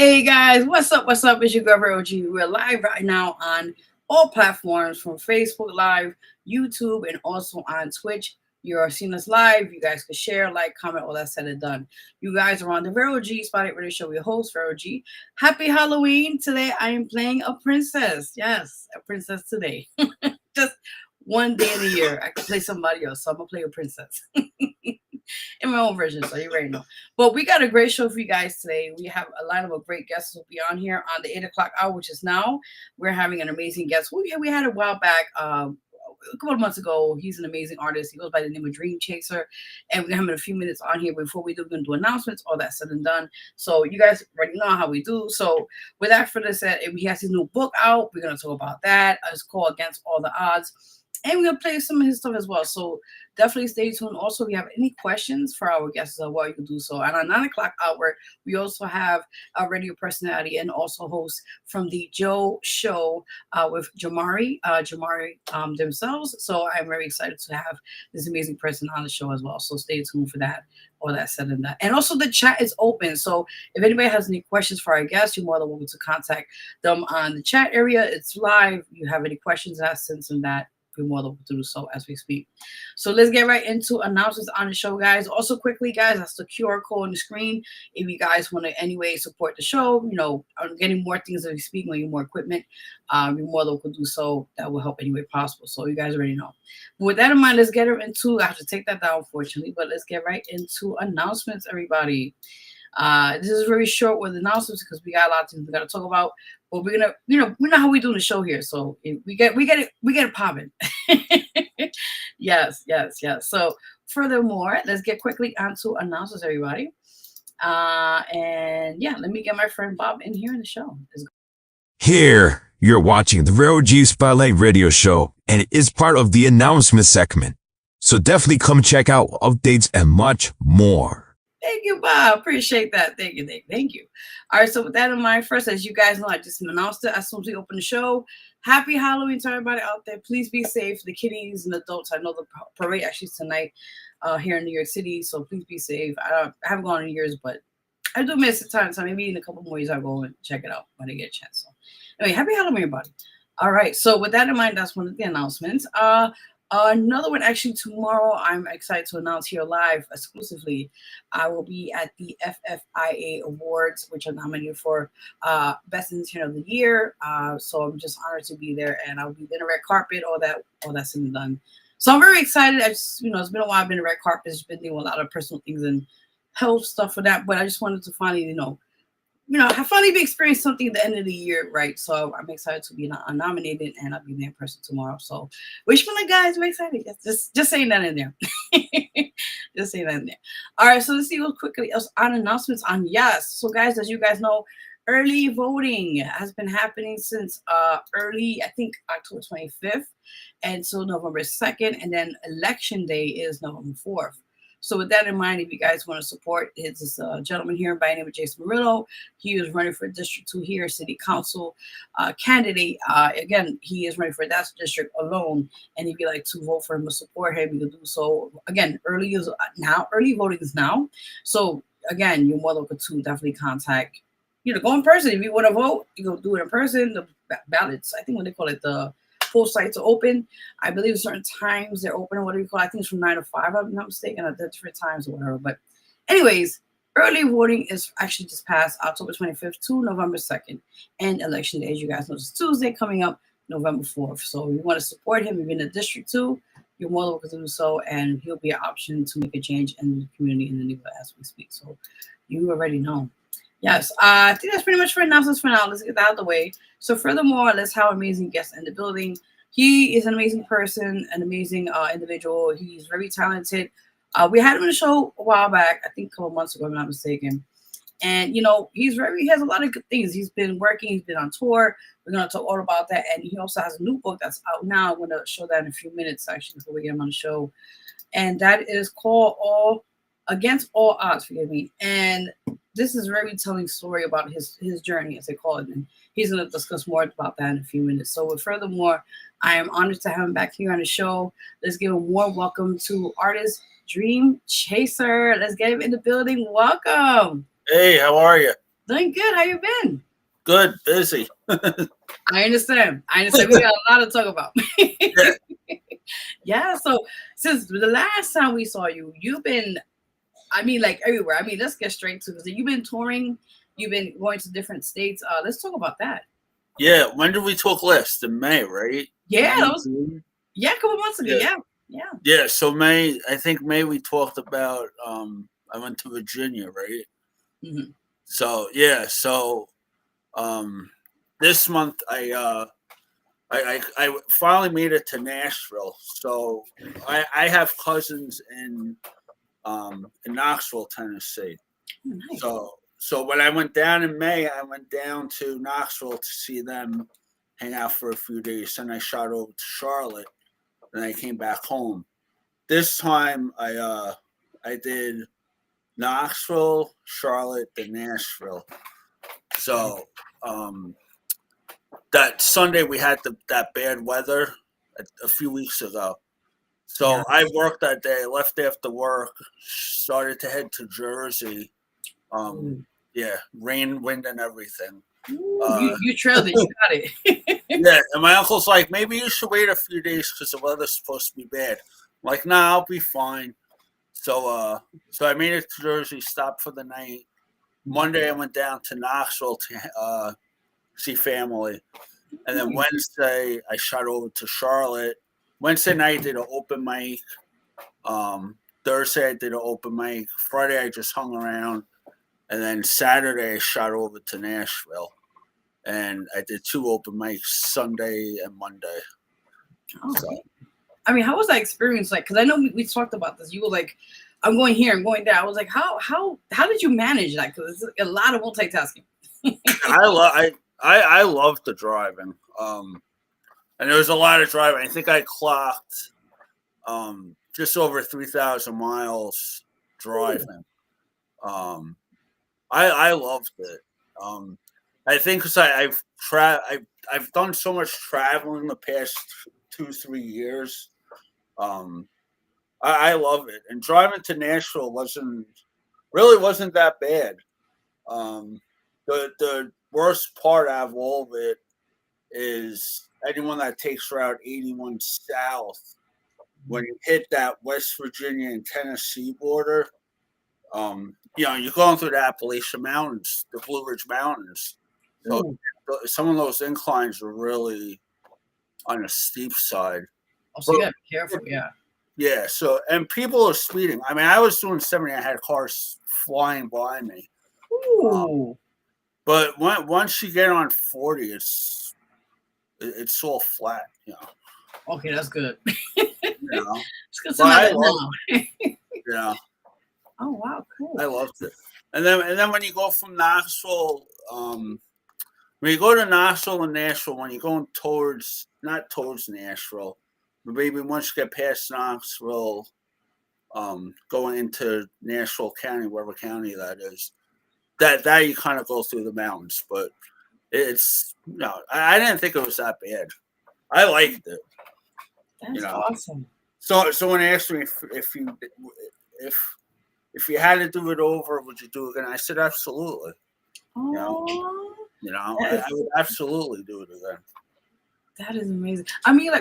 Hey guys, what's up? What's up? It's your girl Vero G. We're live right now on all platforms from Facebook Live, YouTube, and also on Twitch. You're seeing us live. You guys can share, like, comment, all that said and done. You guys are on the Vero G Spotlight Radio Show. Your host, Vero G. Happy Halloween. Today I am playing a princess. Yes, a princess today. Just one day in a year. I can play somebody else, so I'm going to play a princess. In my own version, so you already know. But we got a great show for you guys today. We have a lineup of great guests who will be on here on the 8 o'clock hour, which is now. We're having an amazing guest. We had a while back, a couple of months ago. He's an amazing artist. He goes by the name of Dreamchaser. And we're going to have him in a few minutes on here. Before we do, we're going to do announcements, all that said and done. So you guys already know how we do. So without further said, he has his new book out. We're going to talk about that. It's called Against All the Odds. And we're going to play some of his stuff as well. So definitely stay tuned. Also, if you have any questions for our guests as well, you can do so. And on 9 o'clock hour, we also have a radio personality and also host from the Joe Show with Jamari themselves. So I'm very excited to have this amazing person on the show as well. So stay tuned for that. All that said and done. And also the chat is open. So if anybody has any questions for our guests, you're more than welcome to contact them on the chat area. It's live. You have any questions, ask, send them that. We're more than to do so as we speak. So let's get right into announcements on the show, guys. Also, quickly, guys, that's the QR code on the screen. If you guys want to anyway support the show, I'm getting more things as we speak, getting more equipment. You're more than welcome to do so. That will help any way possible. So you guys already know. But with that in mind, let's get into. I have to take that down, unfortunately, but let's get right into announcements, everybody. This is very short with announcements because we got a lot of things we got to talk about. But we're gonna, we know how we do the show here, so we get it popping. Yes. So furthermore, let's get quickly onto announcements, everybody. And yeah, let me get my friend Bob in here in the show. Here, you're watching the Vero G Spotlight Radio Show, and it is part of the announcement segment. So definitely come check out updates and much more. Thank you, Bob. Appreciate that. Thank you. All right, so with that in mind, first, as you guys know, I just announced it as soon as we open the show. Happy Halloween to everybody out there. Please be safe, the kiddies and adults. I know the parade actually is tonight here in New York City, so please be safe. I haven't gone in years, but I do miss the time, so maybe in a couple more years I'll go and check it out when I get a chance. So anyway, happy Halloween, everybody. All right, so with that in mind, that's one of the announcements. Another one, actually, tomorrow, I'm excited to announce here live exclusively. I will be at the FFIA Awards, which are nominated for Best Entertainer of the Year. So I'm just honored to be there, and I'll be in the red carpet, all that's in and done. So I'm very excited. It's been a while. I've been in the red carpet. It's been doing a lot of personal things and health stuff for that, but I just wanted to finally, have finally be experienced something at the end of the year, right? So I'm excited to be nominated, and I'll be there in person tomorrow. So wish me luck, guys. I'm excited. Just saying that in there. Just saying that in there. All right, so let's see real quickly on announcements on Yes. So guys, as you guys know, early voting has been happening since early, I think, October 25th, and so November 2nd, and then election day is November 4th. So with that in mind, if you guys want to support, it's this gentleman here by the name of Jason Murillo. He is running for District 2 here, City Council candidate. Again, he is running for that district alone. And if you'd like to vote for him or support him, you can do so. Again, early voting is now. So again, you're more welcome to definitely contact, go in person. If you want to vote, you go do it in person. The ballots, I think when they call it, the full sites are open. I believe certain times they're open, or whatever you call it. I think it's from 9 to 5, if I'm not mistaken, at different times or whatever. But anyways, early voting is actually just past October 25th to November 2nd. And election day, as you guys know, is Tuesday coming up, November 4th. So if you want to support him, if you're in the District 2, you're more than welcome to do so. And he'll be an option to make a change in the community in the neighborhood as we speak. So you already know. Yes, I think that's pretty much for announcements for now. Let's get that out of the way. So furthermore, let's have an amazing guest in the building. He is an amazing person, an amazing individual. He's very talented. We had him on the show a while back, I think a couple months ago, if I'm not mistaken. And, he has a lot of good things. He's been working. He's been on tour. We're going to talk all about that. And he also has a new book that's out now. I'm going to show that in a few minutes, actually, before we get him on the show. And that is called Against All Odds, forgive me. And this is a very telling story about his journey, as they call it. And he's going to discuss more about that in a few minutes. So furthermore, I am honored to have him back here on the show. Let's give a warm welcome to Artist Dreamchaser. Let's get him in the building. Welcome. Hey, how are you? Doing good. How you been? Good, busy. I understand. We got a lot to talk about. Yeah. Yeah. So since the last time we saw you, you've been, like everywhere. Let's get straight to it. You've been touring. You've been going to different states. Let's talk about that. Yeah. When did we talk last? In May, right? Yeah. A couple months ago. Yeah. Yeah. So I think May we talked about. I went to Virginia, right? Mm-hmm. So yeah. So this month I finally made it to Nashville. So I have cousins in Knoxville, Tennessee. Oh, nice. So when I went down in May, I went down to Knoxville to see them, hang out for a few days, and I shot over to Charlotte, and I came back home. This time I did Knoxville, Charlotte, then Nashville. So that Sunday we had that bad weather a few weeks ago. So yeah. I worked that day, left after work, started to head to Jersey. Yeah, rain, wind, and everything. You trailed it, you got it. Yeah, and my uncle's like, maybe you should wait a few days because the weather's supposed to be bad. I'm like, nah, I'll be fine. So I made it to Jersey, stopped for the night. Monday I went down to Knoxville to see family. And then Wednesday I shot over to Charlotte. Wednesday night I did an open mic. Thursday I did an open mic. Friday I just hung around. And then Saturday I shot over to Nashville. And I did 2 open mics, Sunday and Monday. Oh. So. How was that experience like? Because I know we talked about this. You were like, I'm going here, I'm going there. I was like, how did you manage that? Because it's a lot of multitasking. I love the driving. And there was a lot of driving. I think I clocked just over 3,000 miles driving. I loved it. I think because I've done so much traveling the past 2-3 years. I love it, and driving to Nashville wasn't that bad. The worst part out of all of it is anyone that takes Route 81 south. When you hit that West Virginia and Tennessee border, you're going through the Appalachian Mountains, the Blue Ridge Mountains. So some of those inclines are really on the steep side. Oh, so you gotta be careful, yeah. Yeah, so, and people are speeding. I was doing 70, I had cars flying by me. But once you get on 40, it's all flat, Okay, that's good. It's good to know. Yeah. Oh wow, cool. I loved it. And then when you go from Knoxville, when you go to Knoxville and Nashville, when you're going not towards Nashville, but maybe once you get past Knoxville, going into Nashville County, whatever county that is, that you kind of go through the mountains. But I didn't think it was that bad. I liked it. That's awesome. So when they asked me if you had to do it over, would you do it again? I said absolutely. Oh. I would absolutely do it again. That is amazing.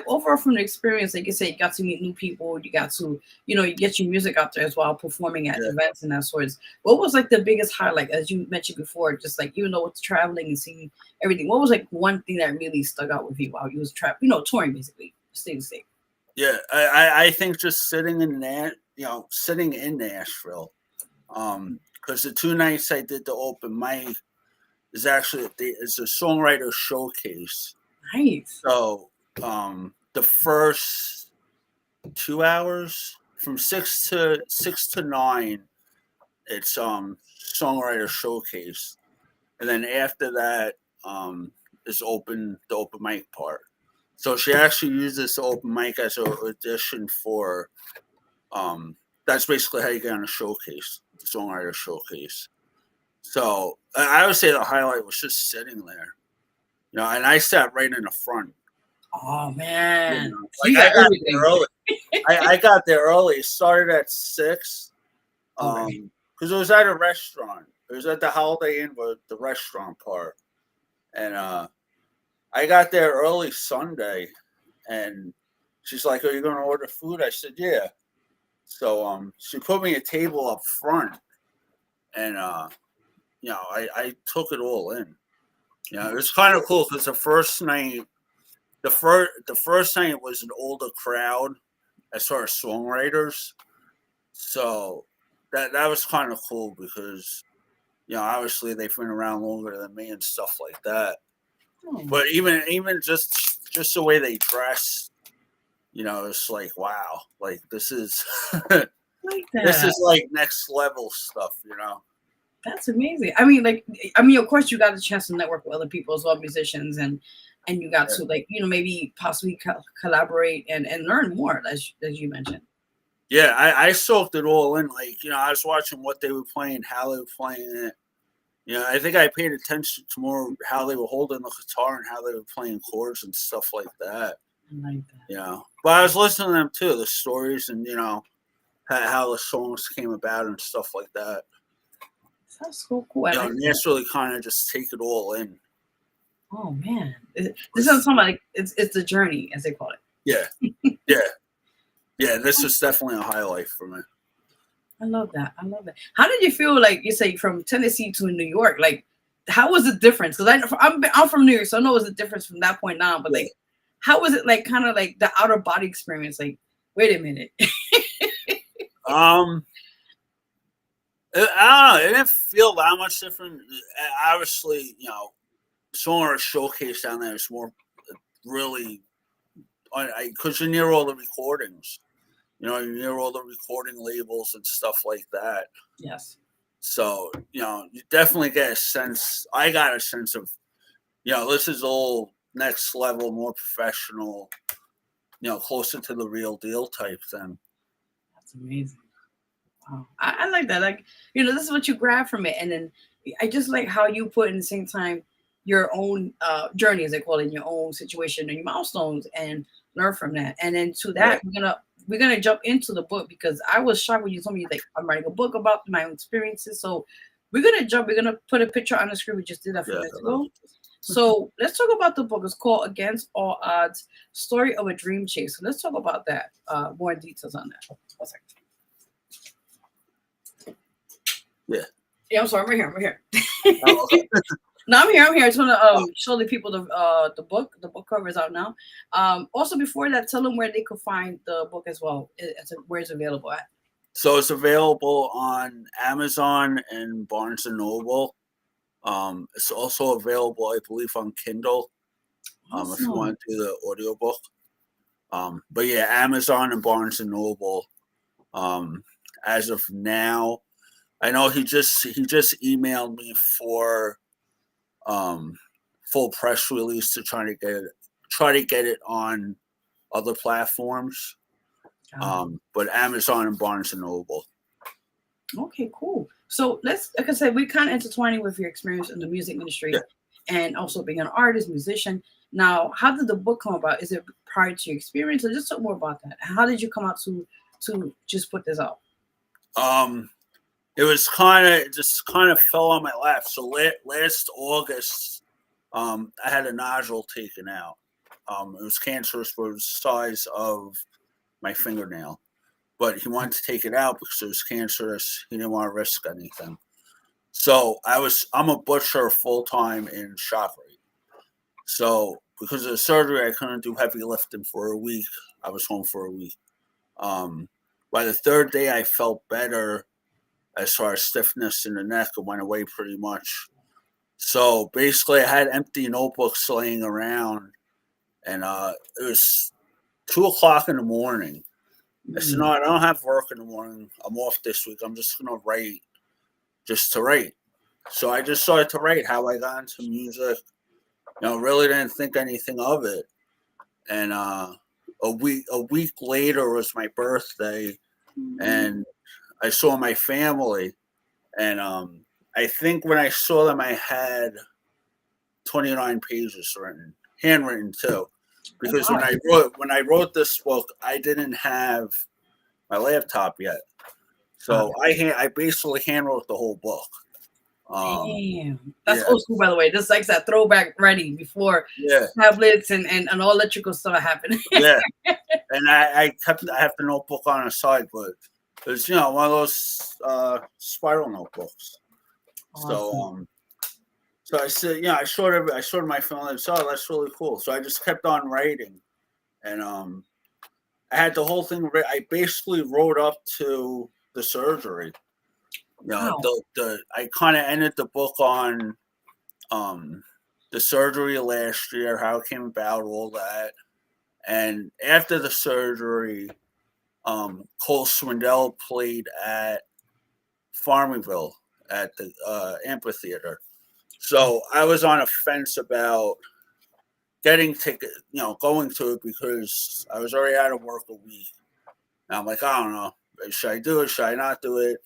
Overall from the experience, like you said, you got to meet new people. You got to, you get your music out there as well, performing at events and that sorts. What was the biggest highlight, as you mentioned before, just even though it's traveling and seeing everything, what was one thing that really stuck out with you while you was touring basically, state to state? Yeah, I think just sitting in Nashville, because the 2 nights I did the open mic is actually it's a songwriter showcase. Nice. So the first 2 hours from 6 to 9, it's songwriter showcase, and then after that is the open mic part. So she actually used this open mic as an audition for that's basically how you get on a showcase, the songwriter showcase. So I would say the highlight was just sitting there. And I sat right in the front. Oh man! I got there early. I got there early. Started at 6, because it was at a restaurant. It was at the Holiday Inn, with the restaurant part, and I got there early Sunday, and she's like, "Are you going to order food?" I said, "Yeah." So she put me a table up front, and I took it all in. It was kind of cool because the first night was an older crowd as far as songwriters, so that was kind of cool because obviously they've been around longer than me and stuff like that. But even just the way they dress, it's like, wow, like this is this is like next level stuff. That's amazing. I mean, of course, you got a chance to network with other people as well, musicians, and you got to maybe possibly collaborate and learn more, as you mentioned. Yeah, I soaked it all in. I was watching what they were playing, how they were playing it. I think I paid attention to more how they were holding the guitar and how they were playing chords and stuff like that. I like that. But I was listening to them too, the stories and how the songs came about and stuff like that. That's so cool. Naturally kind of just take it all in. Oh man, this is something like it's the journey, as they call it. Yeah. This was definitely a highlight for me. I love that. How did you feel, like you say, from Tennessee to New York? Like, how was the difference? Because I'm from New York, so I know it was a difference from that point on. But how was it, like, kind of like the outer body experience? Like, wait a minute. I don't know. It didn't feel that much different. Obviously, Songwriter Showcase down there is more really, because you're near all the recordings. You're near all the recording labels and stuff like that. Yes. So, you definitely get a sense. I got a sense of, this is all next level, more professional, closer to the real deal type thing. That's amazing. Wow. I like that. Like, this is what you grab from it. And then I just like how you put in the same time your own journey, as they call it, in your own situation and your milestones, and learn from that. And then to that, we're gonna jump into the book, because I was shocked when you told me, like, I'm writing a book about my own experiences. So we're gonna put a picture on the screen. We just did that a few minutes ago. So let's talk about the book. It's called Against All Odds: Story of a Dream Chaser. Let's talk about that. More details on that. 1 second. Yeah, I'm sorry. I'm right here. Oh, okay. No, I'm here. I just want to show the people the book. The book cover is out now. Also, before that, tell them where they could find the book as well. Where it's available at. So it's available on Amazon and Barnes and Noble. It's also available, I believe, on Kindle. If you want to do the audiobook. But yeah, Amazon and Barnes and Noble. As of now, I know he just emailed me for full press release to try to get it on other platforms. But Amazon and Barnes and Noble. Okay, cool. So let's, like I said, we're kind of intertwining with your experience in the music industry, and also being an artist, musician. Now, how did the book come about? Is it prior to your experience, or just talk more about that? How did you come out to just put this out? It was kind of fell on my lap. So last August, I had a nodule taken out. It was cancerous, but it was the size of my fingernail. But he wanted to take it out because it was cancerous. He didn't want to risk anything. So I'm a butcher full time in ShopRite. So because of the surgery, I couldn't do heavy lifting for a week. I was home for a week. By the third day, I felt better. As far as stiffness in the neck, it went away pretty much. So basically, I had empty notebooks laying around, and it was 2:00 in the morning. I said, no, I don't have work in the morning. I'm off this week. I'm just going to write just to write. So I just started to write how I got into music. Really didn't think anything of it. And a week later was my birthday, and I saw my family, and I think when I saw them, I had 29 pages written, handwritten too, because when I wrote this book, I didn't have my laptop yet, so I basically handwrote the whole book. Damn, that's Yeah, old school, by the way. This is like that throwback ready before yeah, tablets and all electrical stuff happening. yeah. And I have the notebook on the side, but it's one of those spiral notebooks. So Awesome. so I said, I showed my family. I said, oh, that's really cool. So I just kept on writing, and I had the whole thing. I basically wrote up to the surgery. Wow. I kind of ended the book on the surgery last year, how it came about, all that, and after the surgery, Cole Swindell played at Farmingville at the amphitheater. So I was on a fence about getting ticket, going to it because I was already out of work a week. And I'm like, I don't know, should I do it? Should I not do it?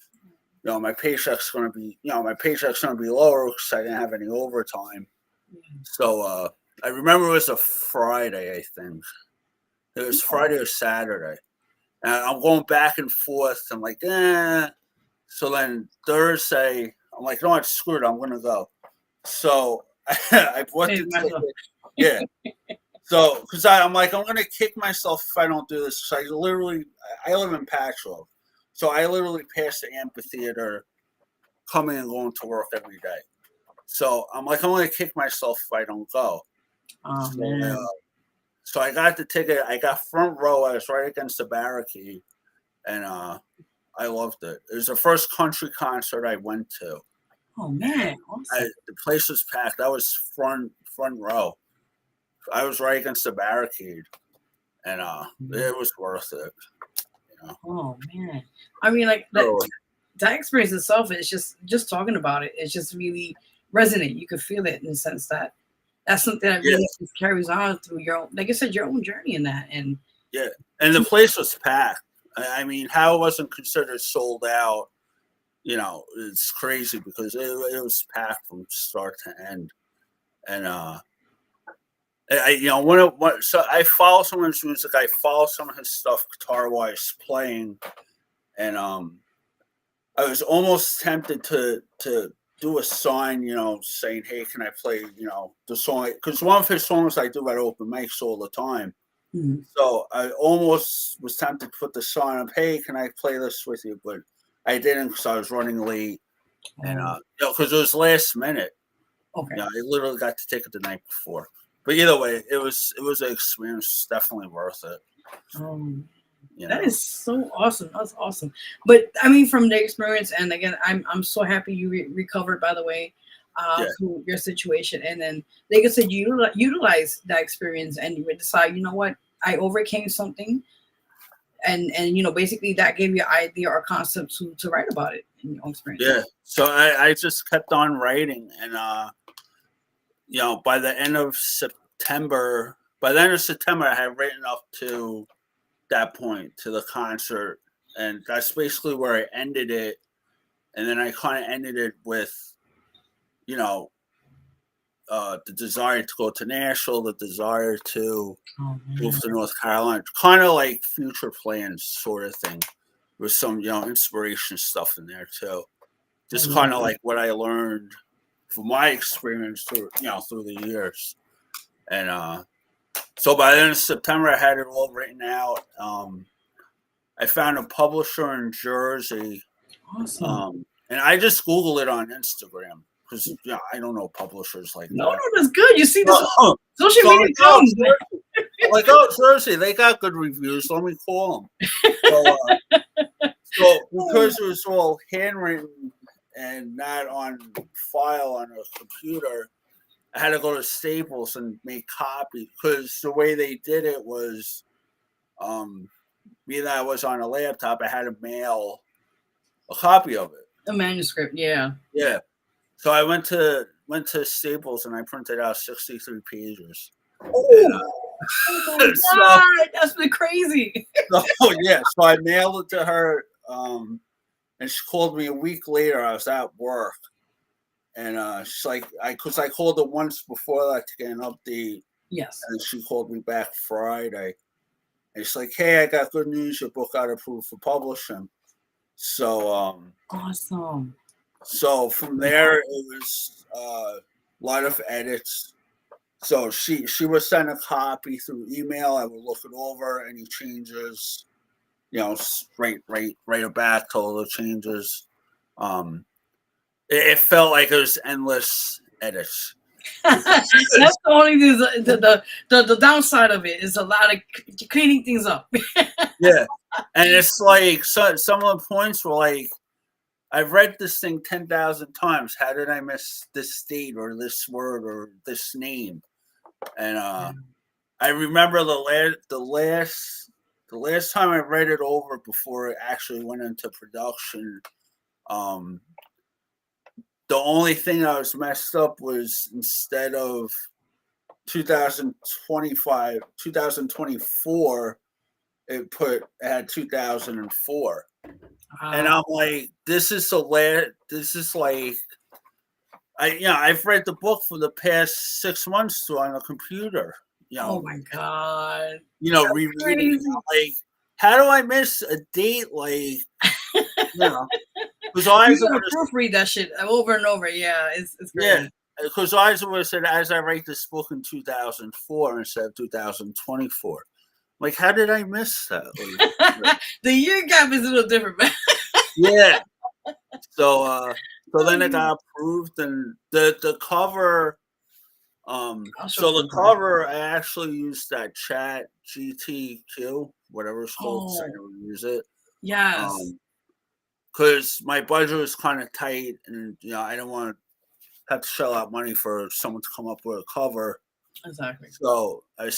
My paycheck's going to be, lower because I didn't have any overtime. So I remember it was a Friday, I think. It was Friday or Saturday. And I'm going back and forth. I'm like, eh. So then Thursday, I'm like, no, it's screwed. I'm going to go. So I bought the ticket. Yeah. So, because I'm like, I'm going to kick myself if I don't do this. So I live in Patchogue. So I literally pass the amphitheater coming and going to work every day. So I'm like, I'm going to kick myself if I don't go. Oh, man. So I got the ticket. I got front row. I was right against the barricade. And I loved it. It was the first country concert I went to. Oh, man. Awesome. The place was packed. I was front row. I was right against the barricade. And it was worth it. Oh, man. I mean, like, that experience itself is just talking about it. It's just really resonant. You could feel it in the sense that that's something that really carries on through your own, like I said, your own journey in that. And and the place was packed. I mean, how it wasn't considered sold out, it's crazy because it was packed from start to end. And so I follow some of his music. I follow some of his stuff guitar wise playing, and I was almost tempted to do a sign, saying, "Hey, can I play, the song?" Because one of his songs I do at open mics all the time. mm-hmm. So I almost was tempted to put the sign up, "Hey, can I play this with you?" But I didn't because I was running late, and because it was last minute. Okay. I literally got the ticket the night before. But either way, it was an experience, definitely worth it. That is so awesome. That's awesome. But I mean, from the experience, and again, I'm so happy you recovered. By the way, through your situation, and then like I said, you utilize that experience, and you would decide, you know what, I overcame something, and basically that gave you an idea or concept to write about it in your own experience. Yeah. So I just kept on writing, and by the end of September, I had written up to that point, to the concert, and that's basically where I ended it. And then I kind of ended it with, the desire to go to Nashville, the desire to move to North Carolina, kind of like future plans sort of thing, with some, inspiration stuff in there too. Just kind of like what I learned from my experience through the years. And so by the end of September, I had it all written out. I found a publisher in Jersey. Awesome. And I just Googled it on Instagram because I don't know publishers like that. No, that's good. You see, this social media comes. Like, Jersey, they got good reviews. Let me call them. So because it was all handwritten and not on file on a computer, I had to go to Staples and make copies because the way they did it was, being that I was on a laptop, I had to mail a copy of it. A manuscript, yeah. Yeah. So I went to Staples and I printed out 63 pages. Oh my God, that's been crazy. So I mailed it to her, and she called me a week later. I was at work, and she's like, because I called her once before that to get an update. Yes. And she called me back Friday, and she's like, "Hey, I got good news. Your book got approved for publishing." So awesome. So from there, it was a lot of edits. So she would send a copy through email. I would look it over, any changes, write it back to all the changes. It felt like it was endless edits. That's the only thing, the downside of it is a lot of cleaning things up. Yeah, and it's like some of the points were like, I've read this thing 10,000 times. How did I miss this date or this word or this name? And I remember the last time I read it over before it actually went into production. The only thing I was messed up was instead of 2024, it had 2004. And I'm like, this is like, I've read the book for the past 6 months on a computer. Oh my God. Rereading. Like, how do I miss a date? Like, because I You gotta proofread that shit over and over. Yeah, it's great. Yeah, because I always said, as I write this book in 2004 instead of 2024. Like, how did I miss that? The year gap is a little different, man. Yeah. So then it got approved, and the cover. So the cover, I actually used that Chat GTQ, whatever it's called. So I never use it. Yes. Because my budget was kind of tight, and I don't want to have to shell out money for someone to come up with a cover. Exactly. So I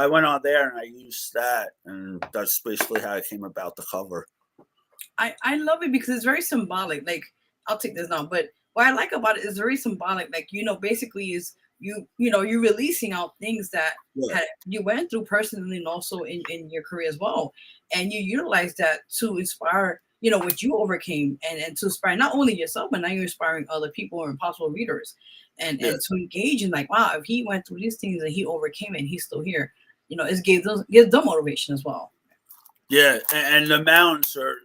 went on there and I used that, and that's basically how I came about the cover. I love it because it's very symbolic. Like, I'll take this now, but what I like about it is very symbolic. Like, basically is you're releasing out things that you went through personally and also in your career as well, and you utilize that to inspire what you overcame and to inspire not only yourself, but now you're inspiring other people or possible readers, and to engage in like, wow, if he went through these things and he overcame it and he's still here, it gives them motivation as well. Yeah, and the mountains are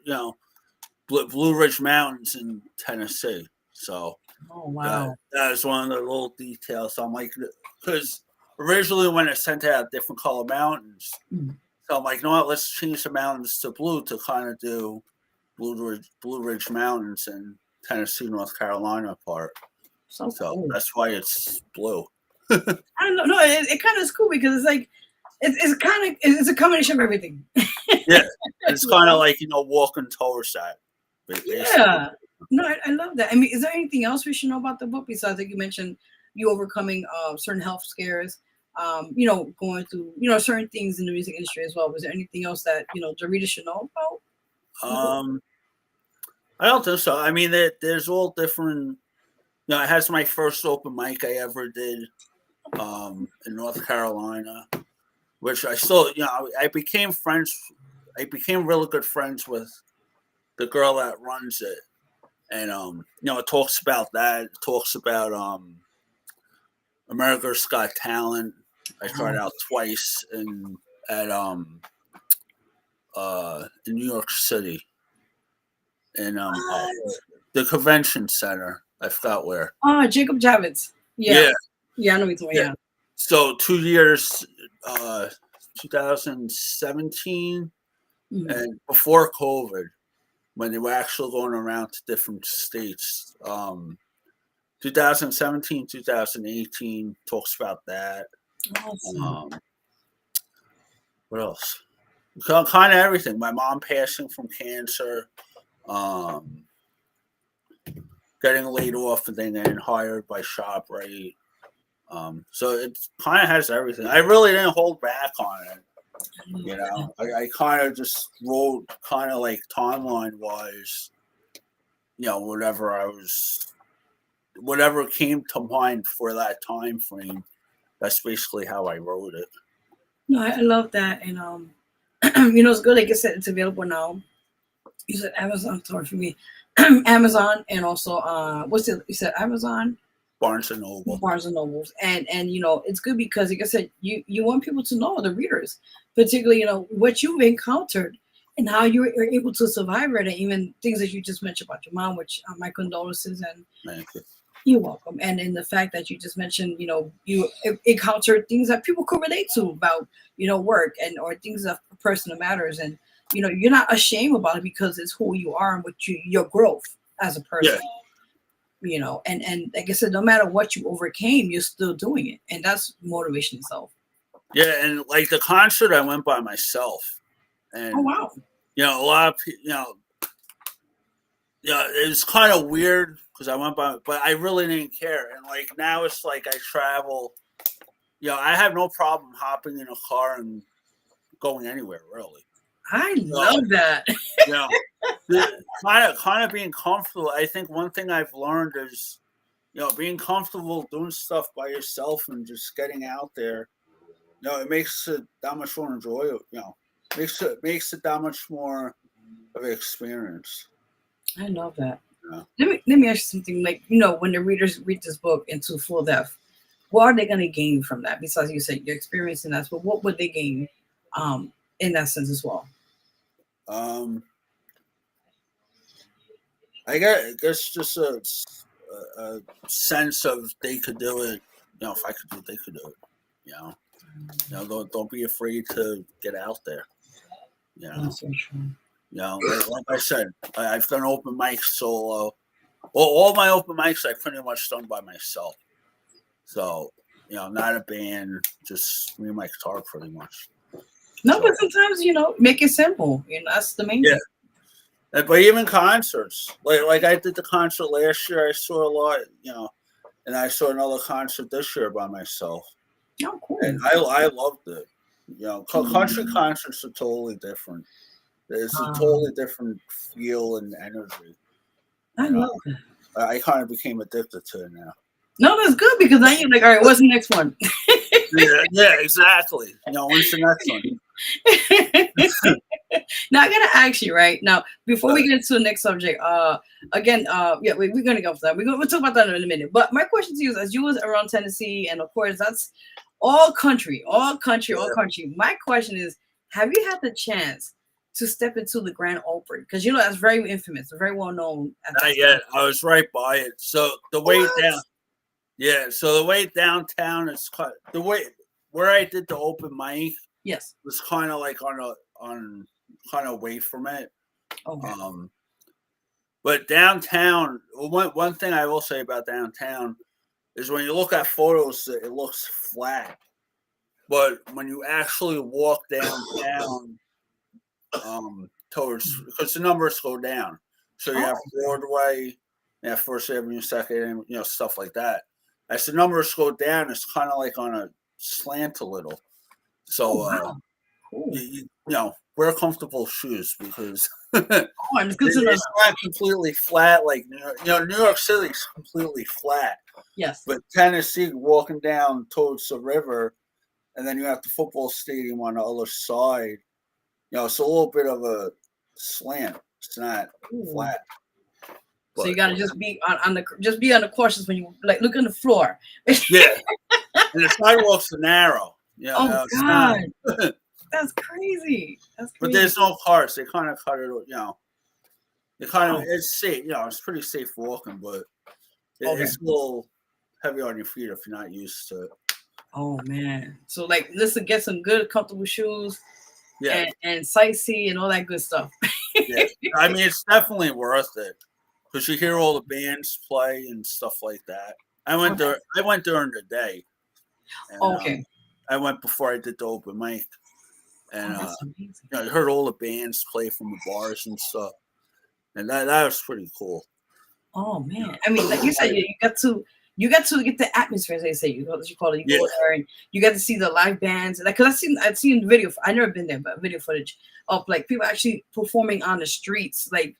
Blue Ridge Mountains in Tennessee. So that is one of the little details. So I'm like, because originally when it sent out different color mountains, so I'm like, let's change the mountains to blue to kind of do Blue Ridge Mountains in Tennessee, North Carolina part. So cool. That's why it's blue. I don't know. It kind of is cool because it's like it's a combination of everything. Yeah, it's kind of like walking towards that. Yeah, no, I love that. I mean, is there anything else we should know about the book besides like you mentioned you overcoming certain health scares, going through certain things in the music industry as well? Was there anything else that the readers should know about? I don't think so. I mean, there's all different. It has my first open mic I ever did in North Carolina, which I still, I became really good friends with the girl that runs it. And, it talks about that. It talks about America's Got Talent. I tried out twice in New York City. In the convention center. I forgot where. Oh, Jacob Javits. Yeah, I know he's yeah. So 2 years, 2017, and before COVID, when they were actually going around to different states. 2017, 2018 talks about that. Awesome. What else? Kind of everything. My mom passing from cancer. Getting laid off and then getting hired by ShopRite. So it kind of has everything. I really didn't hold back on it. I kind of just wrote kind of like timeline wise, whatever came to mind for that time frame. That's basically how I wrote it. No, I love that. And, it's good. Like I said, it's available now. You said Amazon, sorry for me. Amazon and also you said Amazon? Barnes and Noble. Barnes and Nobles. And it's good because like I said, you want people to know, the readers, particularly, what you've encountered and how you were able to survive it, and even things that you just mentioned about your mom, which my condolences, and Thank you. you're welcome. And in the fact that you just mentioned, you encounter things that people could relate to about, work and or things of personal matters, and you're not ashamed about it because it's who you are and your growth as a person. And like I said, no matter what you overcame, you're still doing it, and that's motivation itself. Yeah, and like the concert, I went by myself, and Oh wow. a lot of people, it was kind of weird because I went by, but I really didn't care. And like now, it's like I travel. I have no problem hopping in a car and going anywhere. Really, I love that. Kind of being comfortable. I think one thing I've learned is, being comfortable doing stuff by yourself and just getting out there. It makes it that much more enjoyable. Makes it that much more of an experience. I love that. Yeah. Let me ask you something. Like, when the readers read this book into full depth, what are they going to gain from that? Besides, you said your experience in that, but what would they gain in that sense as well? I guess just a sense of they could do it. If I could do it, they could do it. Don't be afraid to get out there. That's so true. Like I said, I've done open mics solo. Well, all my open mics I've pretty much done by myself. So, not a band, just me and my guitar pretty much. No, but sometimes, make it simple. That's the main thing. But even concerts, like I did the concert last year, I saw a lot, and I saw another concert this year by myself. Oh, cool. And I loved it. Country concerts are totally different. There's a totally different feel and energy. I love that. I kind of became addicted to it now. No, that's good because now you're like, all right, what's the next one? yeah, exactly. What's the next one? Now I gotta ask you right now before we get into the next subject. Again, we're gonna go for that. We'll talk about that in a minute. But my question to you is, as you was around Tennessee, and of course that's all country. My question is, have you had the chance to step into the Grand Opry? Because that's very infamous, very well known. Not yet. I was right by it. So the way down. Yeah, so the way downtown is the way where I did the open mic. Yes, was kind of like on kind of away from it. Okay. But downtown, one thing I will say about downtown is when you look at photos, it looks flat. But when you actually walk downtown, because the numbers go down, so you have Broadway, you have First Avenue, Second, and stuff like that. As the numbers go down, it's kind of like on a slant a little. So, cool. Wear comfortable shoes because it's not completely flat. Like New York City is completely flat. Yes. But Tennessee, walking down towards the river, and then you have the football stadium on the other side. It's a little bit of a slant. It's not flat. So you gotta just be on the cautious when you look on the floor. Yeah, and the sidewalks are narrow. Oh God, that's crazy. But there's no cars. They kind of cut it. It's safe. It's pretty safe walking, but it's a little heavy on your feet if you're not used to it. Oh man! So listen, get some good, comfortable shoes. Yeah, and sightsee and all that good stuff. Yeah, I mean it's definitely worth it because you hear all the bands play and stuff like that. I went there. I went during the day. And, I went before I did the open mic, and I heard all the bands play from the bars and stuff, and that was pretty cool. Oh man! I mean, like you said, you got to get the atmosphere, as they say. You call it. You go there and you get to see the live bands. Because I've seen video. I've never been there, but video footage of people actually performing on the streets, and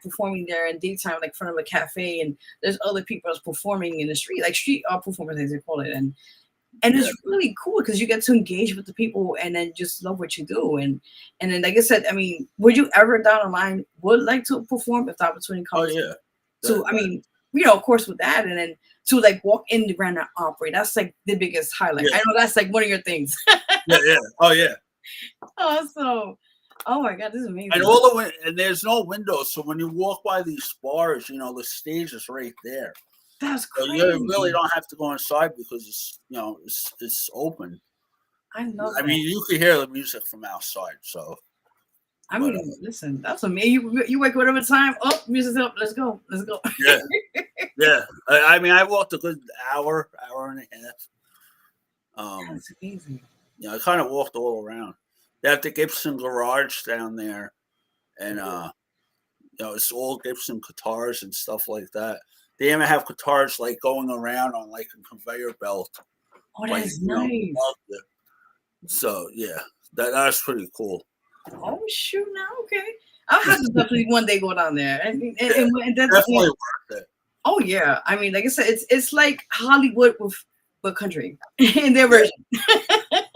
performing there in daytime, in front of a cafe, and there's other people performing in the street, street performers, as they call it, and it's really cool because you get to engage with the people and then just love what you do, and then like I said, I mean, would you ever down the line would like to perform if the opportunity comes? Oh yeah. So I mean, of course, with that, and then to walk in the Grand Opry, that's the biggest highlight. I know that's one of your things. Yeah. Oh yeah. Awesome. Oh my God, this is amazing. And and there's no windows, so when you walk by these bars, the stage is right there. That's So crazy. you really don't have to go inside because it's open. I love I that. mean, you could hear the music from outside. So I mean, listen, that's amazing. You wake whatever time. Oh, music's up. Let's go. Let's go. yeah, yeah. I mean, I walked a good hour and a half. That's amazing. I kind of walked all around. They have the Gibson garage down there, and it's all Gibson guitars and stuff like that. They even have guitars like going around on like a conveyor belt. Oh, that's nice. So yeah, that's pretty cool. Oh shoot! Now okay, I'll have to definitely one day go down there, and that's Definitely worth it. Oh yeah, I mean, like I said, it's like Hollywood with country in their version.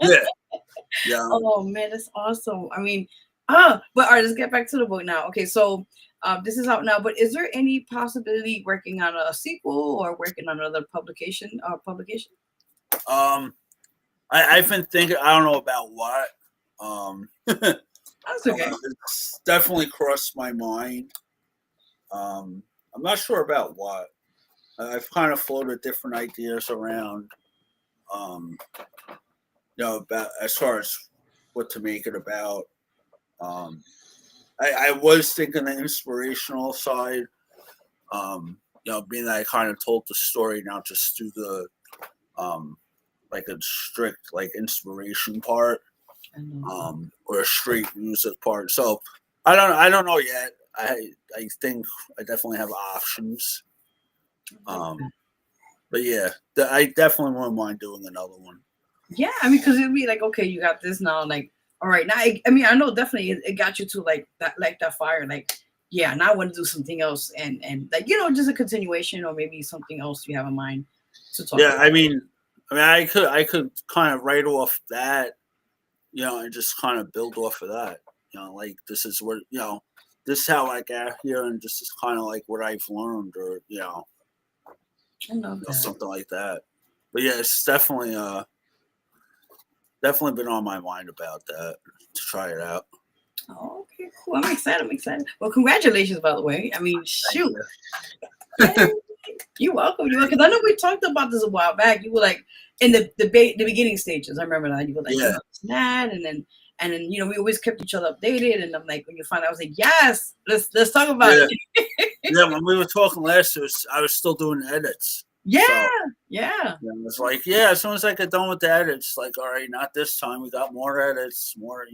Yeah. Yeah. Oh man, that's awesome. I mean, but all right, let's get back to the book now. Okay, so this is out now, but is there any possibility working on a sequel or working on another publication? I've been thinking. I don't know about what. That's okay. It's definitely crossed my mind. I'm not sure about what. I've kind of floated different ideas around. About as far as what to make it about. I was thinking the inspirational side. Being that I kind of told the story, now just do the like a strict like inspiration part, or a straight music part. So I don't know yet. I think I definitely have options. But yeah, I definitely wouldn't mind doing another one. Yeah, I mean, because it'd be like, okay, you got this now, like, all right, now. I mean, I know definitely it got you to like that fire, like, yeah, now I want to do something else, and like just a continuation or maybe something else you have in mind to talk. Yeah, about. I mean, I could kind of write off that, and just kind of build off of that. Like this is where this is how I got here, and this is kind of like what I've learned, or I love that. something like that. But yeah, it's definitely been on my mind about that to try it out. Oh, okay, cool. I'm excited. Well, congratulations, by the way. I mean, shoot. You're welcome. Because I know we talked about this a while back. You were like in the beginning stages. I remember that. You were like, that, and then we always kept each other updated. And I'm like, when you find out, I was like, yes, let's talk about it. Yeah, when we were talking last, I was still doing edits. Yeah, so, yeah. It's like, as soon as I get done with the edits, like, all right, not this time. We got more edits, more,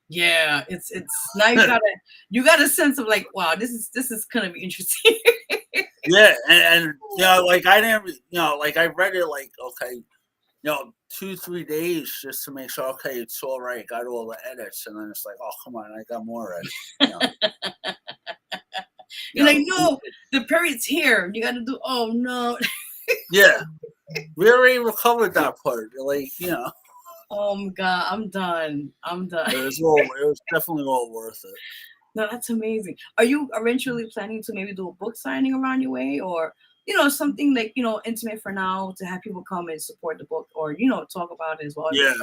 Yeah, it's now you got a sense of like, wow, this is gonna be interesting. Yeah, and like I didn't, like I read it like, okay, 2-3 days just to make sure, okay, it's all right, got all the edits, and then it's like, oh come on, I got more edits. You're like, no, the period's here. You got to do. Oh no. Yeah, we already recovered that part. Like, Oh my God, I'm done. It was definitely all worth it. No, that's amazing. Are you eventually planning to maybe do a book signing around your way, or something like intimate for now to have people come and support the book, or talk about it as well? Yeah,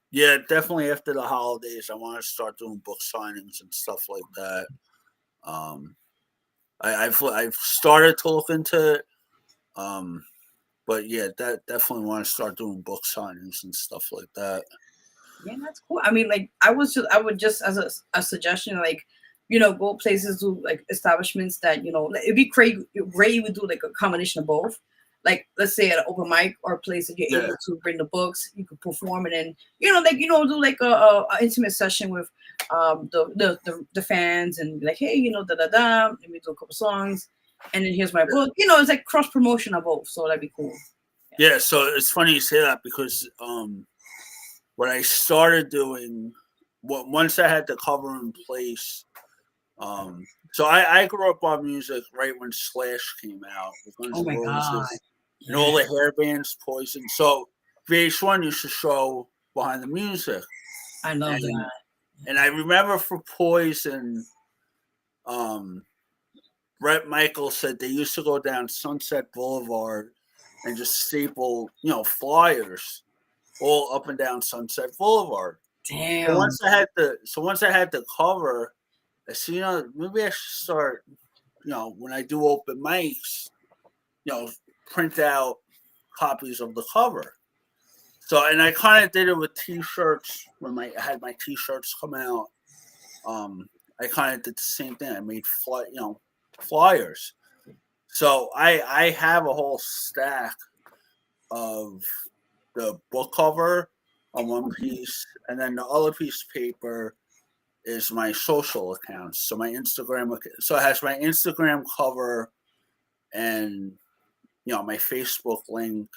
yeah, definitely after the holidays, I want to start doing book signings and stuff like that. I've started to look into it. But yeah, that definitely want to start doing book signings and stuff like that. Yeah, that's cool. I mean, like I would just as a suggestion, like go places to like establishments that it'd be great you would do like a combination of both. Like let's say at an open mic or a place that you're able to bring the books, you could perform it, and do like a intimate session with the fans and be like, hey, da da da, let me do a couple songs. And then here's my book. It's like cross promotion of both, so that'd be cool. Yeah, so it's funny you say that because what I started doing, once I had the cover in place, so I grew up on music right when Slash came out. Oh my God! And all the hair bands, Poison. So VH1 used to show behind the music. I love that. And I remember for Poison, Brett Michaels said they used to go down Sunset Boulevard and just staple, flyers all up and down Sunset Boulevard. Damn. So once I had the cover, I said, maybe I should start, when I do open mics, print out copies of the cover. So, and I kind of did it with T-shirts when I had my T-shirts come out. I kind of did the same thing. I made flyers. So I have a whole stack of the book cover on one piece, and then the other piece of paper is my social accounts. So my Instagram, so it has my Instagram cover and my Facebook link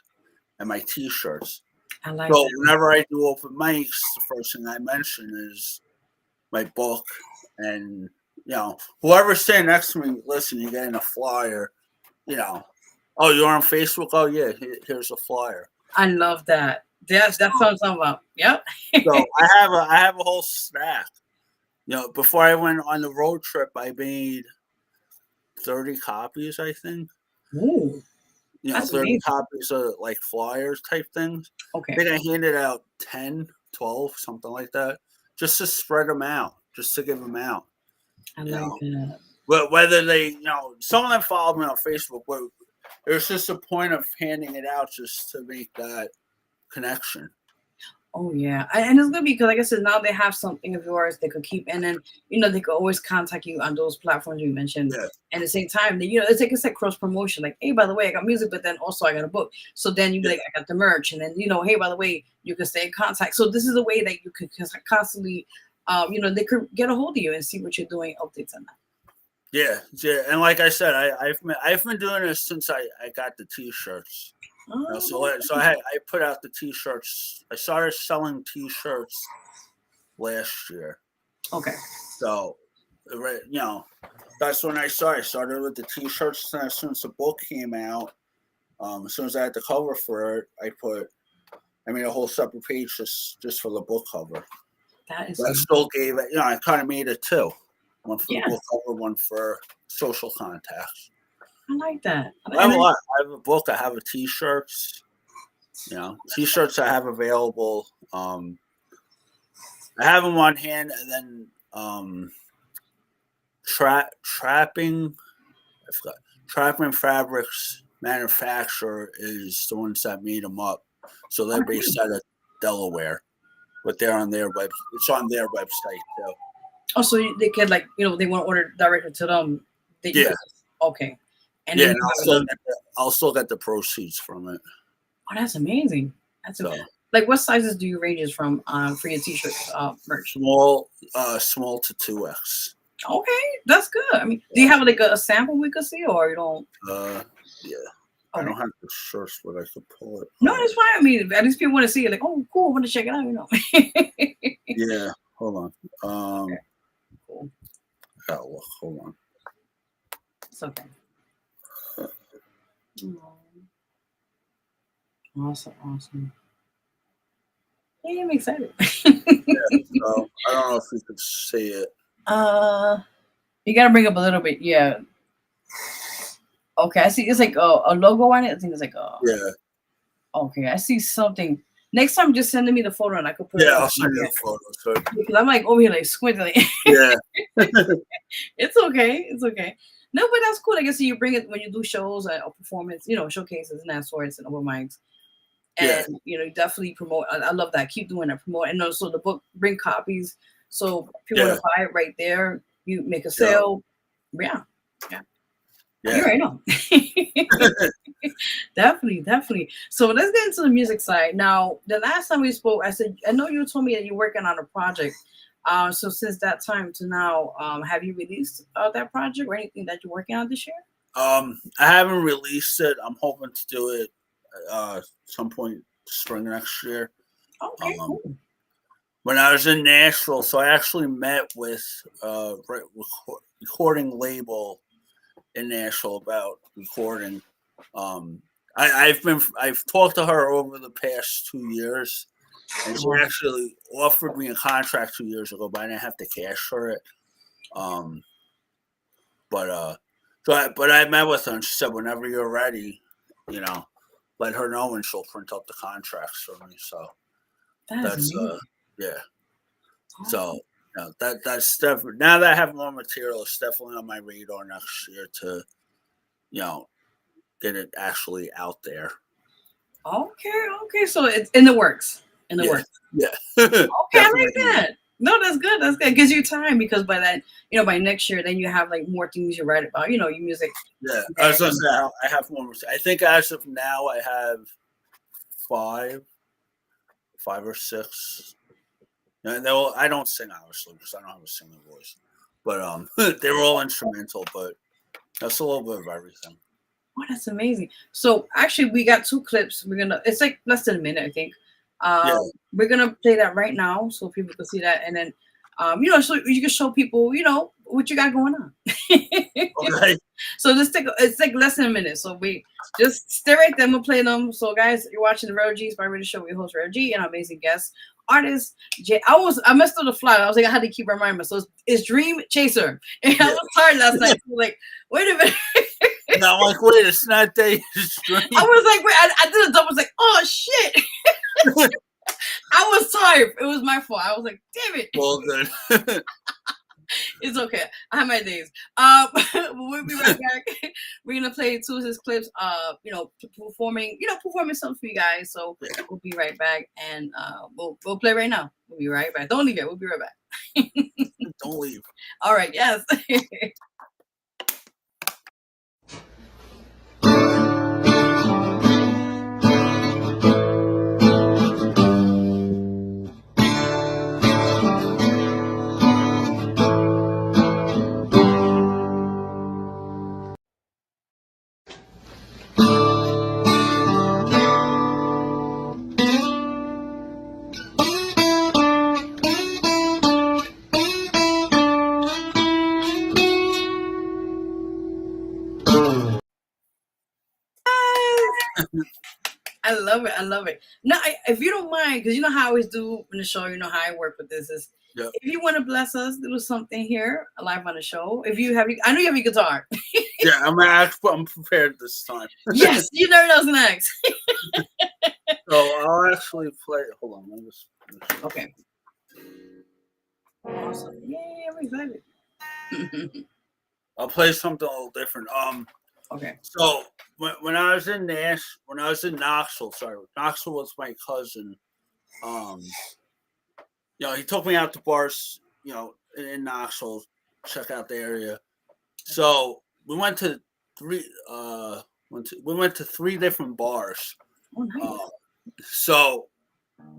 and my T-shirts. I like So that. whenever I do open mics, the first thing I mention is my book, and whoever's standing next to me, listen, you're getting a flyer. Oh, you're on Facebook. Oh yeah, here's a flyer. I love that. That's what I'm talking about. Yep. So I have a whole stack. Before I went on the road trip, I made 30 copies, I think. Ooh. 30 amazing. copies of like flyers type things. Okay. I think I handed out 10, 12, something like that, just to spread them out, just to give them out. I like that. But whether they, some of them followed me on Facebook, but there's just a point of handing it out just to make that connection. Oh yeah, and it's gonna be because, like I said, now they have something of yours they could keep, and then they could always contact you on those platforms you mentioned. Yeah. And at the same time, it's like cross promotion. Like, hey, by the way, I got music, but then also I got a book. So then you be like, I got the merch, and then hey, by the way, you can stay in contact. So this is a way that you could constantly, they could get a hold of you and see what you're doing, updates on that. Yeah, and like I said, I've been doing this since I got the T-shirts. So I put out the T-shirts. I started selling T-shirts last year. Okay. So, that's when I started. I started with the T-shirts. And as soon as the book came out, as soon as I had the cover for it, I made a whole separate page just for the book cover. That is. But I still gave it. I kind of made it two. One for the book cover, one for social contacts. I like that. I have a lot. I have a book. I have a T-shirts. T-shirts I have available. I have them on hand, and then Trapping Fabrics Manufacturer is the ones that made them up. So they're based out of Delaware, but they're on their web. It's on their website too. Oh, so they can they want to order directly to them. Okay. And then I'll still get the proceeds from it. Oh, that's amazing. That's like, what sizes do you ranges from for your T-shirts merch? Small to 2X. Okay, that's good. I mean, do you have like a sample we could see, or you don't? Yeah. Okay. I don't have the shirts, but I could pull it. No, it's fine. I mean, at least people want to see it. Like, oh, cool, I want to check it out. Yeah. Hold on. Okay. Cool. Oh, hold on. It's okay. Awesome. Yeah, I'm excited. I don't know if you could see it. You gotta bring up a little bit, yeah. Okay, I see. It's like a logo on it. I think it's like yeah. Okay, I see something. Next time, just send me the photo and I could put it. Yeah, I'll send you the photo. So. Because I'm like over here like squinting. Yeah. It's okay. No, but that's cool. I guess you bring it when you do shows or performance, showcases and that sorts and open mics. And you definitely promote. I love that. Keep doing that. Promote. And also the book, bring copies. So if you want to buy it right there, you make a sale. Yeah. You're right on. Definitely. So let's get into the music side. Now, the last time we spoke, I said, I know you told me that you're working on a project. So since that time to now, have you released that project or anything that you're working on this year? I haven't released it. I'm hoping to do it some point spring next year. Okay, cool. When I was in Nashville, so I actually met with recording label in Nashville about recording. I've talked to her over the past 2 years, and she actually offered me a contract 2 years ago, but I didn't have the cash for it. But I met with her, and she said, whenever you're ready, let her know, and she'll print up the contracts for me. So that's yeah. So that's definitely, now that I have more material, it's definitely on my radar next year to, get it actually out there. Okay. So it's in the works. In the works. Yeah. Okay, I like that. No, that's good. That's good. It gives you time because by that, by next year, then you have like more things you write about. Your music. Yeah, I was gonna say I have more. I think as of now, I have five or six. And I don't sing obviously because I don't have a singing voice, but they were all instrumental. But that's a little bit of everything. Oh, that's amazing. So actually, we got 2 clips. It's like less than a minute, I think. We're gonna play that right now so people can see that, and then, so you can show people, what you got going on. Okay. So it's like less than a minute. So we just stay right there. We'll play them. So guys, you're watching the Vero G Inspired Radio Show with your host Vero G and our amazing guest artist Jay. I messed up the fly. I was like, I had to keep reminding myself. So it's Dreamchaser, and I was tired last night. So like, wait a minute. No, I'm like, wait, it's not day. It's Dream. I was like, wait, I did a double. I was like, oh shit. I was tired. It was my fault. I was like, damn it. Well, good. It's okay. I have my days. We'll be right back. We're gonna play 2 of his clips. Performing something for you guys. So we'll be right back, and we'll play right now. We'll be right back. Don't leave yet. We'll be right back. Don't leave. All right. Yes. I love it. Now, if you don't mind, because you know how I always do in the show, you know how I work with this is, if you want to bless us, do something here live on the show. If you have, I know you have your guitar. Yeah, I'm prepared this time. Yes, you never know what's next. So I'll actually play. Hold on, let me just. Okay. Awesome. Yay, I'm excited. I'll play something a little different. Okay. So when I was in Knoxville, Knoxville was my cousin. He took me out to bars, in Knoxville, check out the area. So we went to 3 different bars. Oh, nice. So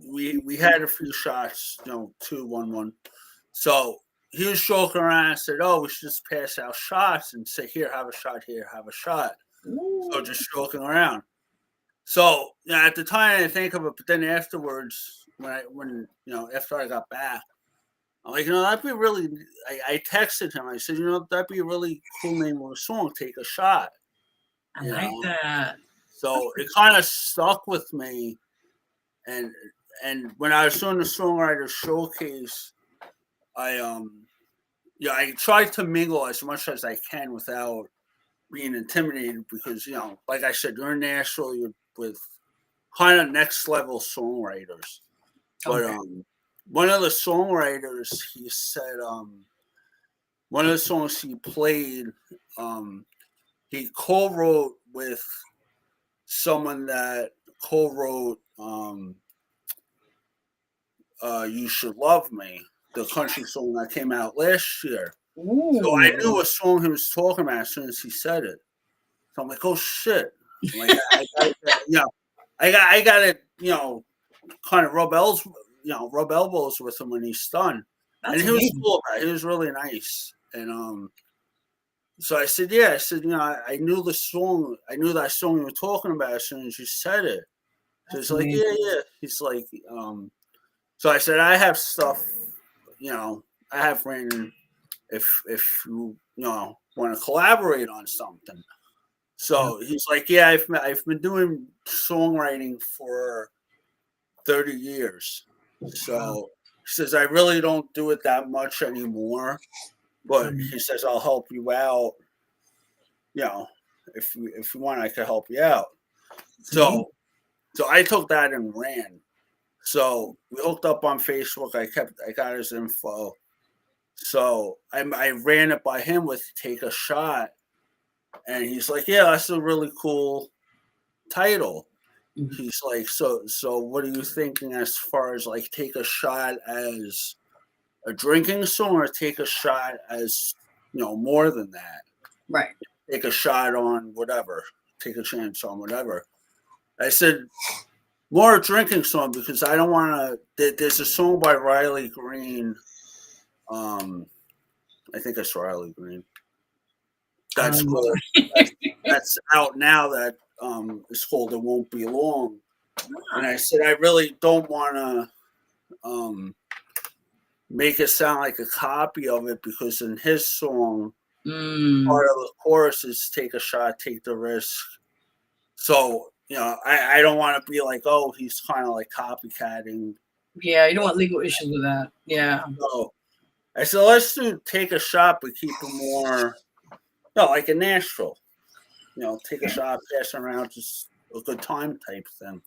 we had a few shots, 2, 1, 1. So he was joking around and said, "Oh, we should just pass out shots and say, here, have a shot, here, have a shot." Ooh. So just joking around. So at the time I didn't think of it, but then afterwards, when after I got back, I'm like, that'd be really. I texted him. I said, that'd be a really cool name of a song. Take a shot. I like that. So it kind of stuck with me, and when I was doing the songwriter showcase, I tried to mingle as much as I can without being intimidated because, like I said, you're in Nashville, you're with kind of next level songwriters. Okay. But one of the songwriters, he said, one of the songs he played, he co-wrote with someone that co-wrote You Should Love Me, the country song that came out last year. Ooh. So I knew what song he was talking about as soon as he said it. So I'm like, oh shit! Like I got it, kind of rub elbows with him when he's done. That's and he amazing. Was cool about it. He was really nice. And so I said, I knew the song. I knew that song you were talking about as soon as you said it. So he's like, yeah. He's like, so I said, I have stuff, I have written if you want to collaborate on something. So he's like, yeah, I've been doing songwriting for 30 years. So he says, I really don't do it that much anymore, but he says, I'll help you out. If you want, I could help you out. So I took that and ran. So we hooked up on Facebook. I got his info. So I ran it by him with Take a Shot. And he's like, yeah, that's a really cool title. Mhm. He's like, so what are you thinking as far as like Take a Shot as a drinking song, or Take a Shot as, more than that? Right. Take a shot on whatever. Take a chance on whatever. I said, more a drinking song, because I don't want to. There's a song by Riley Green. I think it's Riley Green. That's called. That's out now. That is called "It Won't Be Long." And I said, I really don't want to make it sound like a copy of it, because in his song, part of the chorus is "Take a shot, take the risk." So I don't want to be like, oh, he's kind of like copycatting. Yeah, you don't want legal issues with that. Yeah. So I said, let's do Take a Shot, but keep it more, like in Nashville. Take a shot, pass around, just a good time type thing.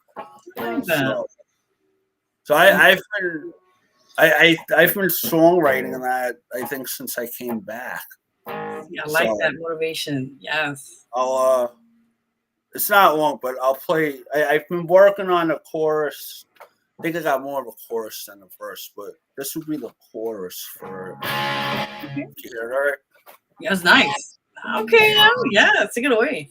So I've been songwriting that, I think, since I came back. Yeah, I like that motivation. Yes. I'll it's not long, but I'll play. I've been working on the chorus. I think I got more of a chorus than a verse, but this would be the chorus for it. Okay. You hear it, all right? Yeah, it's nice. Okay, yeah, take it away.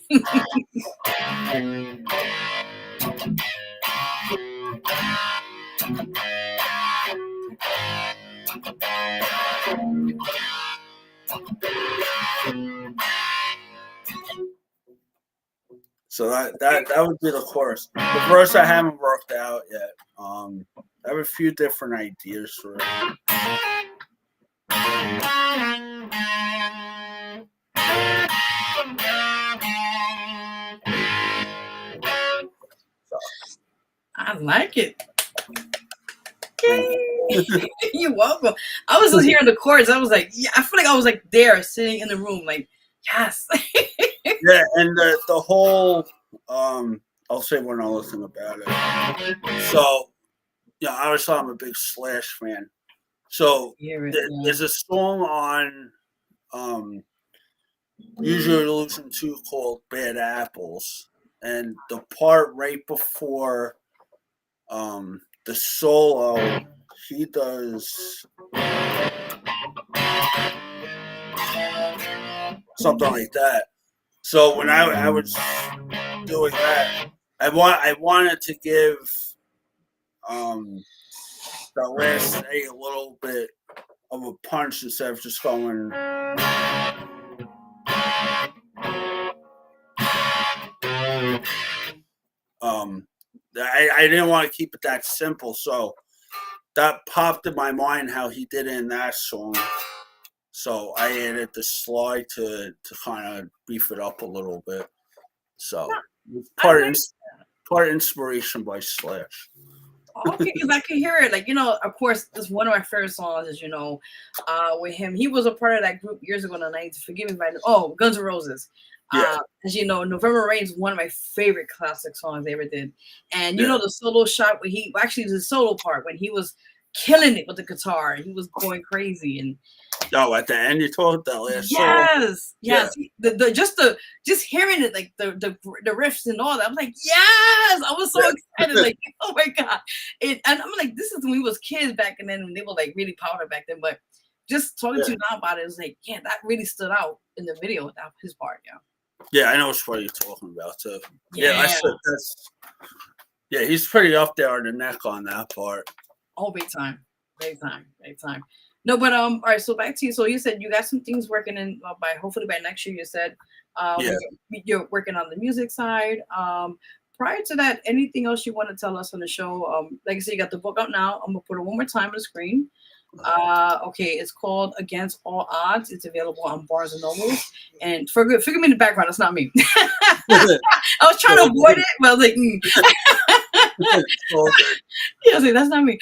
So that would be the chorus. The verse I haven't worked out yet. I have a few different ideas for it. I like it. You're welcome. I was just hearing the chords. I was like, yeah, I feel like I was like there sitting in the room, like, yes. Yeah, and the whole I'll say one other thing about it. So, obviously I'm a big Slash fan. So there's a song on Usually Illusion 2 called Bad Apples, and the part right before the solo, he does something like that. So when I was doing that, I wanted to give the last a little bit of a punch instead of just going. I didn't want to keep it that simple, so that popped in my mind how he did it in that song. So I added the slide to kind of beef it up a little bit. So part inspiration by Slash. Okay, because I can hear it. Like, of course, it's one of my favorite songs is, with him. He was a part of that group years ago in the 90s. Forgive me if Guns N' Roses. Yeah. As you know, November Rain is one of my favorite classic songs they ever did. And the solo shot where the solo part when he was killing it with the guitar and he was going crazy. And at the end you told that last song. Yes. Yeah. Just hearing it, like the riffs and all that. I'm like, yes, I was so excited, like, oh my god. And I'm like, this is when we was kids back and then when they were like really popular back then. But just talking to you now about it was like, yeah, that really stood out in the video without his part, Yeah, I know what you're talking about too. Yeah, he's pretty up there on the neck on that part. Oh, big time. No, but all right. So back to you. So you said you got some things working in hopefully by next year. You said you're working on the music side. Prior to that, anything else you want to tell us on the show? Like I said, you got the book out now. I'm gonna put it one more time on the screen. Okay, it's called Against All Odds. It's available on Barnes and Nobles. And forgive me in the background. It's not me. I was trying to avoid it, but I was like, yeah, I was like, that's not me.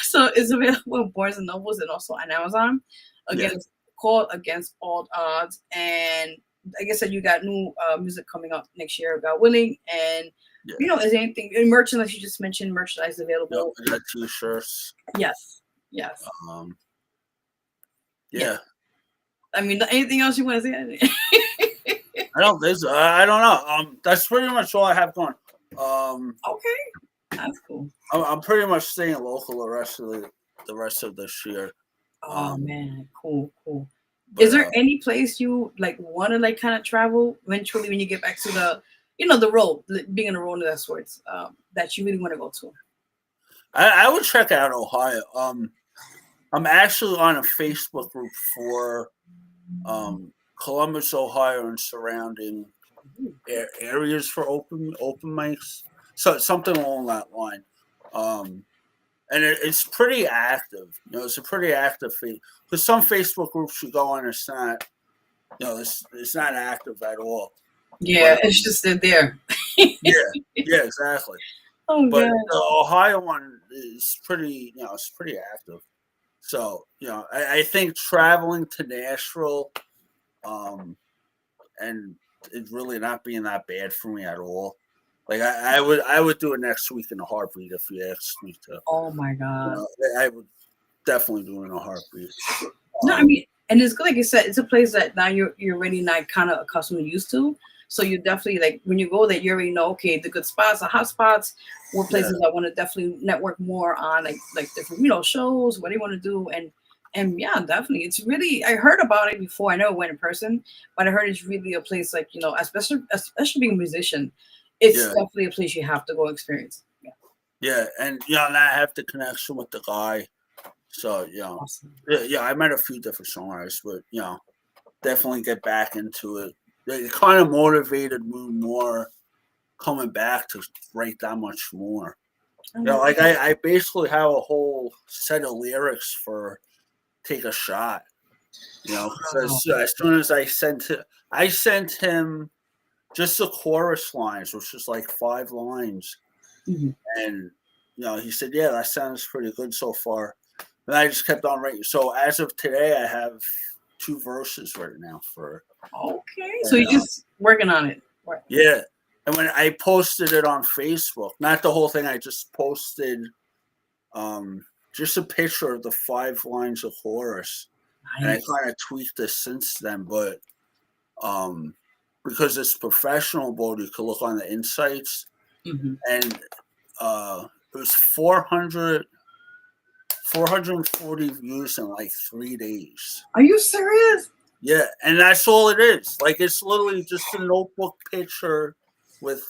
So it's available on Barnes and Nobles and also on Amazon. Again, it's called Against All Odds. And like I said, you got new music coming up next year, God willing. And Yeah. You know, is anything merchandise you just mentioned? Merchandise available? Yep, I got t-shirts. Yes. Yes. Yeah. I mean, anything else you want to say? I don't think so. I don't know. That's pretty much all I have going. Okay, that's cool. I'm pretty much staying local the rest of this year. Oh man, cool. Is there any place you like want to like kind of travel eventually when you get back to the, the road, being on the road of that sorts, that you really want to go to? I would check out Ohio. I'm actually on a Facebook group for Columbus, Ohio, and surrounding areas for open mics. So something along that line. And it's pretty active. It's a pretty active feed. Because some Facebook groups you go on, it's not, it's not active at all. Yeah, but, it's just there. yeah, exactly. Oh, but God. The Ohio one is pretty, it's pretty active. So, I think traveling to Nashville, and it really not being that bad for me at all. Like I would do it next week in a heartbeat if you asked me to. Oh my God! I would definitely do it in a heartbeat. No, I mean, and it's good, like you said, it's a place that now you're already not kind of accustomed to, used to. So you definitely, like, when you go there, you already know, okay, the good spots, the hot spots, what places I want to definitely network more on, like different shows, what do you want to do, and yeah, definitely, it's really, I heard about it before. I never went in person, but I heard it's really a place, like, especially being a musician, it's definitely a place you have to go experience. Yeah, and and I have the connection with the guy, so awesome. I met a few different songwriters, but definitely get back into it. It kind of motivated me more coming back to write that much more. Like I basically have a whole set of lyrics for "Take a Shot." As soon as I sent him just the chorus lines, which was like 5 lines. Mm-hmm. And, he said, yeah, that sounds pretty good so far. And I just kept on writing. So as of today, I have 2 verses right now for. Okay. So you're just working on it. Right. Yeah. And when I posted it on Facebook, not the whole thing, I just posted just a picture of the 5 lines of chorus. Nice. And I kind of tweaked this since then, but because it's professional mode, you can look on the insights, and it was 440 views in like 3 days. Are you serious? Yeah, and that's all it is. Like, it's literally just a notebook picture with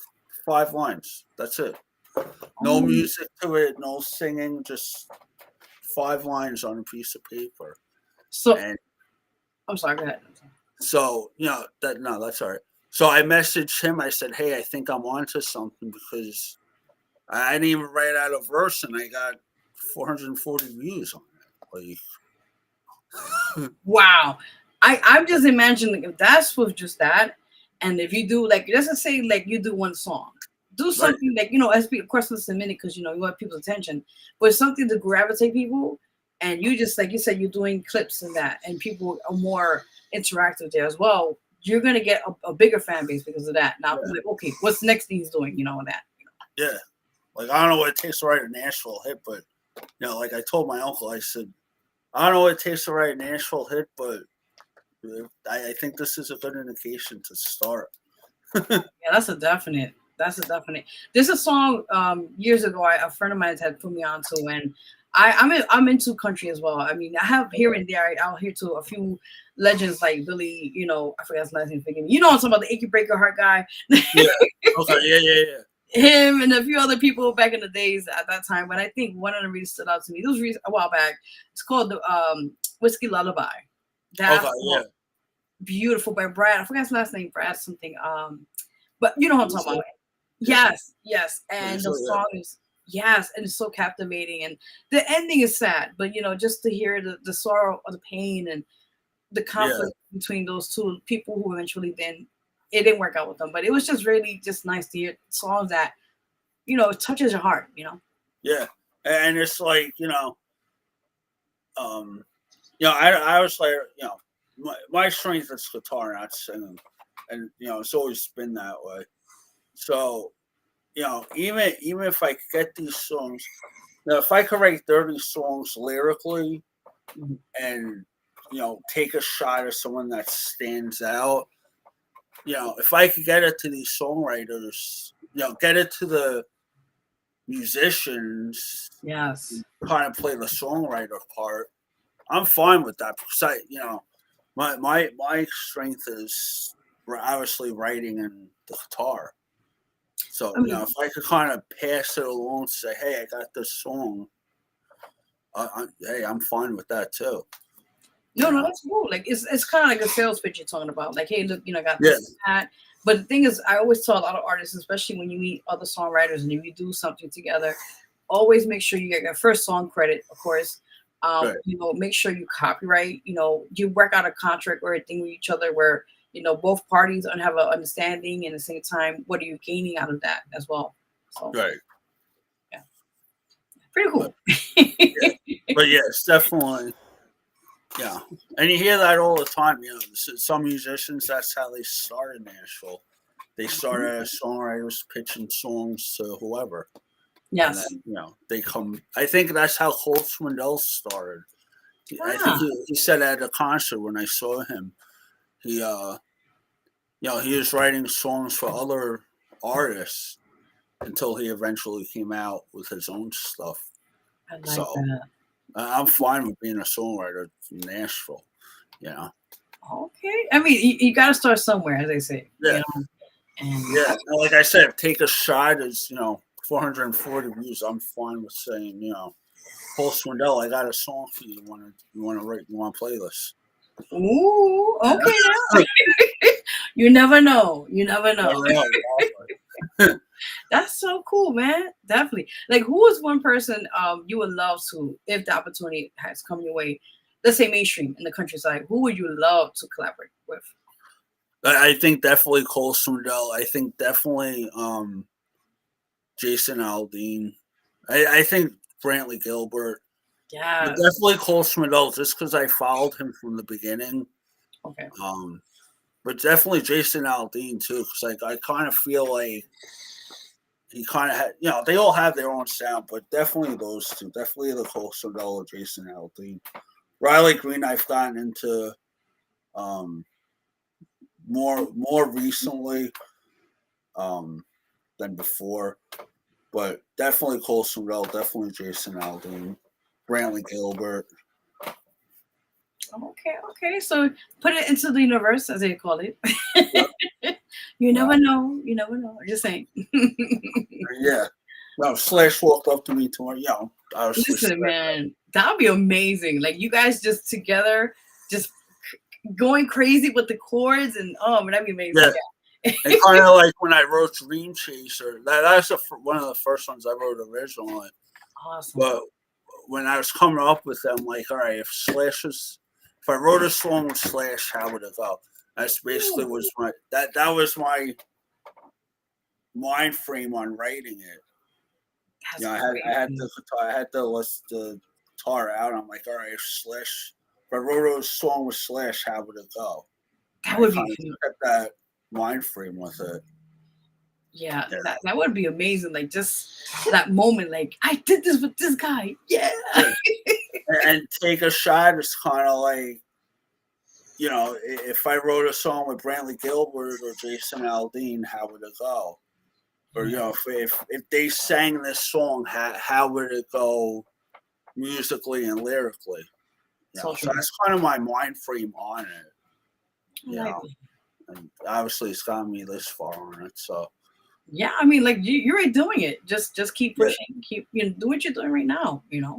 5 lines. That's it. No music to it, no singing, just 5 lines on a piece of paper. So, I'm sorry, go ahead. So, that's all right. So I messaged him. I said, hey, I think I'm onto something because I didn't even write out a verse and I got 440 views on it. Like, wow. I'm just imagining if that's with just that, and if you do, like, let's just say, like, you do one song, do something right. Like, as of course, it's a minute because, you want people's attention, but something to gravitate people. And you just, like you said, you're doing clips and that, and people are more interactive there as well. You're going to get a bigger fan base because of that. Now, like, okay, what's the next thing he's doing, and that. Yeah. Like, I don't know what it takes to write a Nashville hit, but, like I told my uncle, I said, I don't know what it takes to write a Nashville hit, but I think this is a good indication to start. Yeah, that's a definite. There's a song years ago a friend of mine had put me on to, and I'm into country as well. I mean, I have here and there, I'll hear to a few legends like Billy, I forgot his last name, forgive me. I'm talking about the Achy Breaker Heart guy. Yeah. Okay. Yeah. Him and a few other people back in the days at that time. But I think one of them really stood out to me. This was a while back. It's called the Whiskey Lullaby. That's beautiful by Brad. I forgot his last name, Brad something. But you know what I'm talking about. Yes. And the song is and it's so captivating. And the ending is sad, but just to hear the sorrow or the pain and the conflict between those two people who eventually it didn't work out with them. But it was just really just nice to hear songs that, it touches your heart, Yeah. And it's like, I was like, my strength is guitar, not singing. And, it's always been that way. So, even if I could get these songs, if I could write 30 songs lyrically and take a shot at someone that stands out, if I could get it to these songwriters, get it to the musicians, Yes, kind of play the songwriter part, I'm fine with that because my strength is obviously writing and the guitar. So if I could kind of pass it along, say, hey, I got this song, hey, I'm fine with that too. no, that's cool. Like it's kind of like a sales pitch you're talking about. Like, hey, look, I got this and that. But the thing is, I always tell a lot of artists, especially when you meet other songwriters and if you do something together, always make sure you get your first song credit, of course. Make sure you copyright. You work out a contract or a thing with each other where both parties have an understanding, and at the same time, what are you gaining out of that as well? So, yeah, pretty cool. But yeah, it's definitely. Yeah, and you hear that all the time. Some musicians, that's how they start in Nashville. They started as songwriters pitching songs to whoever. Yes. And then, they come. I think that's how Cole Swindell started. I think he said at a concert when I saw him, he he was writing songs for other artists until he eventually came out with his own stuff. I like that. I'm fine with being a songwriter in Nashville. Okay. I mean, you got to start somewhere, as they say. Yeah. And like I said, take a shot is 440 views. I'm fine with saying Paul Swindell, I got a song for you. You want to play this? Ooh, okay. You never know. That's so cool, man. Definitely. Like, who is one person you would love to, if the opportunity has come your way, let's say mainstream in the countryside, who would you love to collaborate with? I think definitely Cole Swindell. I think definitely Jason Aldean. I think Brantley Gilbert. Yeah. But definitely Cole Swindell, just because I followed him from the beginning. Okay. But definitely Jason Aldean too, because I kind of feel like he kind of had, they all have their own sound, but definitely those two, definitely the Cole Swindell or Jason Aldean. Riley Green, I've gotten into more recently than before, but definitely Cole Swindell, definitely Jason Aldean, Brantley Gilbert. Okay. So put it into the universe, as they call it. Yep. You never know. I'm just saying. Yeah. No, Slash walked up to me tomorrow. Listen, man, that would be amazing. Like, you guys just together, just going crazy with the chords, and that'd be amazing. Yeah. And kind of like when I wrote Dreamchaser, that's one of the first ones I wrote originally. Awesome. But when I was coming up with them, like, all right, if I wrote a song with Slash, how would it go? That's basically was that was my mind frame on writing it. I had to list the guitar out. I'm like, all right, if I wrote a song with Slash, how would it go? That would be kept that mind frame with it. Yeah, that would be amazing. Like, just that moment, like, I did this with this guy. Yeah. And take a shot is kind of like, if I wrote a song with Brantley Gilbert or Jason Aldean, how would it go? Or if they sang this song, how would it go musically and lyrically? So that's kind of my mind frame on it. And obviously it's gotten me this far on it. So yeah, I mean, like, you're already doing it. Just keep pushing, keep do what you're doing right now. Yeah.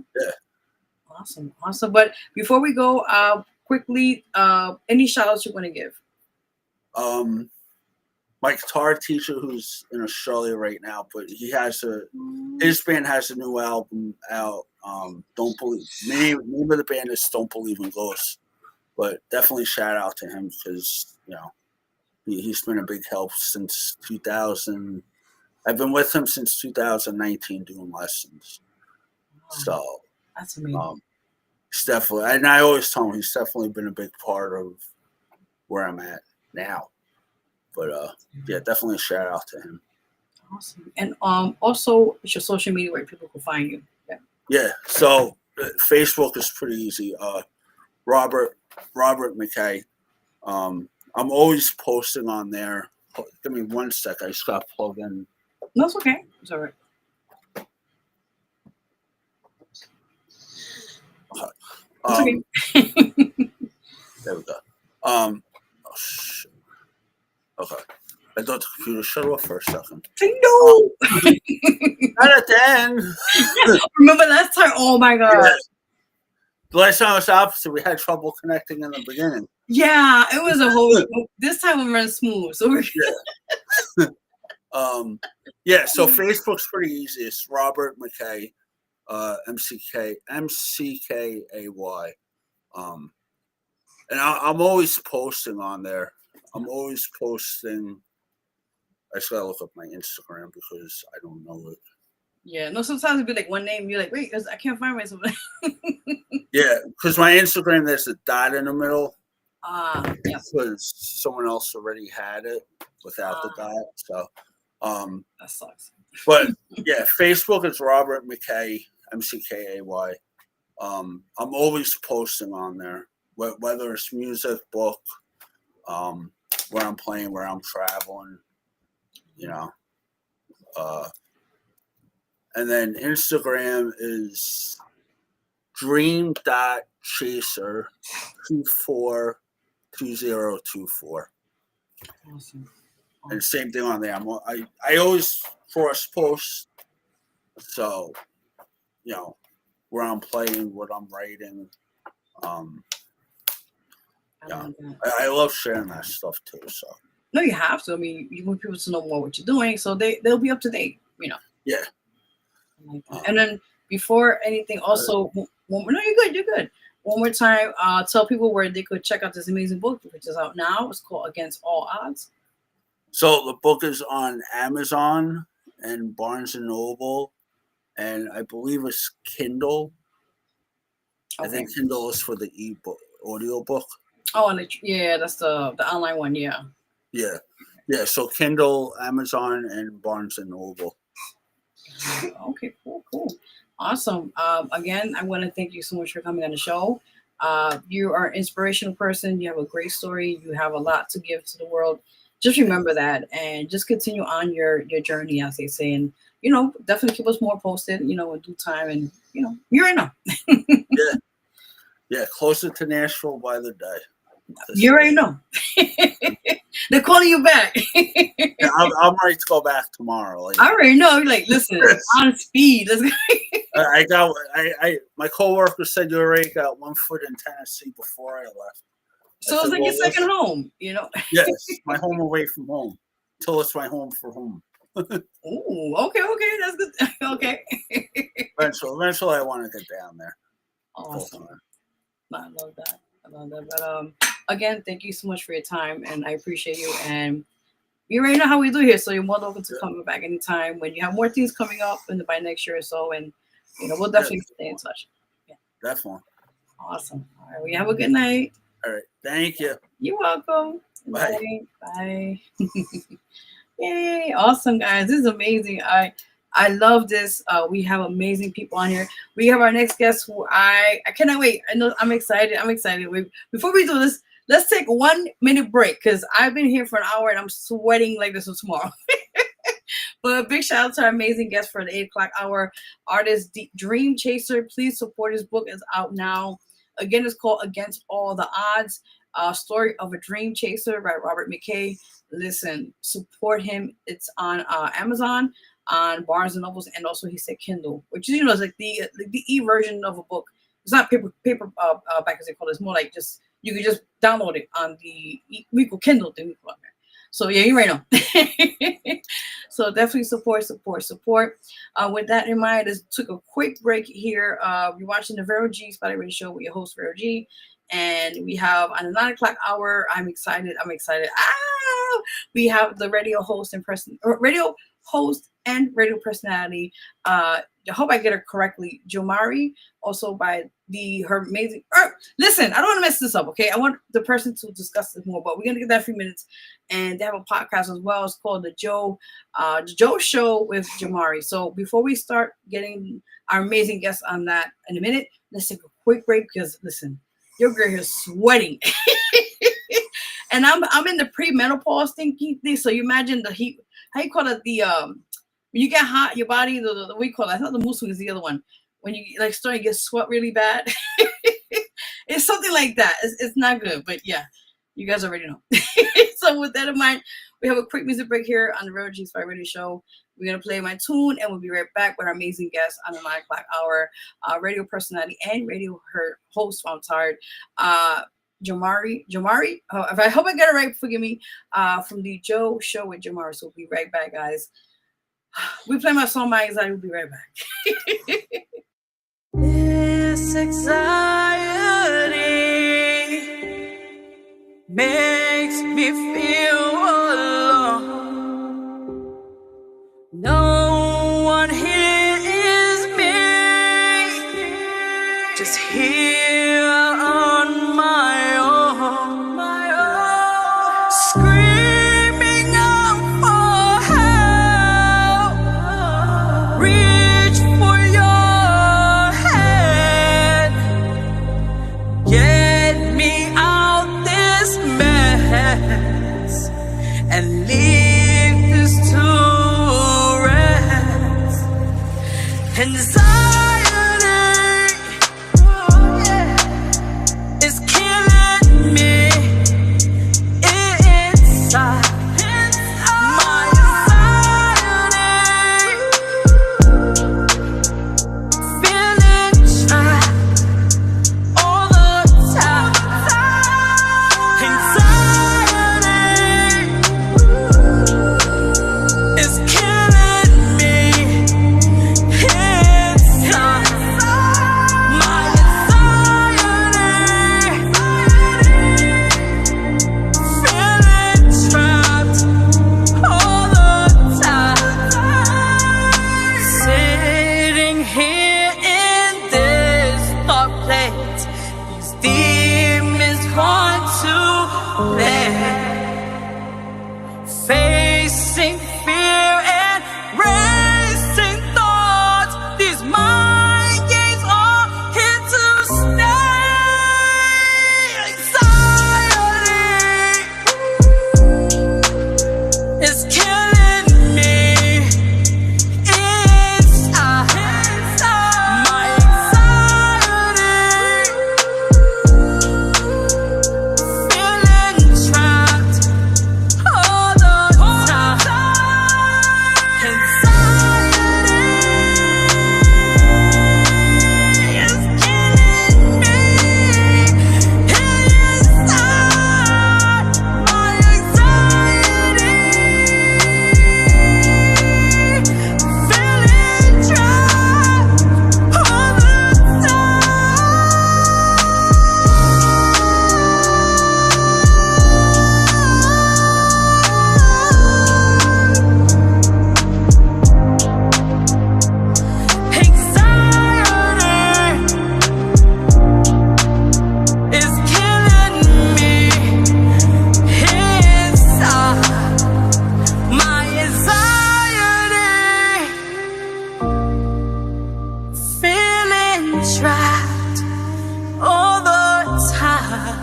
Awesome. But before we go, quickly, any shout outs you want to give? My guitar teacher, who's in Australia right now, but his band has a new album out. Don't believe name of the band is Don't Believe in Ghosts, but definitely shout out to him because he's been a big help since 2000. I've been with him since 2019 doing lessons. So that's amazing. He's definitely, and I always tell him he's definitely been a big part of where I'm at now. But definitely a shout out to him. Awesome. And also it's your social media where people can find you. Yeah. Yeah. So Facebook is pretty easy. Robert McKay. I'm always posting on there. Give me 1 sec. I just got plugged in. No, it's okay. It's all right. It's okay. There we go. Oh, shit. Okay. I thought the computer shut off for a second. No. Not at the end. Remember last time? Oh my god. Yeah. The last time was the opposite. We had trouble connecting in the beginning. Yeah, it was a whole. This time we ran smooth. So we're yeah. So Facebook's pretty easy. It's Robert McKay, MCKAY. And I'm always posting on there. I'm always posting. I just gotta look up my Instagram because I don't know it. Yeah, no, sometimes it'd be like one name, you're like, wait, I can't find myself. Yeah, because my Instagram, there's a dot in the middle. Yeah. Because someone else already had it without the dot. So, that sucks. But yeah, Facebook is Robert McKay, MCKAY. I'm always posting on there, whether it's music, book, where I'm playing, where I'm traveling, you know. And then Instagram is dream.chaser242024. Awesome. And same thing on there. I always cross post. So, you know, where I'm playing, what I'm writing. Yeah. I love sharing that stuff too. So no, you have to. I mean, you want people to know more what you're doing, so they'll be up to date, you know. Yeah. And then before anything, also, no, you're good. One more time, tell people where they could check out this amazing book, which is out now. It's called Against All Odds. So the book is on Amazon and Barnes and Noble, and I believe it's Kindle. Okay. I think Kindle is for the ebook, audio book. Oh, and yeah, that's the online one. Yeah. Yeah. So Kindle, Amazon, and Barnes and Noble. Okay, cool. Awesome. Again, I want to thank you so much for coming on the show. You are an inspirational person. You have a great story. You have a lot to give to the world. Just remember that and just continue on your journey, as they say. And, you know, definitely keep us more posted, you know, in due time. And, you know, you already know. Yeah, closer to Nashville by the day. You already know. They're calling you back. Yeah, I'm ready to go back tomorrow. Like, I already know. You're like, listen, on speed. Let's go. My coworker said you already got 1 foot in Tennessee before I left. So it's like your second home, you know? Yes, my home away from home. Till it's my home for home. Ooh, okay, that's good. Okay. Eventually I want to get down there. Awesome. I love that. But again, thank you so much for your time, and I appreciate you. And you already know how we do here, so you're more welcome to come back anytime when you have more things coming up by next year or so. And you know, we'll definitely stay in touch. Yeah, definitely. Awesome. All right, well, you have a good night. All right, thank you. You're welcome. Bye. Bye. Yay! Awesome, guys. This is amazing. I love this. We have amazing people on here. We have our next guest who I cannot wait. I know I'm excited. Before we do this, let's take 1 minute break because I've been here for an hour and I'm sweating like this tomorrow. But a big shout out to our amazing guest for the 8 o'clock hour, artist Dreamchaser. Please support his book. It's out now. Again, it's called Against All the Odds. Story of a Dream Chaser by Robert McKay. Listen, support him. It's on Amazon, on Barnes and Nobles, and also he said Kindle, which is, you know, is like the e-version of a book. It's not paper back as they call it. It's more like just you can just download it on the Kindle thing. So yeah, you right now. So definitely support. With that in mind, let's took a quick break here. You're watching the Vero G Spotlight Radio Show with your host Vero G, and we have on the 9 o'clock hour. I'm excited. We have the radio host and radio personality, I hope I get her correctly, Jomari, also by her amazing. Listen, I don't want to mess this up, okay? I want the person to discuss this more, but we're gonna get that 3 minutes, and they have a podcast as well. It's called the Joe Show with Jomari. So before we start getting our amazing guests on that in a minute, let's take a quick break because listen, your girl here is sweating, and I'm in the pre-menopause thing. So you imagine the heat. How you call it? When you get hot, your body, the what do you call it? It's not the mood swing, it's the other one. When you like start to get sweat really bad. It's something like that. It's not good, but yeah, you guys already know. So with that in mind, we have a quick music break here on the Vero G Radio Show. We're going to play my tune, and we'll be right back with our amazing guest on the 9 o'clock hour, radio personality and radio host, I'm tired, Jomari. I hope I got it right, forgive me, from the Joe Show with Jomari. So we'll be right back, guys. We play my song, My Anxiety. We'll be right back. This anxiety makes me feel alone. No one here is me, just here on my own, screaming out for help. Reach for your hand, get me out this mess and leave this to rest. Anxiety, is killing me inside. My anxiety, feeling trapped all the time. Anxiety is killing me inside. My anxiety, feeling trapped all the time. Sitting here in this dark place, these demons want to play. Facing fear and racing thoughts, these mind games are here to stay. Anxiety is killing me inside. My anxiety, feeling trapped all the time. Anxiety is killing me inside. My anxiety, feeling trapped all the Anxiety is killing me inside. My anxiety, feeling trapped all the time.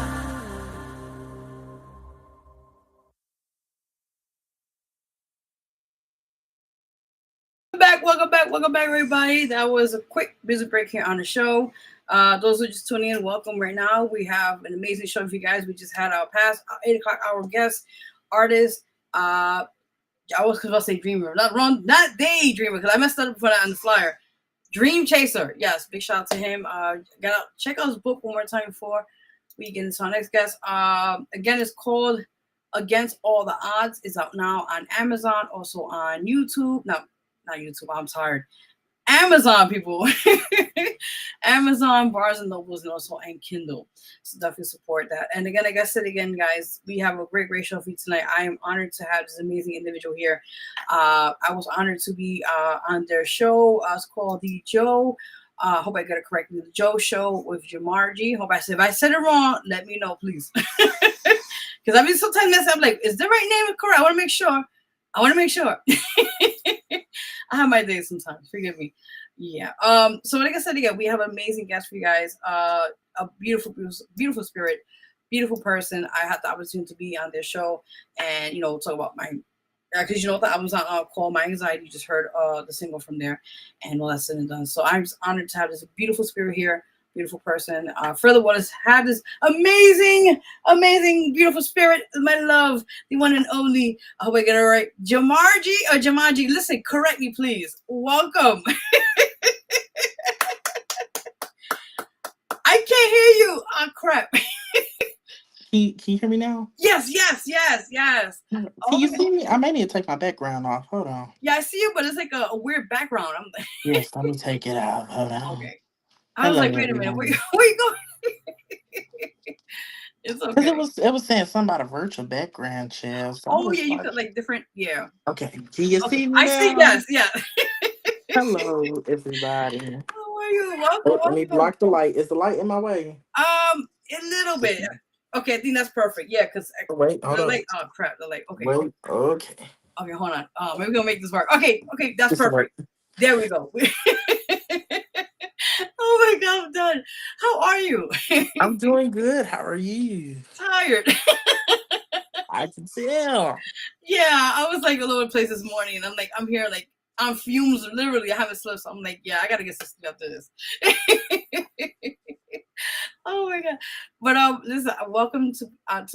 Welcome back, everybody. That was a quick music break here on the show. Those who are just tuning in, welcome right now. We have an amazing show for you guys. We just had our past 8 o'clock hour guest artist. I was going to say Dreamer, not Daydreamer, because I messed up before that on the flyer. Dreamchaser, yes, big shout out to him. Check out his book one more time before we get into our next guest. Again, it's called Against All the Odds. It's out now on Amazon, also on YouTube. No, not YouTube. I'm tired. Amazon, people. Amazon, Barnes and Nobles, and also and Kindle. So definitely support that. And again, like I said again, guys, we have a great show for you tonight. I am honored to have this amazing individual here. I was honored to be on their show. It's called the Joe. Hope I got it correctly. The Joe Show with Jamarji. Hope I said, if I said it wrong, let me know, please. Because I mean, sometimes I'm like, is the right name correct? I want to make sure. I have my days sometimes. Forgive me. Yeah. So like I said again, we have an amazing guest for you guys. A beautiful spirit, beautiful person. I had the opportunity to be on their show and talk about my, because the album's on Call My Anxiety. You just heard the single from there, and all that's said and done. So I'm just honored to have this beautiful spirit here, beautiful person. Furthermore, to have this amazing, beautiful spirit, my love, the one and only. I hope I get it right. Jamaji. Listen, correct me, please. Welcome. I can't hear you. Oh, crap. Can you hear me now? Yes. Can you see me? I may need to take my background off. Hold on. Yeah, I see you, but it's like a weird background. I'm like, Yes, let me take it out. Hold on. okay. I was like, wait a minute, where you going? It's okay. Because it was saying something about a virtual background, child. So yeah, you got like different, yeah. Okay, can you see me I now? see, yes, yeah. Hello, everybody. How are you? Welcome. Let me block the light. Is the light in my way? A little bit. Okay, I think that's perfect. Yeah, because wait, hold on. Light. Oh crap, the light. Okay. Wait, okay. Okay, hold on. Maybe we're gonna make this work. Okay, that's perfect. There we go. Oh my God, I'm done. How are you? I'm doing good. How are you? Tired. I can tell. Yeah, I was like all over the place this morning, and I'm here like on fumes. Literally, I haven't slept, so I'm like, yeah, I gotta get some sleep after this. Oh my God! But listen, welcome to.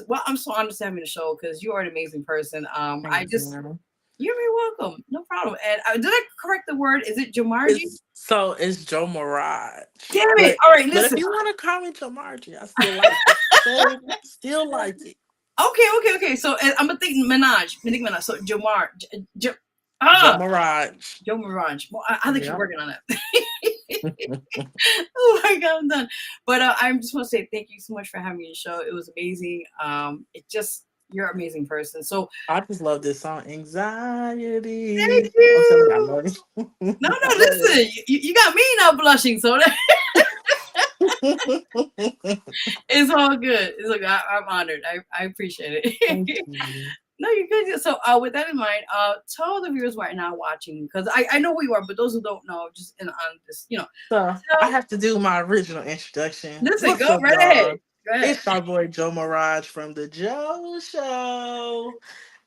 Well, I'm so honored to have you on the show because you are an amazing person. You're very welcome. No problem. And did I correct the word? Is it Jamarji? It's Joe Mirage. Damn it! All right, listen. But if you want to call me Jamarji, I still like it. Still like it. Okay. So I'm gonna think Minaj. So Jamar. Joe Mirage. Joe Mirage. Well, I think you're working on that. Oh my God, I'm done. But I just want to say thank you so much for having me on the show. It was amazing. You're an amazing person. So I just love this song, Anxiety. Thank you. No, listen, you got me now blushing, so it's all good. It's like I'm honored. I appreciate it. Thank you. No, you're good. So with that in mind, tell the viewers right now watching, because I know who you are, but those who don't know, just on this, So I have to do my original introduction. Listen, go right ahead. It's our boy Joe Mirage from the Joe Show.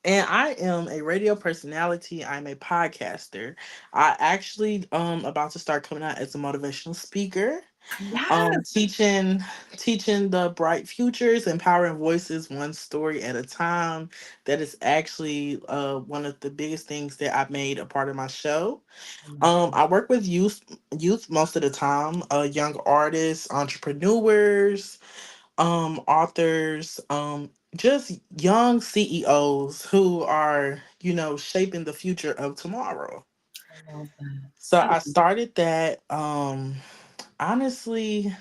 And I am a radio personality. I'm a podcaster. I actually about to start coming out as a motivational speaker. Yes. Teaching the bright futures, empowering voices one story at a time. That is actually one of the biggest things that I've made a part of my show. I work with youth most of the time, young artists, entrepreneurs, authors, just young CEOs who are, shaping the future of tomorrow. I love that. So I started that. Honestly,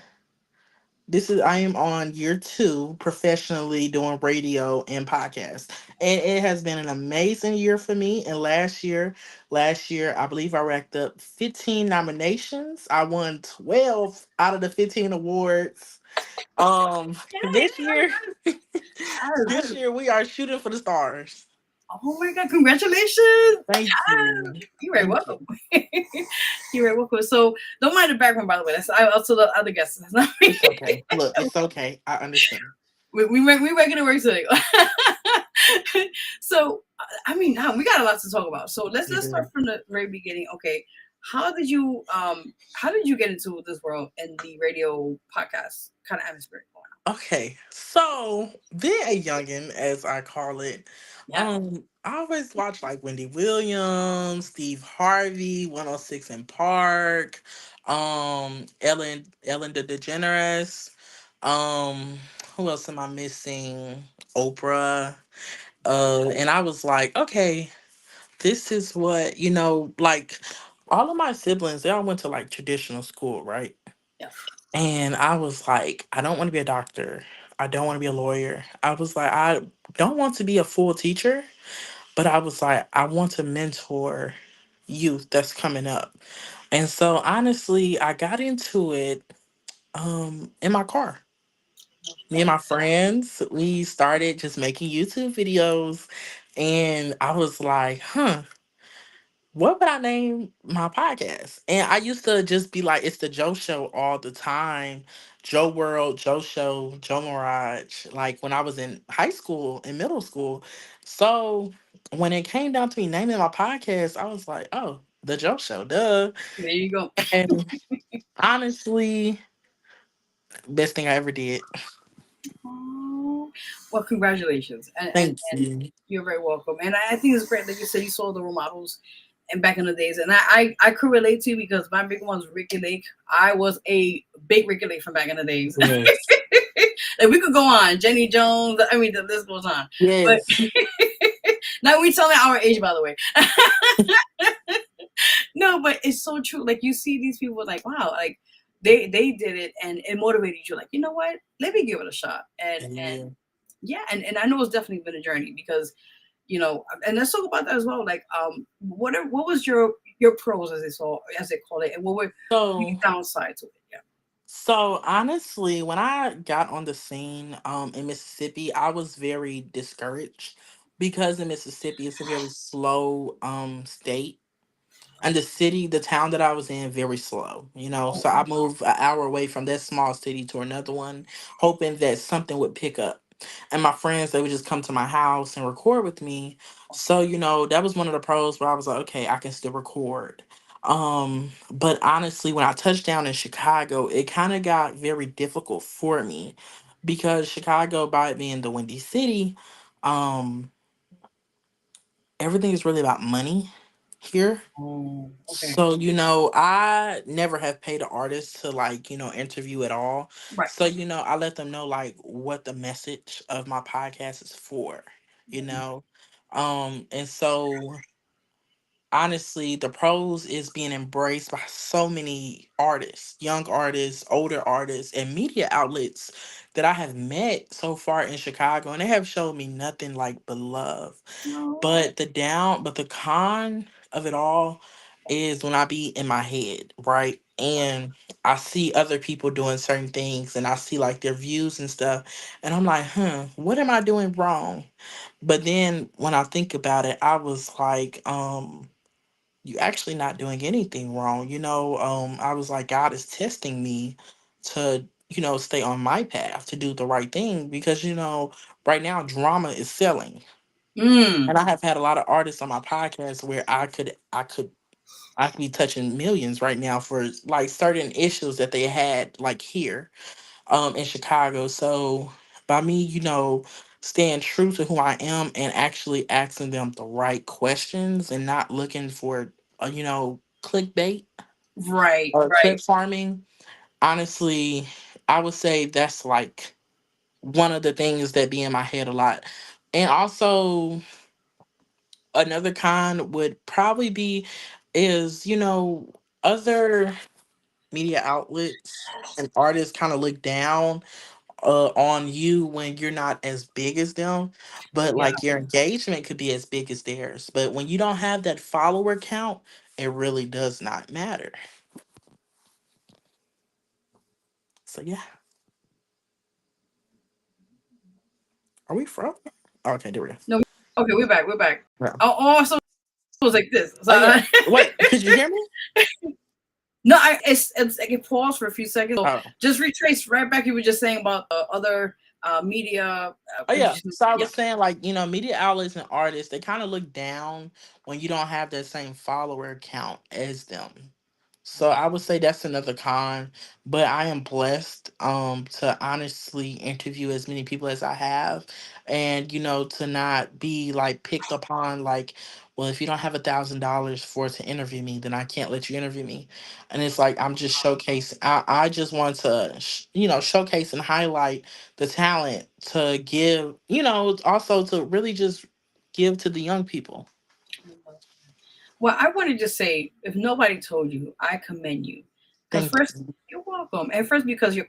I am on year 2 professionally doing radio and podcasts. And it has been an amazing year for me. And last year, I believe I racked up 15 nominations. I won 12 out of the 15 awards. This year, this year we are shooting for the stars. Oh my God, congratulations. Thank you. You're very welcome. You're very welcome. So don't mind the background, by the way. I also the other guests. That's not me. It's okay. Look, it's okay. I understand. We making it work today. So we got a lot to talk about. So let's start from the very beginning. Okay. How did you get into this world and the radio podcast kind of atmosphere going on? Okay, so being a youngin, as I call it, I always watch like Wendy Williams, Steve Harvey, 106 in Park, Ellen DeGeneres. Who else am I missing? Oprah. And I was like, okay, this is what, like all of my siblings, they all went to like traditional school, right? Yeah. And I was like, I don't want to be a doctor. I don't want to be a lawyer. I was like, I don't want to be a full teacher, but I was like, I want to mentor youth that's coming up. And so honestly, I got into it in my car. Me and my friends, we started just making YouTube videos, and I was like, huh, what would I name my podcast? And I used to just be like, it's the Joe Show all the time. Joe World, Joe Show, Joe Mirage, like when I was in high school and middle school. So when it came down to me naming my podcast, I was like, oh, the Joe Show, duh. There you go. And honestly, best thing I ever did. Oh, well, congratulations, Thank and you. you're very welcome. And I think it's great that you said you saw the role models and back in the days, and I could relate to you because my big one's Ricky Lake. I was a big Ricky Lake from back in the days. Yes. Like we could go on, Jenny Jones. I mean, the list goes on. But Yes. now we telling our age, by the way. No, but it's so true. Like you see these people, like wow, like they did it, and it motivated you. Like you know what, let me give it a shot. And Yeah. yeah, and I know it's definitely been a journey because and let's talk about that as well. Like what was your pros as they call it, and what were your So downsides to it? Yeah. So honestly, when I got on the scene in Mississippi, I was very discouraged because in Mississippi it's a very slow state. And the town that I was in, very slow, you know. Oh, So I moved an hour away from that small city to another one, hoping that something would pick up. And my friends, they would just come to my house and record with me. So, that was one of the pros where I was like, okay, I can still record. But honestly, when I touched down in Chicago, it kind of got very difficult for me because Chicago, by it being the Windy City, um, everything is really about money here. oh, okay, So, I never have paid an artist to like, interview at all. right. So, I let them know like what the message of my podcast is for, you know. And so honestly, the pros is being embraced by so many artists, young artists, older artists, and media outlets that I have met so far in Chicago, and they have showed me nothing like but love. No. But the con of it all is when I be in my head, right? And I see other people doing certain things and I see like their views and stuff. And I'm like, what am I doing wrong? But then when I think about it, I was like, you actually not doing anything wrong. I was like, God is testing me to, stay on my path to do the right thing because, right now drama is selling. Mm. And I have had a lot of artists on my podcast where I could be touching millions right now for like certain issues that they had like here in Chicago. So by me, staying true to who I am and actually asking them the right questions and not looking for clickbait Right, or right. clip farming, honestly, I would say that's like one of the things that be in my head a lot. And also another con would probably be is other media outlets and artists kind of look down on you when you're not as big as them, but Yeah. like your engagement could be as big as theirs, but when you don't have that follower count, it really does not matter. So yeah. Are we from okay, there we go. No. Okay, we're back. We're back. Yeah. Oh, so it was like this. Oh So, yeah, wait, could you hear me? no, it's like it paused for a few seconds. So Oh. just retrace right back. You were just saying about the other media. Oh yeah. So I Yeah. was saying like, media outlets and artists, they kind of look down when you don't have that same follower count as them. So I would say that's another con, but I am blessed to honestly interview as many people as I have and to not be like picked upon like, well, if you don't have $1,000 for to interview me, then I can't let you interview me. And it's like I'm just showcasing I just want to showcase and highlight the talent to give, also to really just give to the young people. Well, I want to just say, if nobody told you, I commend you. Because Thank first, you. you're welcome, and first because your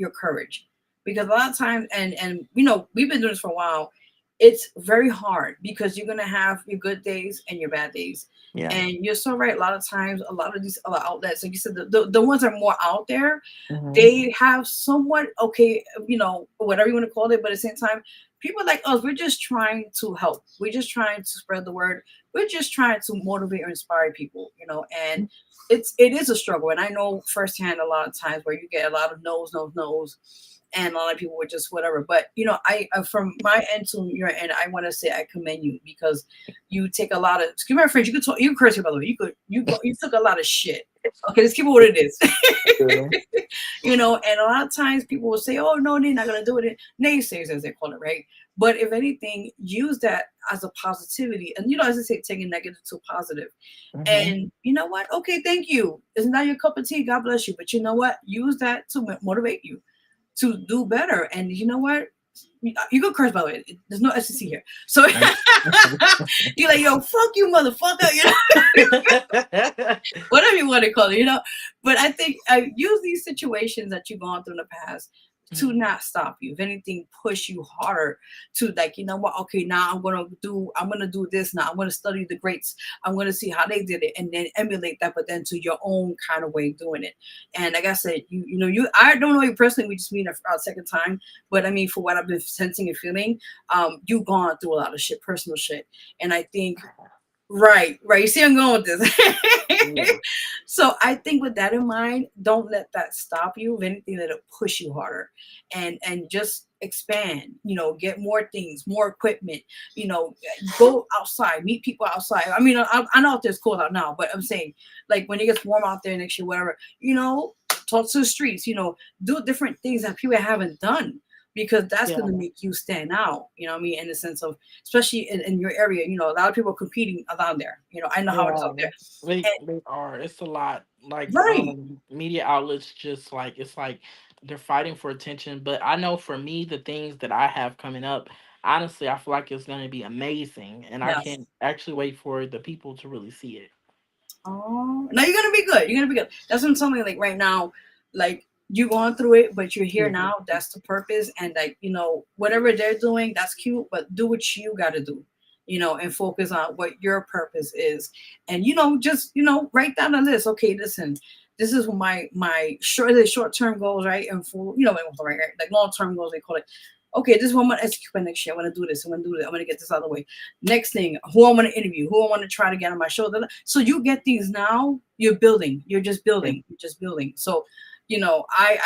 courage. Because a lot of times, and you know, we've been doing this for a while. It's very hard because you're gonna have your good days and your bad days. Yeah. And you're so right. A lot of times, a lot of these other outlets, like you said, the ones that are more out there, Hmm. they have somewhat okay, you know, whatever you want to call it, but at the same time, people like us, we're just trying to help. We're just trying to spread the word. We're just trying to motivate or inspire people, you know, and it is a struggle. And I know firsthand a lot of times where you get a lot of no's, no's, no's, and a lot of people were just whatever. But you know, I from my end to your end, I want to say I commend you because you take a lot of. Excuse my French. You could talk. You curse here, by the way. You took a lot of shit. Okay, let's keep it what it is. Yeah. You know, and a lot of times people will say, "Oh no, they're not gonna do it." Naysayers, as they call it, right? But if anything, use that as a positivity, and you know, as I say, taking negative to positive. Hmm. And you know what? Okay, thank you. It's not your cup of tea. God bless you. But you know what? Use that to motivate you to do better. And you know what? You go curse, by the way. There's no SEC here. So you're like, yo, fuck you, motherfucker. You know, whatever you want to call it, you know. But I think I use these situations that you've gone through in the past to not stop you. If anything, push you harder to like, you know what? Okay, now I'm gonna do this now. I'm gonna study the greats. I'm gonna see how they did it and then emulate that, but then to your own kind of way of doing it. And like I said, you know, I don't know you personally, we just meet a second time, but I mean for what I've been sensing and feeling, you've gone through a lot of shit, personal shit. And I think right, right. You see, I'm going with this. Yeah. So I think with that in mind, don't let that stop you. If anything, let it push you harder, and just expand. You know, get more things, more equipment. You know, go outside, meet people outside. I mean, I know there's cold out now, but I'm saying like when it gets warm out there next year, whatever. You know, talk to the streets. You know, do different things that people haven't done because that's Yeah. going to make you stand out. You know what I mean? In the sense of, especially in your area, you know, a lot of people are competing around there. You know, I know how it is Yeah, out there. they are. It's a lot. Like Right. media outlets just like it's like they're fighting for attention. But I know for me, the things that I have coming up, honestly, I feel like it's gonna be amazing. And I Yes. can't actually wait for the people to really see it. Oh, no, you're gonna be good. You're gonna be good. That's what I'm telling you. Like right now, like you're going through it, but you're here Mhm. now. That's the purpose. And like you know, whatever they're doing, that's cute. But do what you got to do. You know, and focus on what your purpose is. And you know, just you know, write down a list. Okay, listen. This is my short term goals, right? And for you know, right, like long term goals, they call it. Okay, this is what I'm gonna execute by next year. I want to do this. I'm gonna do this. I'm gonna get this out of the way. Next thing, who I want to interview, who I want to try to get on my show. So you get these now. You're building. You're just Yeah. building. You're just building. So, you know, I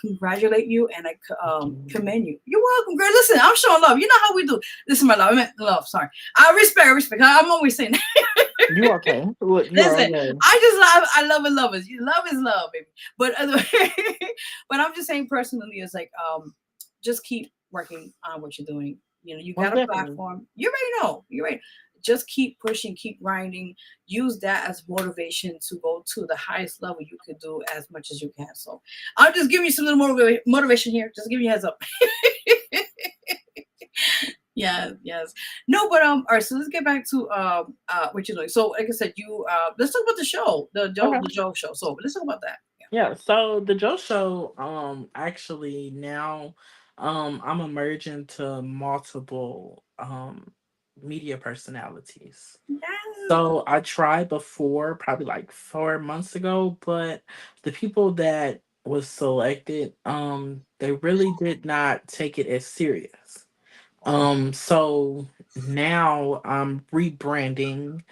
congratulate you and I Thank you. commend you. You're welcome, girl. Listen, I'm showing love. You know how we do. Listen, my love. I meant love. Sorry. I respect. Respect. I'm always saying that. You okay? Look, you are Listen, okay. I just love. I love and lovers. Love is love, baby. But but I'm just saying personally, it's like just keep working on what you're doing. You know, you got Most a definitely. platform. You already know. You're right. Just keep pushing, keep grinding. Use that as motivation to go to the highest level you could do as much as you can. So I'll just give you some little motivation here. Just give you a heads up. Yes, yes. No, but all right, so let's get back to what you're doing. So like I said, you let's talk about the show, Okay. the Joe show. So let's talk about that. Yeah, so the Joe Show, actually now, I'm emerging to multiple media personalities. Yes. So I tried before, probably like 4 months ago, but the people that was selected, they really did not take it as serious. So now I'm rebranding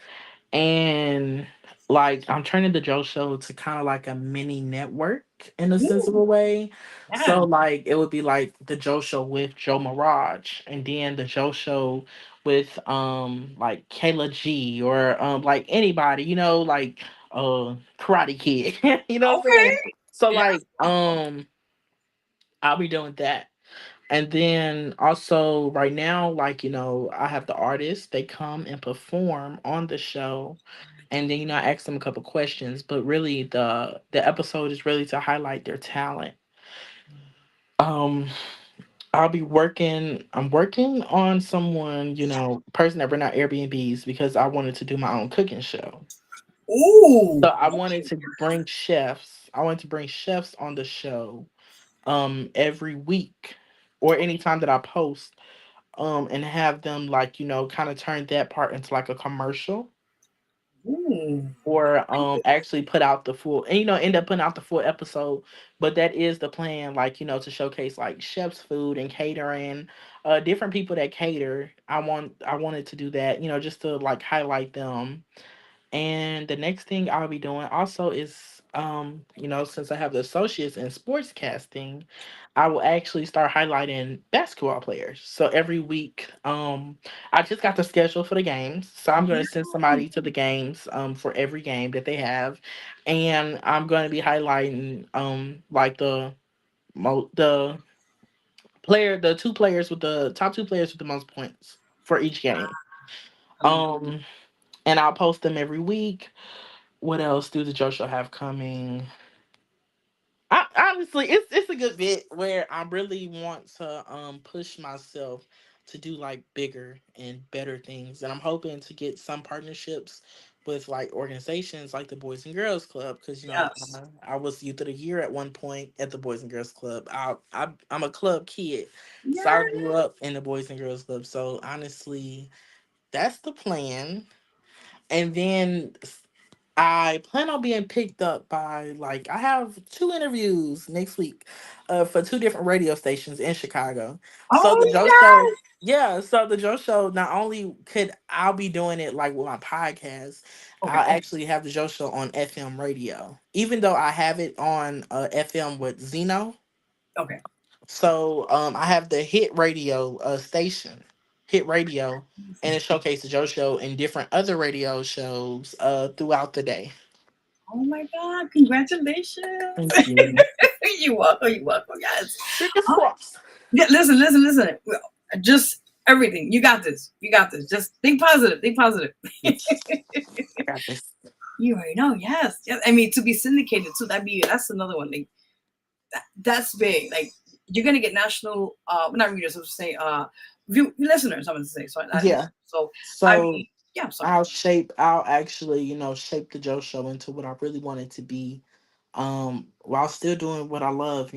and like I'm turning the Joe Show to kind of like a mini network in a sense of Ooh, a way. yeah. So like it would be like the Joe Show with Joe Mirage, and then the Joe Show with like Kayla G or like anybody, like Karate Kid. You know what I'm Okay. saying? So Yeah. like I'll be doing that. And then also right now, like, I have the artists, they come and perform on the show. And then, I ask them a couple questions, but really the episode is really to highlight their talent. Um I'm working on someone, person that rent out Airbnbs because I wanted to do my own cooking show. Ooh. So I wanted Okay. to bring chefs. I wanted to bring chefs on the show every week or anytime that I post and have them like, kind of turn that part into like a commercial Ooh. or actually put out the full and end up putting out the full episode. But that is the plan, like, to showcase like chef's food and catering, different people that cater. I wanted to do that, just to like highlight them. And the next thing I'll be doing also is, since I have the associates in sports casting, I will actually start highlighting basketball players. So every week, I just got the schedule for the games. So I'm going Yeah. to send somebody to the games, for every game that they have, and I'm going to be highlighting, like the the two players with the top two players with the most points for each game. Um, Um, and I'll post them every week. What else do the JoJo have coming? Honestly, it's a good bit where I really want to push myself to do like bigger and better things, and I'm hoping to get some partnerships with like organizations like the Boys and Girls Club because yes. I was Youth of the Year at one point at the Boys and Girls Club. I'm a club kid, so I Yeah. grew up in the Boys and Girls Club. So honestly, that's the plan. And then I plan on being picked up by like I have two interviews next week, for two different radio stations in Chicago. So the Oh Joe Show, yes. yeah. So the Joe Show, not only could I'll be doing it like with my podcast, Okay. I'll actually have the Joe Show on FM radio, even though I have it on FM with Zeno. Okay. So I have the hit radio station, hit radio, and it showcases the Joe Show and different other radio shows throughout the day. Oh my God! Congratulations. Thank you. You welcome. You welcome, guys. Fingers Oh, crossed. yeah, listen, listen, listen. Just everything. You got this. You got this. Just think positive. Think positive. Yes, I got this. You already know. Yes. Yes. I mean, to be syndicated too. That's another one. Like that's big. Like you're gonna get national. Not readers. I was say listeners. I'm gonna say. Sorry, not Yeah. listeners. So I So mean, yeah. I'm sorry. I'll actually, shape the Joe Show into what I really want it to be. While still doing what I love,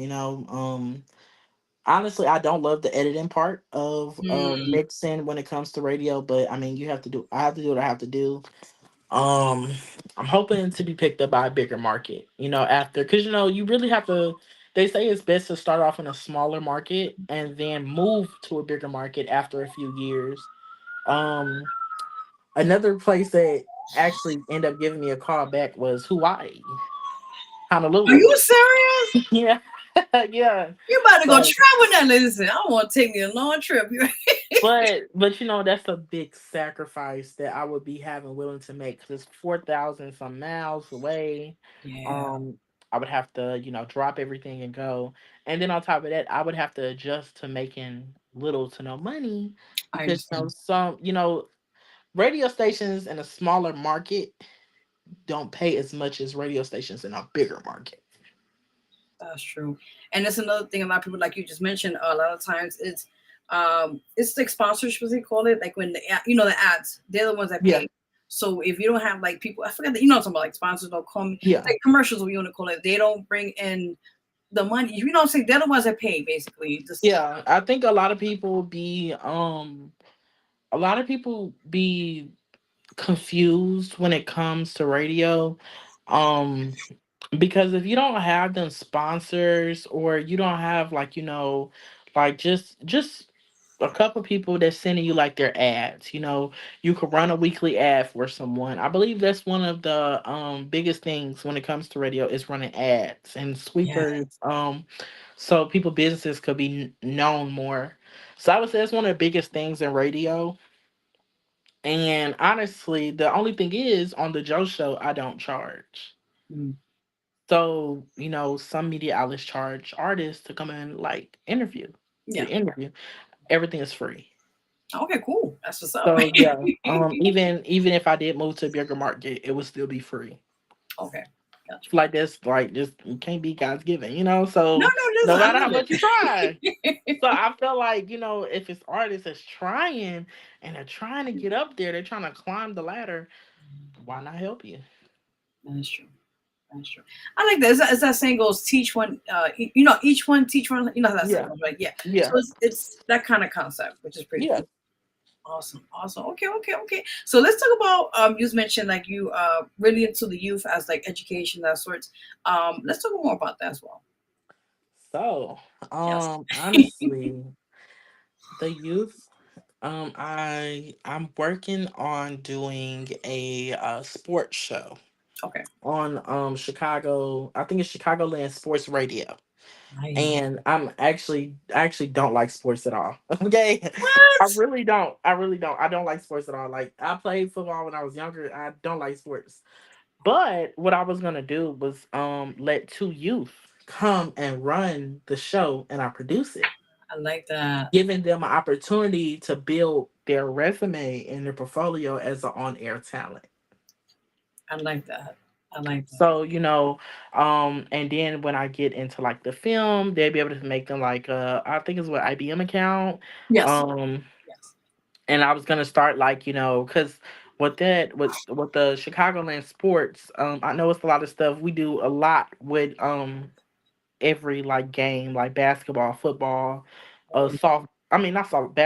honestly, I don't love the editing part of Mm, mixing when it comes to radio, but I mean, I have to do what I have to do. Um, I'm hoping to be picked up by a bigger market, after, because you really have to. They say it's best to start off in a smaller market and then move to a bigger market after a few years. Um, Another place that actually ended up giving me a call back was Hawaii, are Honolulu. you serious? Yeah, yeah. You about to go So, travel now? Listen, I want to take me a long trip. but that's a big sacrifice that I would be having willing to make because it's 4,000 some miles away. Yeah, Um, I would have to drop everything and go, and then on top of that, I would have to adjust to making little to no money I because understand. some radio stations in a smaller market don't pay as much as radio stations in a bigger market. That's true. And that's another thing. A lot of people, like you just mentioned, a lot of times it's like sponsorship, as they call it. Like when the ads, they're the ones that Yeah, pay. So if you don't have like people, I forgot that what I'm talking about, like sponsors don't come, yeah, like commercials, what you want to call it. They don't bring in the money. You know what I'm saying? They're the ones that pay, basically. Just yeah. I think a lot of people be confused when it comes to radio. Um, because if you don't have them sponsors or you don't have like, like just a couple people that's sending you like their ads, you could run a weekly ad for someone. I believe that's one of the biggest things when it comes to radio is running ads and yeah. sweepers. So people businesses could be known more. So I would say that's one of the biggest things in radio. And honestly, the only thing is on the Joe Show, I don't charge. Mm, So, some media outlets charge artists to come and like do yeah. interview. Everything is free. Okay, cool. That's what's up. So yeah, even if I did move to a bigger market, it would still be free. Okay. Gotcha. Like that's like just you can't be God's given, you know. No, So no, no listen, I matter how love much you try. it. So I feel like, you know, if it's artists that's trying and they're trying to get up there, they're trying to climb the ladder, why not help you? That is true. That's true. I like that. As that saying goes, teach one, each one teach one. You know how that saying Yeah. goes, right? Yeah. Yeah. So it's that kind of concept, which is pretty Yeah. cool. Awesome, awesome. Okay, okay, okay. So let's talk about you mentioned like you really into the youth as like education that sorts. Let's talk more about that as well. So, Yes. honestly, the youth, I'm working on doing a sports show Okay. on Chicago. I think it's Chicagoland Sports Radio. Nice. And I actually don't like sports at all. Okay. I What? really don't. I really don't. I don't like sports at all. Like I played football when I was younger. I don't like sports. But what I was gonna do was let two youth come and run the show and I produce it, I like that. giving them an opportunity to build their resume and their portfolio as an on-air talent. I like that. I like that. So, you know, and then when I get into like the film, they'll be able to make them like I think it's what IBM account. Yes. Um Yes. and I was gonna start like, you know, cause with the Chicagoland sports, I know it's a lot of stuff. We do a lot with every like game, like basketball, football, soft I mean not soft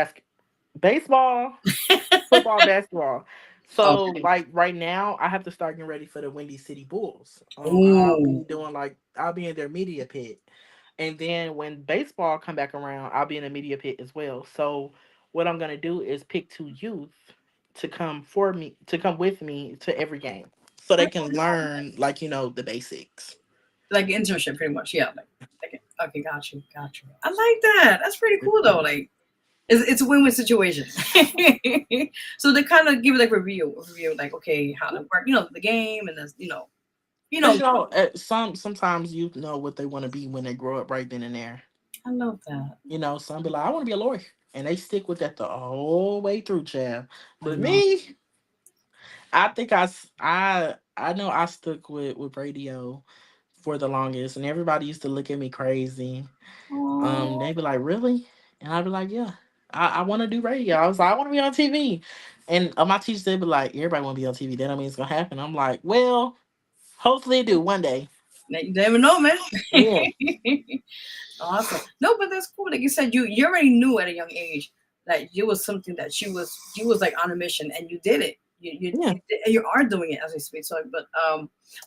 baseball, football, basketball. So Okay. like right now, I have to start getting ready for the Windy City Bulls. Ooh. I'll be in their media pit, and then when baseball come back around, I'll be in the media pit as well. So what I'm gonna do is pick two youth to come with me to every game, so they can learn like you know the basics. Like internship, pretty much. Yeah. Like, okay, got you, got you. I like that. That's pretty cool though. Like, it's a win-win situation. So they kind of give you like review, like okay, how to work, the game, and then you Cause know. you know, sometimes you know what they want to be when they grow up right then and there. I love that. You know, some be like, I want to be a lawyer. And they stick with that the whole way through, Chad. I But know. me, I think I know I stuck with radio for the longest and everybody used to look at me crazy. Oh, They be like, really? And I'd be like, yeah. I want to do radio. I was like, I want to be on TV. And my teachers they'd be like, everybody want to be on TV. That don't mean it's gonna happen. I'm like, well, hopefully it do one day. you never know, man. Yeah. Awesome. No, but that's cool. Like you said, you already knew at a young age that you was something that you was like on a mission and you did it. Yeah. You are doing it as we speak. So, but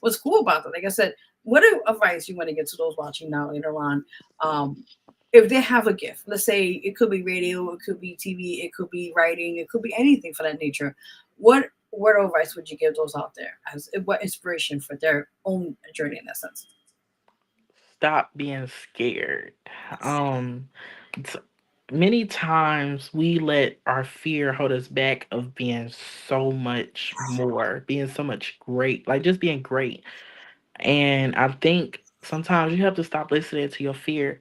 what's cool about that? Like I said, what advice you want to get to those watching now later on? Um, if they have a gift, let's say it could be radio, it could be TV, it could be writing, it could be anything for that nature. What word of advice would you give those out there as what inspiration for their own journey in that sense? Stop being scared. Um t- Many times we let our fear hold us back of being so much more, being so much great, like just being great. And I think sometimes you have to stop listening to your fear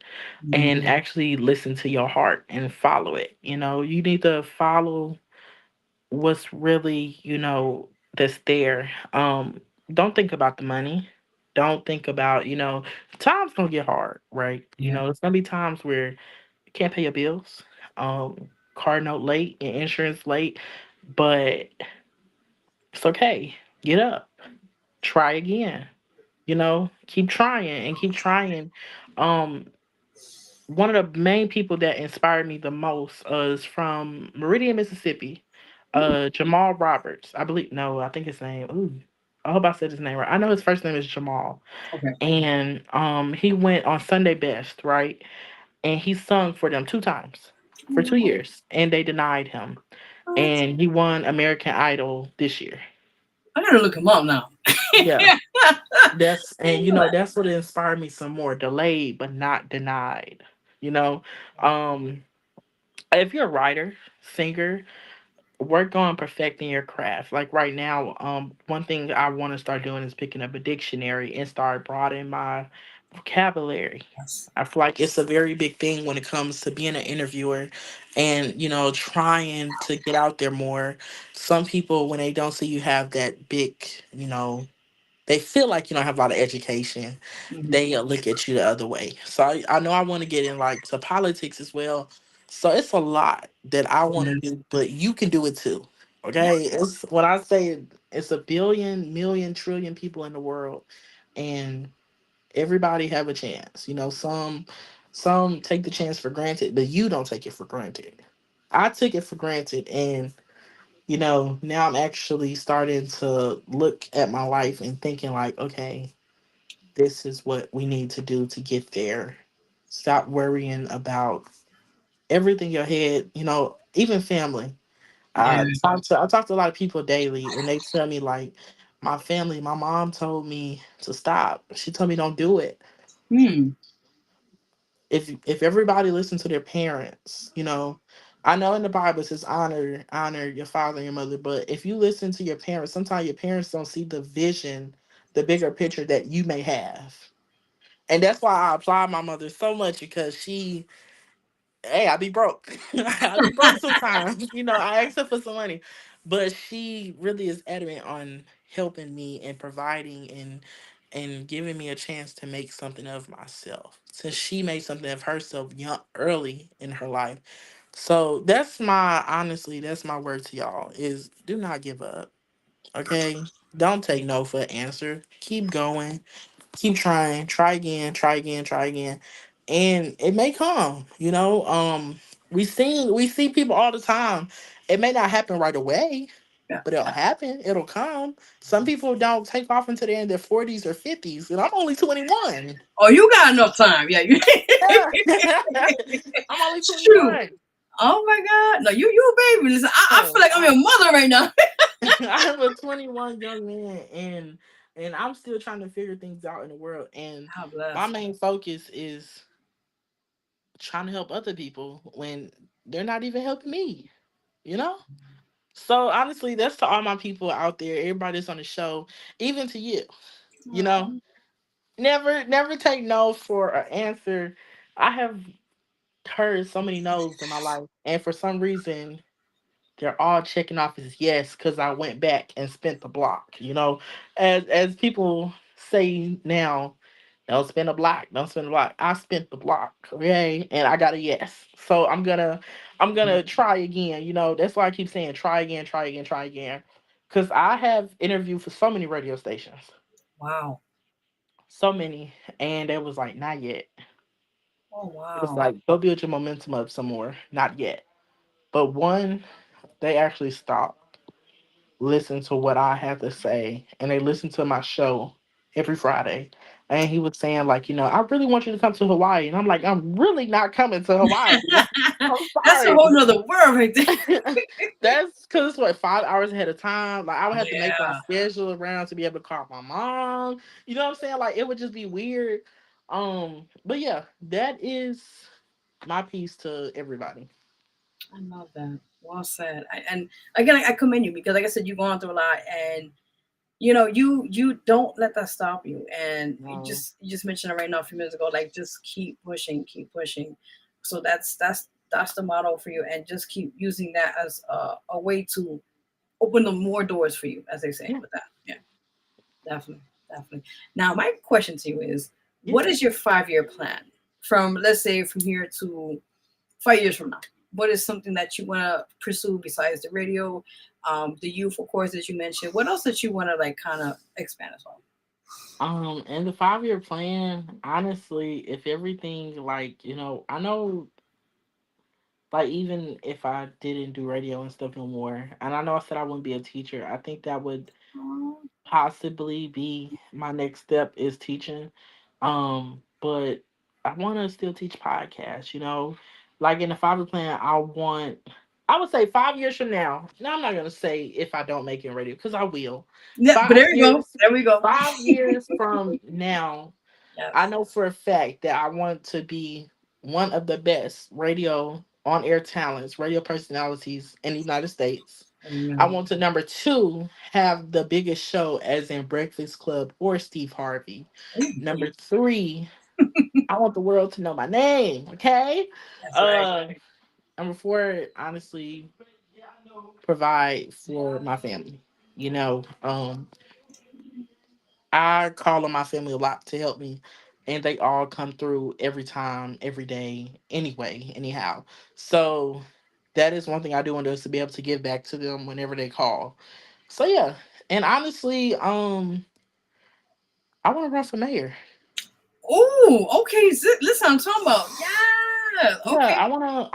and actually listen to your heart and follow it. You know, you need to follow what's really, you know, that's there. Don't think about the money. Don't think about, you know, time's gonna get hard, right? You Yeah. know, it's gonna be times where you can't pay your bills, car note late, and insurance late, but it's okay. Get up, try again. You know, keep trying and keep trying. Um, One of the main people that inspired me the most is from Meridian, Mississippi. Jamal Roberts. I believe no, I think his name. Ooh, I hope I said his name right. I know his first name is Jamal. Okay. And he went on Sunday Best, right? And he sung for them two times for 2 years, and they denied him. What? And he won American Idol this year. I gotta look him up now. Yeah. That's and you Damn know it. that's what inspired me some more. Delayed but not denied. You know, um, if you're a writer, singer, work on perfecting your craft. Like right now, one thing I want to start doing is picking up a dictionary and start broadening my vocabulary. Yes. I feel like it's a very big thing when it comes to being an interviewer and, you know, trying to get out there more. Some people, when they don't see you have that big, you know, they feel like you don't have a lot of education, Mhm. they look at you the other way. So I know I want to get in like to politics as well. So it's a lot that I want to Yes. do, but you can do it too. Yeah. Okay, it's when I say it's a billion, million, trillion people in the world, and everybody have a chance. You know, some take the chance for granted, but you don't take it for granted. I took it for granted, and now I'm actually starting to look at my life and thinking like, okay, this is what we need to do to get there. Stop worrying about everything in your head, even family. Yeah. I talk to a lot of people daily and they tell me like my family, my mom told me to stop. She told me don't do it. Hmm. If everybody listened to their parents, I know in the Bible it says honor your father and your mother, but if you listen to your parents, sometimes your parents don't see the vision, the bigger picture that you may have. And that's why I applaud my mother so much because hey, I be broke. I be broke sometimes. I ask her for some money. But she really is adamant on helping me and providing and giving me a chance to make something of myself. Since she made something of herself young early in her life. So that's my word to y'all is do not give up. Okay? Don't take no for an answer. Keep going, keep trying, try again, try again, try again, and it may come. We see people all the time. It may not happen right away, Yeah. but it'll happen. It'll come. Some people don't take off until they're in their 40s or 50s, and I'm only 21. Oh, you got enough time. Yeah. You. Yeah. I'm only Shoot. 21. Oh my God. No, you a baby. Listen, I feel Oh, like I'm your mother right now. I'm a 21 young man, and I'm still trying to figure things out in the world. And God my bless. main focus is trying to help other people when they're not even helping me, you know? So honestly, that's to all my people out there, everybody that's on the show, even to you, you know? Oh, Never take no for an answer. I have heard so many no's in my life, and for some reason, they're all checking off as yes because I went back and spent the block. As people say now, don't spend a block, don't spend a block. I spent the block, okay, and I got a yes. So I'm gonna try again. That's why I keep saying try again, try again, try again, because I have interviewed for so many radio stations, wow. so many, and it was like not yet. Oh It was wow. like go build your momentum up some more, not yet. But one, they actually stopped listen to what I had to say, and they listen to my show every Friday. And he was saying, like, I really want you to come to Hawaii. And I'm like, I'm really not coming to Hawaii. I'm That's a sorry. whole nother world right there. That's because it's what 5 hours ahead of time. Like I would have to make my Yeah. schedule around to be able to call my mom. You know what I'm saying? Like it would just be weird. But yeah, that is my piece to everybody. I love that. Well said. And again, I commend you because, like I said, you've gone through a lot, and you don't let that stop you. And Um, you just mentioned it right now a few minutes ago. Like, just keep pushing, keep pushing. So that's the motto for you, and just keep using that as a way to open the more doors for you, as they say yeah, with that. Yeah, definitely, definitely. Now, my question to you is, yeah. what is your 5 year plan from, let's say, from here to 5 years from now? What is something that you want to pursue besides the radio, the youth, of course, that you mentioned? What else that you want to like kind of expand as well? And the 5 year plan, honestly, if everything like, I know like even if I didn't do radio and stuff no more, and I know I said I wouldn't be a teacher, I think that would Oh, possibly be my next step is teaching. But I want to still teach podcasts, like in the 5 year plan, I would say 5 years from now. Now I'm not gonna say if I don't make it in radio because I will. yeah, but Five there we go. years, There we go. 5 years from now, I Yes. know for a fact that I want to be one of the best radio on air talents, radio personalities in the United States. I Amen. want to number two have the biggest show as in Breakfast Club or Steve Harvey. Ooh, Number three, I want the world to know my name. Okay. that's right. Uh Number four, honestly, provide for my family. I call on my family a lot to help me, and they all come through every time, every day, anyway, anyhow. So that is one thing I do want us to be able to give back to them whenever they call. So yeah, and honestly, I want to run for mayor. Oh, okay. Listen, I'm talking about. Yeah. Yeah, Okay. I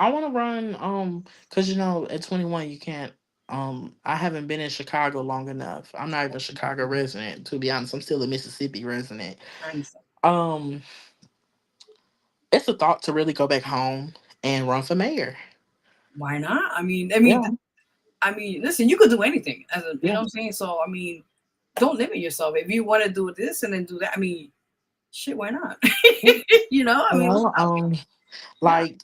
wanna run, cause at 21 you can't, I haven't been in Chicago long enough. I'm not even a Chicago resident, to be honest. I'm still a Mississippi resident. I understand. Um, it's a thought to really go back home and run for mayor. Why not? Yeah, I mean, listen, you could do anything as a, you yeah. know what I'm saying? So, I mean, don't limit yourself. If you want to do this and then do that, I mean, shit, why not? I mean, Well, yeah. like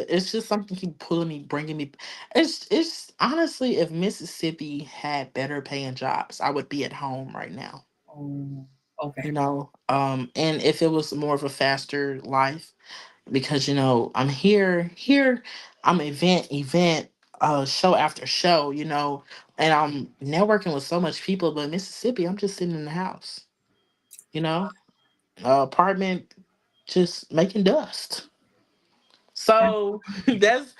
it's just something keep pulling me, bringing me. It's honestly, if Mississippi had better paying jobs, I would be at home right now. Oh, okay. And if it was more of a faster life, because I'm here, I'm event, show after show, and I'm networking with so much people. But Mississippi, I'm just sitting in the house, you know, apartment, just making dust. So that's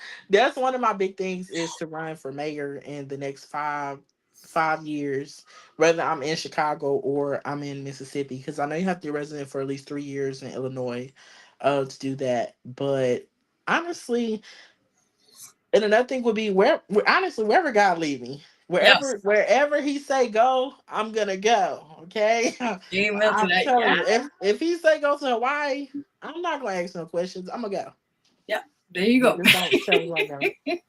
one of my big things is to run for mayor in the next five years, whether I'm in Chicago or I'm in Mississippi, because I know you have to be a resident for at least 3 years in Illinois, to do that. But honestly, and another thing would be honestly, wherever God lead me, Yes. wherever He say go, I'm gonna go. Okay, Amen to I'm that. telling Yeah. you, if He say go to Hawaii, I'm not gonna ask no questions. I'm gonna go. Yeah. There you But go. just don't tell me where I'm going.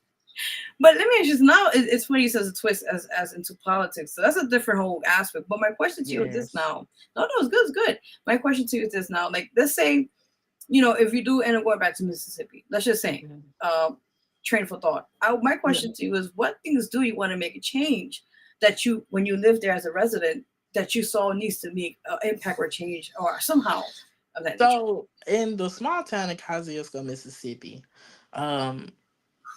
But let me ask you now. It's funny you says a twist as into politics. So that's a different whole aspect. But my question to you is this Yes. now. No, it's good. It's good. My question to you is this now. Like, let's say, if you do end up going back to Mississippi, let's just say, Mhm. um, train for thought. My Yeah. question to you is, what things do you want to make a change that you, when you live there as a resident, that you saw needs to make an impact or change or somehow of that nature? So in the small town of Kosciuszko, Mississippi, um,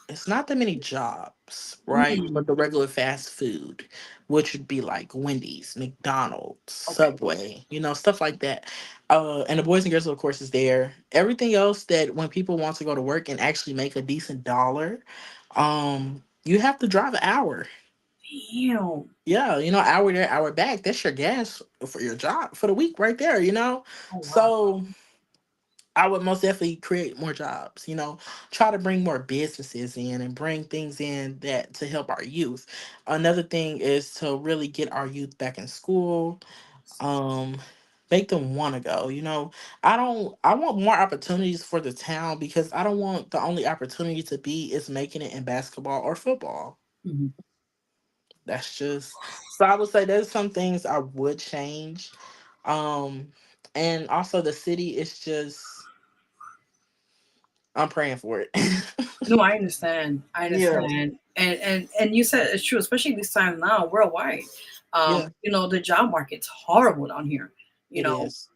it's not that many jobs, right? But Mm, the regular fast food, which would be like Wendy's, McDonald's, okay. Subway, stuff like that. And the Boys and Girls, of course, is there. Everything else that when people want to go to work and actually make a decent dollar, you have to drive an hour. Damn. Yeah, hour there, hour back. That's your gas for your job for the week right there. Oh wow. So I would most definitely create more jobs, try to bring more businesses in and bring things in that to help our youth. Another thing is to really get our youth back in school, um, make them want to go. I want more opportunities for the town because I don't want the only opportunity to be is making it in basketball or football. Mhm. That's just so I would say there's some things I would change. Um, and also the city is just I'm praying for it. No, I understand. I Yeah, understand. And you said it's true, especially this time now worldwide. yeah, The job market's horrible down here. it is.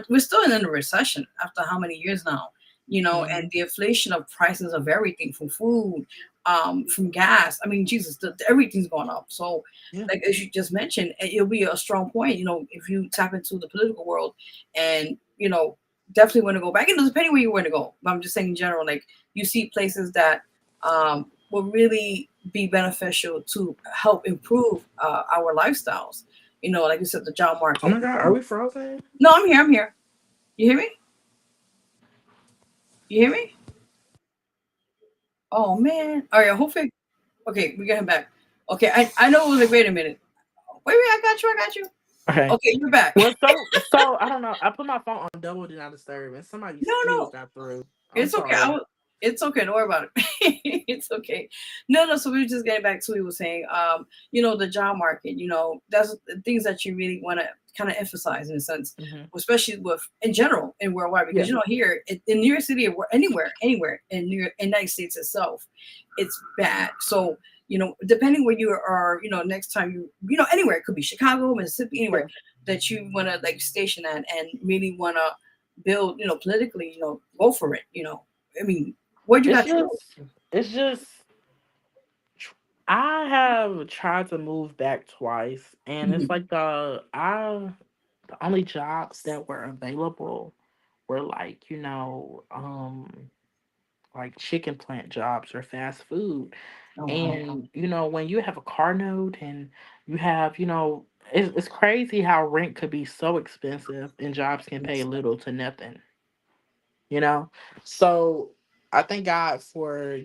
We're still in a recession after how many years now? And Hmm. the inflation of prices of everything from food, from gas. I mean, Jesus, everything's going up. So, Yeah. like as you just mentioned, it'll be a strong point. If you tap into the political world, and definitely want to go back. And depending where you want to go, but I'm just saying in general, like you see places that will really be beneficial to help improve our lifestyles. Like you said, the job Oh my market. God, are we frozen? No, I'm here. I'm here. You hear me? You hear me? Oh man. All right. Hopefully. Okay, we got him back. Okay, I know it was like, wait a minute. Wait, I got you. I got you. Okay. Okay, you're back. Well, so I don't know. I put my phone on double do not disturb, and somebody No, still no. got through. I'm It's okay. sorry. It's okay. Don't worry about it. It's okay. No, no. So we were just getting back to what you were saying. The job market. That's the things that you really want to kind of emphasize in a sense, Hmm. especially with in general and worldwide. Because Yeah. here in New York City or anywhere in United States itself, it's bad. So depending where you are, next time anywhere, it could be Chicago, Mississippi, anywhere Yeah. that you want to like station at and really want to build, politically, go for it. I mean, where'd you It's got to go? just, it's just I have tried to move back twice, and it's Mhm. like the only jobs that were available were like, like chicken plant jobs or fast food. Oh wow. And when you have a car note and you have, it's crazy how rent could be so expensive and jobs can pay little to nothing, you know? So I thank God for,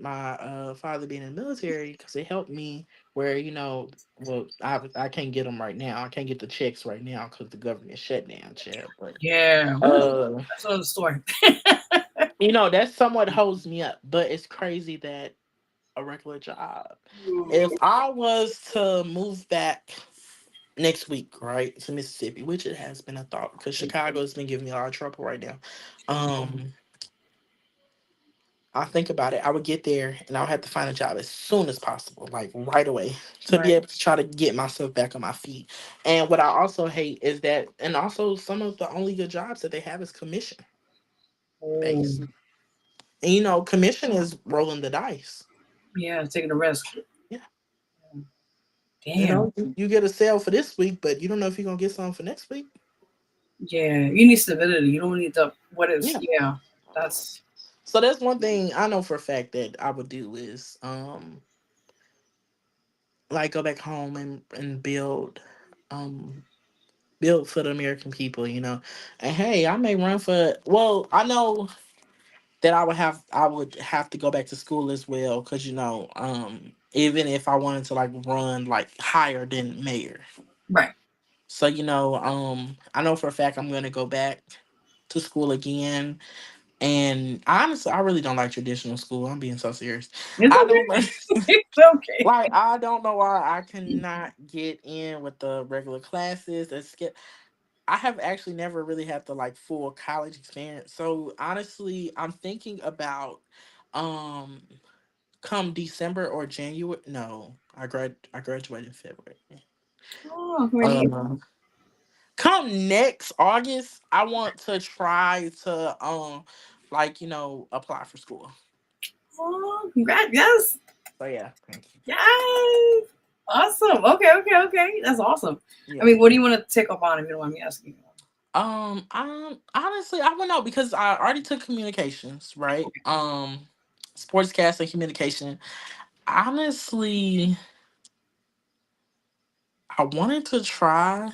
my father being in the military because it helped me where, well, I can't get them right now. I can't get the checks right now because the government shut down, child. But, Yeah, uh, that's another story. that somewhat holds me up. But it's crazy that a regular job. If I was to move back next week, right, to Mississippi, which it has been a thought because Chicago has been giving me a lot of trouble right now. Um, I think about it. I would get there and I would have to find a job as soon as possible, like right away, to be Right. able to try to get myself back on my feet. And what I also hate is that, and also some of the only good jobs that they have is commission Oh, based. And commission is rolling the dice. yeah, taking a risk. Yeah. Damn. You get a sale for this week, but you don't know if you're gonna get something for next week. Yeah, you need stability. You don't need the what is. Yeah. Yeah, that's So that's one thing I know for a fact that I would do is like go back home and um build for the American people, And hey, I may run for well, I know that I would have to go back to school as well because even if I wanted to like run like higher than mayor. right. So I know for a fact I'm gonna go back to school again. And honestly, I really don't like traditional school. I'm being so serious. It's I don't okay. It's okay. like. I don't know why I cannot get in with the regular classes. I have actually never really had the like full college experience. So honestly, I'm thinking about um come December or January. No, I graduated in February. Oh, great. Uh, Come next August, I want to try to apply for school. Oh, congrats. Yes. So yeah, thank you. Yes. Awesome. Okay, okay, okay. That's awesome. I Yeah. mean, what do you want to take up on if you don't mind me asking? Honestly, I don't know because I already took communications, right? Sportscast and communication. Honestly, I wanted to try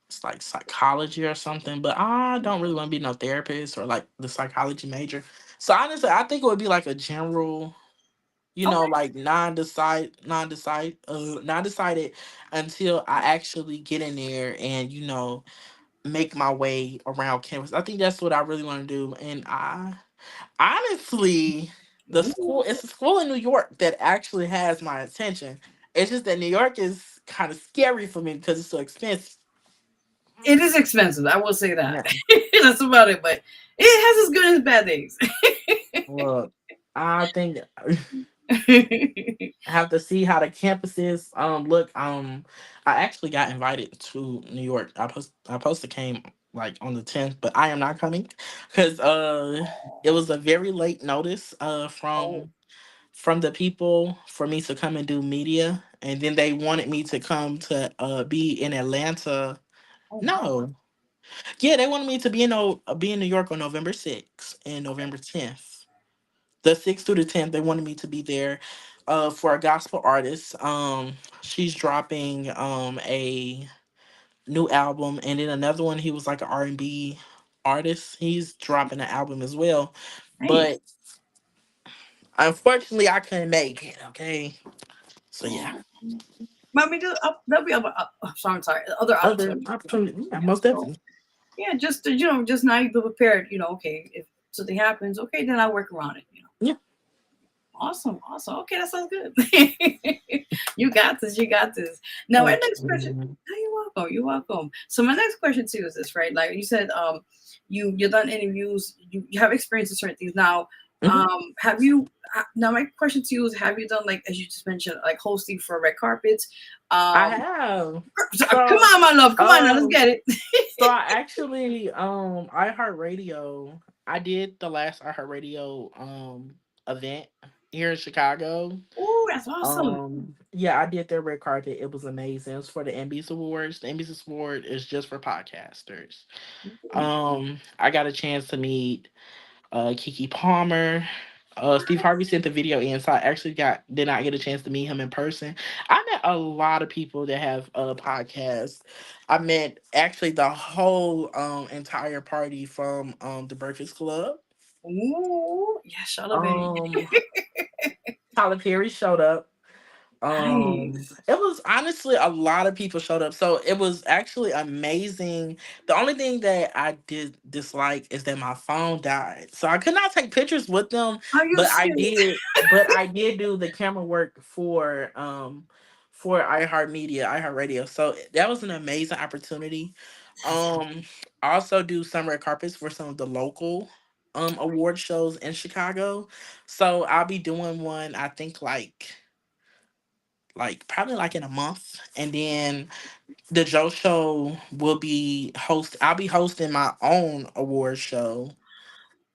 it's like psychology or something, but I don't really want to be no therapist or like the psychology major. So honestly, I think it would be like a general, Okay. like non-decided until I actually get in there and make my way around campus. I think that's what I really want to do. And I honestly, it's a school in New York that actually has my attention. It's just that New York is kind of scary for me because it's so expensive. It is expensive. I will say that. Yeah. That's about it. But it has its good and its bad days. Well, I think I have to see how the campuses look. I actually got invited to New York. I supposed to came like on the 10th, but I am not coming because it was a very late notice Oh, from the people for me to come and do media, and then they wanted me to come to be in Atlanta. oh wow. No, yeah, they wanted me to be in New York on November 6th and November 10th. The 6th through the 10th, they wanted me to be there for a gospel artist. She's dropping a new album, and then another one. He was like an R&B artist. He's dropping an album as well, Hey. but unfortunately, I couldn't make it. Okay, so yeah. Oh. But I mean, there'll be other. Sorry, other Other opportunities. opportunity, yeah, Yeah. most So definitely. yeah, just just now you be prepared. Okay, if something happens, okay, then I work around it. Yeah. Awesome, awesome. Okay, that sounds good. You got this. You got this. Now, my Thank next question. you. Oh, you're welcome. You're welcome. So, my next question to you is this, right? Like you said, you've done interviews. You have experience in certain things. Now, Mhm. have you? Now, my question to you is: have you done like as you just mentioned, like hosting for red carpets? I Um, have. come So, on, my love. Come on now, let's um, get it. so I actually, iHeartRadio. I did the last iHeartRadio event. here in Chicago. Oh, that's awesome. Yeah, I did their red carpet. It was amazing. It was for the MBS Awards. The MBS Award is just for podcasters. I got a chance to meet Kiki Palmer. Steve Harvey sent the video in, so I actually did not get a chance to meet him in person. I met a lot of people that have podcasts. I met actually the whole entire party from the Breakfast Club. Ooh, yeah, Charlamagne. Um, Tyler Perry showed up. Nice. It was honestly a lot of people showed up, so it was actually amazing. The only thing that I did dislike is that my phone died, so I could not take pictures with them. Are you But I serious? did, but I did do the camera work for iHeartMedia, iHeartRadio. So that was an amazing opportunity. I also do some red carpets for some of the local award shows in Chicago. So I'll be doing one. I think probably like in a month, and then the Joe Show will be host. I'll be hosting my own award show,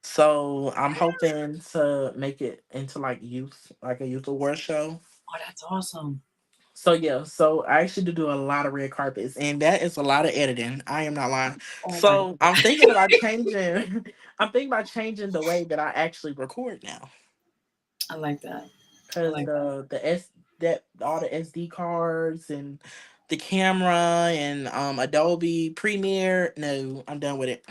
so I'm hoping to make it into like a youth award show. Oh, that's awesome. So yeah, so I actually do a lot of red carpets, and that is a lot of editing. I am not lying. Oh my, So I'm thinking about changing. I'm thinking about changing the way that I actually record now. I like that. I Because like that. the S that all the SD cards and the camera and Adobe Premiere. No, I'm done with it.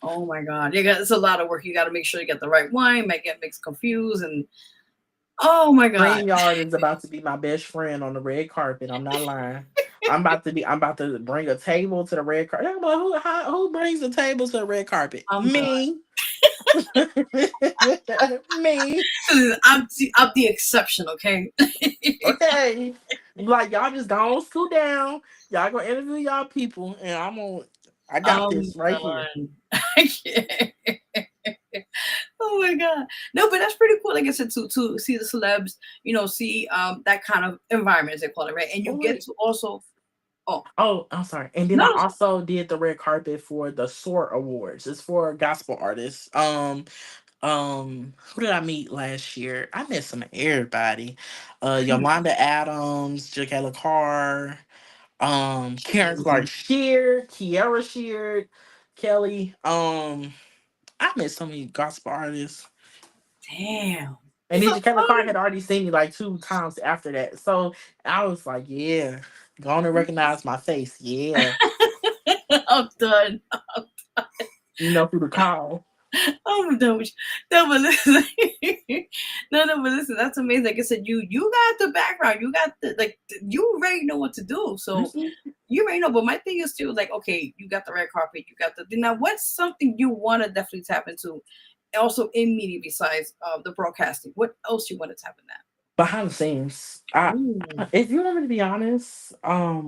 Oh my God, it's a lot of work. You got to make sure you get the right wine, might get mixed confused, and oh my God. StreamYard is about to be my best friend on the red carpet. I'm not lying. I'm about to bring a table to the red carpet. I'm like, who brings a table to the red carpet? I'm done. Me. Me. I'm the exception, okay? Okay. Like y'all just don't scoot down. Y'all gonna interview y'all people, and I got I'm this right here. done. I can't. Oh my God. No, but that's pretty cool. Like I said, to see the celebs, see that kind of environment, as they call it, right? And you get to also Oh, I'm sorry. And then no, I also did the red carpet for the SOAR Awards. It's for gospel artists. Who did I meet last year? I met some of everybody. Yolanda Adams, Jacqueline Carr, Karen Clark Sheard, Kiara Sheard, Kelly. I met so many gospel artists. damn. And It's then so Jacqueline Clark fun. had already seen me like 2 times after that. So I was like, yeah, going to recognize my face. Yeah. I'm done. Through the call. I'm done with you. No, but listen. No, but listen, that's amazing. Like I said, you got the background. You got you already know what to do. So you already know. But my thing is too, like, okay, you got the red carpet, you got now what's something you want to definitely tap into also in media besides the broadcasting? What else you want to tap in that? Behind the scenes. Ooh. If you want me to be honest, I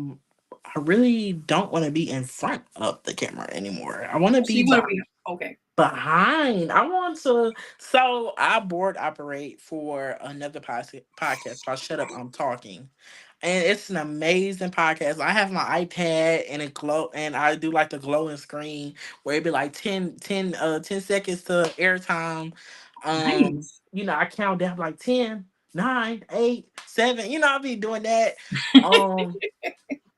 really don't want to be in front of the camera anymore. I want to So be you want to be okay. behind. I want to. So I board operate for another podcast called Shut Up, I'm Talking. And it's an amazing podcast. I have my iPad and it glow, and I do like the glowing screen where it be like 10 seconds to airtime. Nice. I count down like 10, 9, 8, 7. I'll be doing that. Um,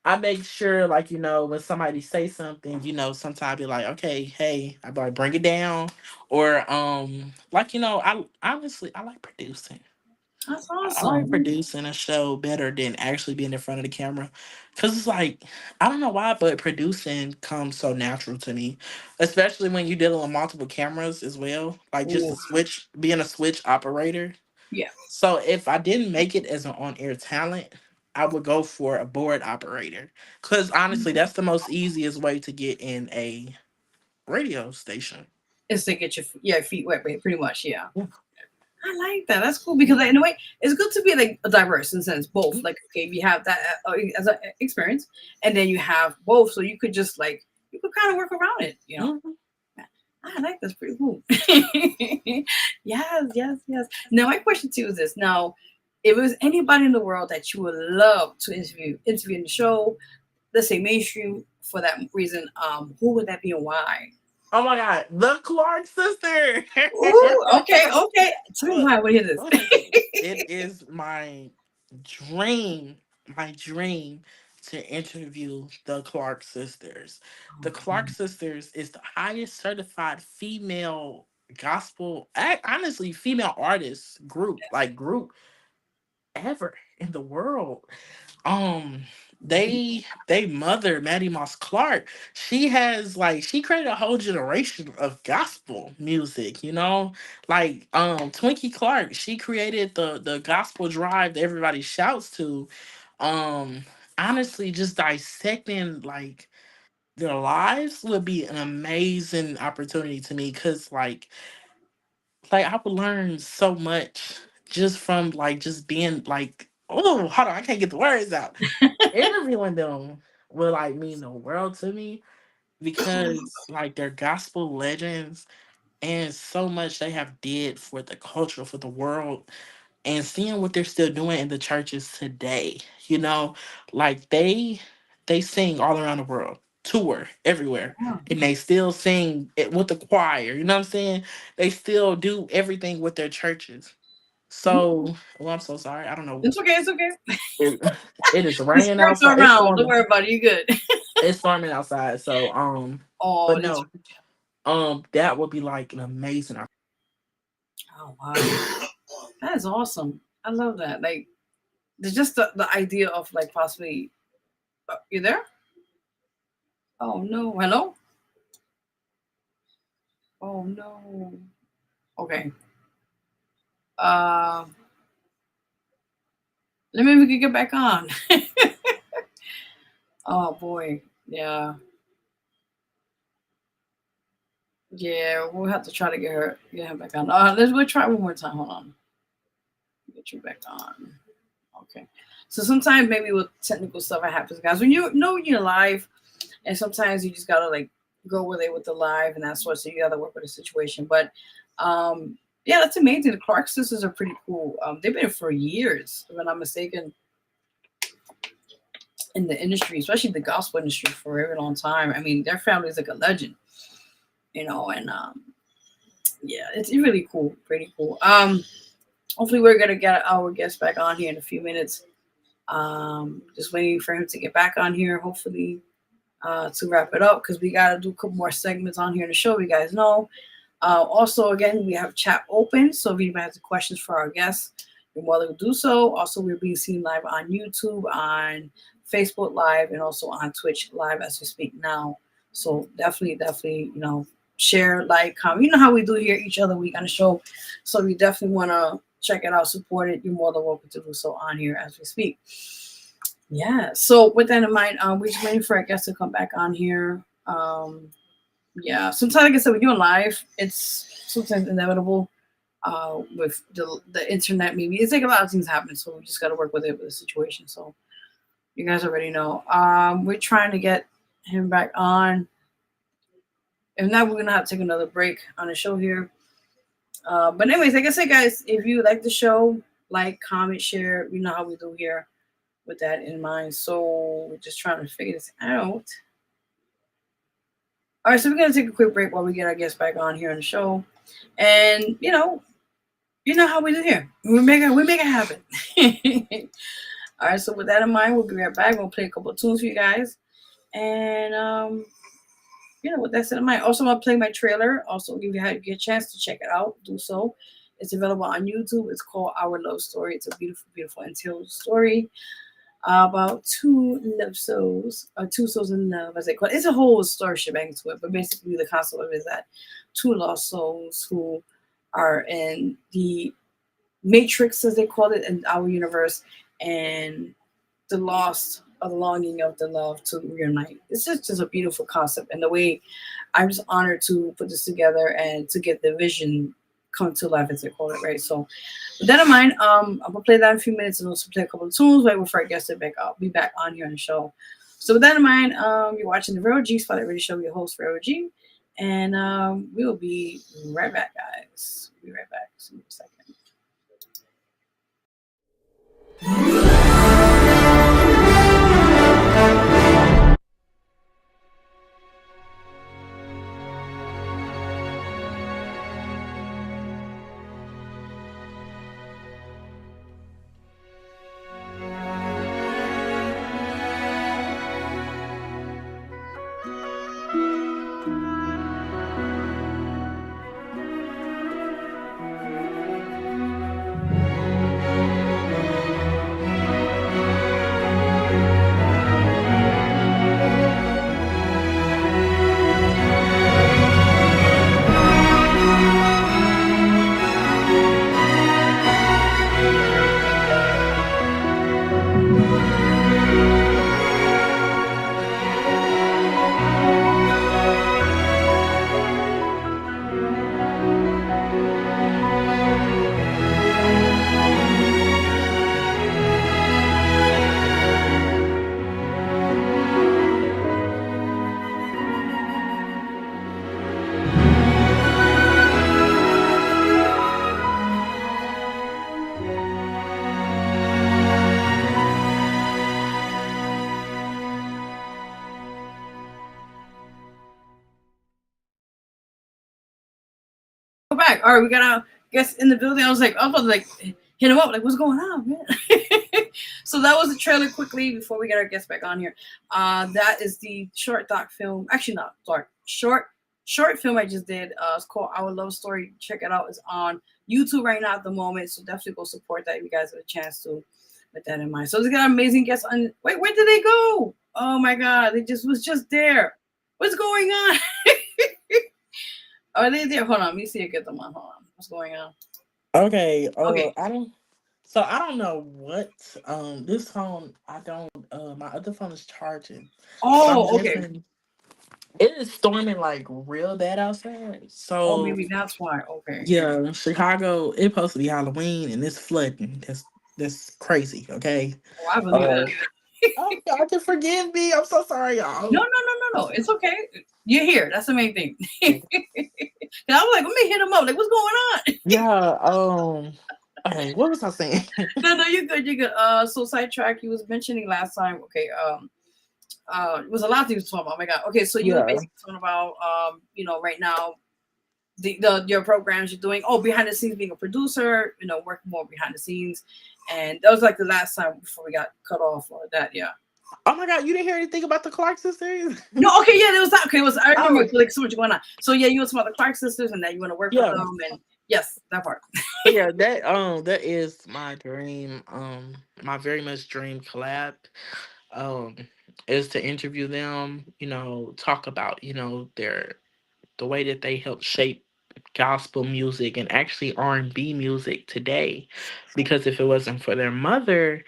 I make sure, like, when somebody say something, sometimes be like, okay, hey, I like bring it down. Or I honestly I like producing. That's I like awesome. producing a show better than actually being in front of the camera. Cause it's like, I don't know why, but producing comes so natural to me. Especially when you're dealing with multiple cameras as well. Like just Ooh, a being a switch operator. yeah. So if I didn't make it as an on-air talent, I would go for a board operator. Cause honestly, that's the most easiest way to get in a radio station. It's to get your feet wet, pretty much. Yeah. I like that. That's cool because in a way, it's good to be like a diverse in a sense. Both, like, okay, you have that as an experience, and then you have both, so you could just you could kind of work around it. Mhm. I like that's pretty cool. Yes, yes, yes. Now my question to you is this: now, if it was anybody in the world that you would love to interview in the show, let's say mainstream for that reason, who would that be and why? Oh my God, the Clark sister. Ooh, okay, okay. Tell me Look, why I want to hear this. look at this. It is dream, my dream to interview the Clark sisters. The Clark sisters is the highest certified female gospel, honestly, female artist group, like group ever in the world. um they mother Maddie Moss Clark, she has like she created a whole generation of gospel music, you know, like Twinkie Clark, she created the gospel drive that everybody shouts to. um Honestly, just dissecting like their lives would be an amazing opportunity to me, because like I would learn so much just from like just being like, oh, hold on, I can't get the words out. Interviewing them will like mean the world to me, because like they're gospel legends, and so much they have did for the culture, for the world, and seeing what they're still doing in the churches today, you know, like they sing all around the world, tour everywhere, Yeah. and they still sing it with the choir, you know what I'm saying? They still do everything with their churches. Mhm. So, well, I'm so sorry, I don't know. It's okay. It's okay. it, it is The raining spirits are outside, it's around. Don't storming, worry about it. You good? it's storming outside, so Oh, but that's no, that would be like an amazing oh wow, that is awesome. I love that. Like, there's just the idea of like possibly. You there? Oh no. Hello. Oh no. Okay. Uh, let me if we can get back on. Oh boy. Yeah. Yeah. We'll have to try to get her back on. We'll try one more time. Hold on. Get you back on. Okay. So sometimes maybe with technical stuff it happens, guys. When you know you're live, and sometimes you just gotta like go with it with the live and that sort. So you gotta work with the situation. But yeah, that's amazing. The Clark sisters are pretty cool. They've been for years, if I'm not mistaken, in the industry, especially the gospel industry, for a very long time. I mean, their family is like a legend, you know, and yeah, it's really cool, pretty cool. Hopefully we're gonna get our guest back on here in a few minutes. Just waiting for him to get back on here, hopefully, to wrap it up, because we gotta do a couple more segments on here in the show. You guys know. Also, again, we have chat open, so if anybody has questions for our guests, you're welcome to do so. Also, we're being seen live on YouTube, on Facebook Live, and also on Twitch Live as we speak now. So definitely, you know, share, like, comment. You know how we do here each other week on the show. So we definitely want to check it out, support it. You're more than welcome to do so on here as we speak. Yeah. So with that in mind, we're just waiting for our guests to come back on here. Yeah. Sometimes, like I said, when you're live, it's sometimes inevitable. With the internet, maybe it's like a lot of things happen, so we just got to work with it with the situation. So you guys already know. We're trying to get him back on. If not, we're gonna have to take another break on the show here. But anyways, like I said, guys, if you like the show, like, comment, share. You know how we do here with that in mind. So we're just trying to figure this out. All right, so we're gonna take a quick break while we get our guests back on here on the show, and you know how we do here. We make it happen. All right, so with that in mind, we'll be right back. We'll play a couple of tunes for you guys, and with that said in mind, also I'm gonna play my trailer. Also, if you get a chance to check it out, do so. It's available on YouTube. It's called Our Love Story. It's a beautiful, beautiful and tale story about two love souls, or two souls in love, as they call it. It's a whole story shebang to it, but basically the concept of it is that two lost souls who are in the matrix, as they call it, in our universe, and the lost of the longing of the love to reunite. It's just a beautiful concept, and the way I'm just honored to put this together and to get the vision come to life, as they call it, right? So with that in mind, I'm gonna play that in a few minutes and also play a couple of tunes right before I guess it back. I'll be back on here on the show. So with that in mind, you're watching the Vero G Spotlight Radio Show with your host Vero G, and we will be right back, guys. Be right back. See you in a second. Go back. All right, we got our guest in the building. I was about to like hit him up, like, what's going on, man? So that was the trailer quickly before we get our guest back on here. That is the short doc film. Actually, not sorry, short film I just did. It's called Our Love Story. Check it out. It's on YouTube right now at the moment. So definitely go support that if you guys have a chance to. With that in mind. So we got amazing guests on. Wait, where did they go? Oh my God, they was just there. What's going on? Are they there? Hold on, let me see if I get them on. Hold on. What's going on? Okay. Okay. I don't. So I don't know what. This phone I don't. My other phone is charging. So Oh, I'm okay. guessing it is storming like real bad outside. Oh, So maybe that's why. Okay. yeah, Chicago. It's supposed to be Halloween and it's flooding. That's crazy. Okay. Oh, I believe Uh, that. oh, y'all can forgive me. I'm so sorry, No, y'all. no, no, no, no. It's okay. You're here. That's the main thing. I was like, let me hit him up. Like, what's going on? Yeah. Okay. What was I saying? No, no, you're good. You're good. So sidetrack. You was mentioning last time. Okay. It was a lot of things to talk about. Oh my God. Okay, so you were Yeah. basically talking about, right now the your programs you're doing. Oh, behind the scenes, being a producer. Working more behind the scenes, and that was like the last time before we got cut off or that. Yeah. Oh my God, you didn't hear anything about the Clark sisters? No, okay, yeah, there was that. Okay, I remember Oh, like so much going on. So yeah, you were talking about the Clark sisters and that you want to work with yeah. them, and yes, that part. So yeah, that is my dream. My very much dream collab. Um, is to interview them. Talk about the way that they help shape gospel music and actually R&B music today. Because if it wasn't for their mother,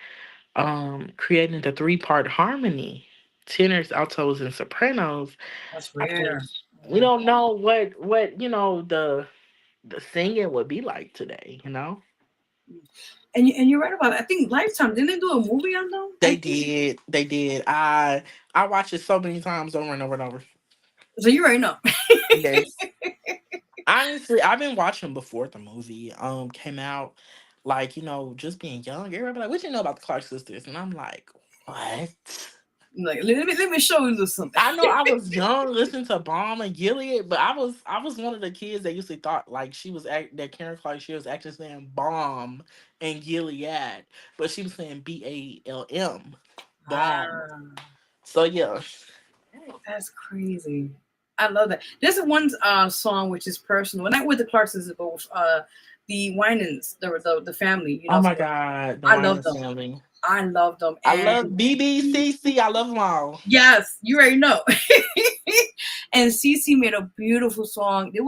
creating the three-part harmony, tenors, altos, and sopranos, That's I mean, rare. we Yeah. don't know what the singing would be like today. And you're right about it. I think Lifetime didn't they do a movie on them? I They think did. They did. I watched it so many times over and over and over. so. You already know. Yes. Honestly, I've been watching before the movie came out. Like, just being young, everybody like, what you know about the Clark sisters? And I'm like, what? Like let me show you this something. I know I was young listening to Bomb and Gilead, but I was one of the kids that usually thought like that Karen Clark, she was actually saying Bomb and Gilead, but she was saying BALM, Bomb. Ah, So yeah. that's crazy. I love that. There's one song which is personal, not with the Clarksons, but the Winans, the family. Oh my So God, the I love Winans them. family. I love them, I love and BBCC. I love them all. yes, you already know. And CC made a beautiful song. I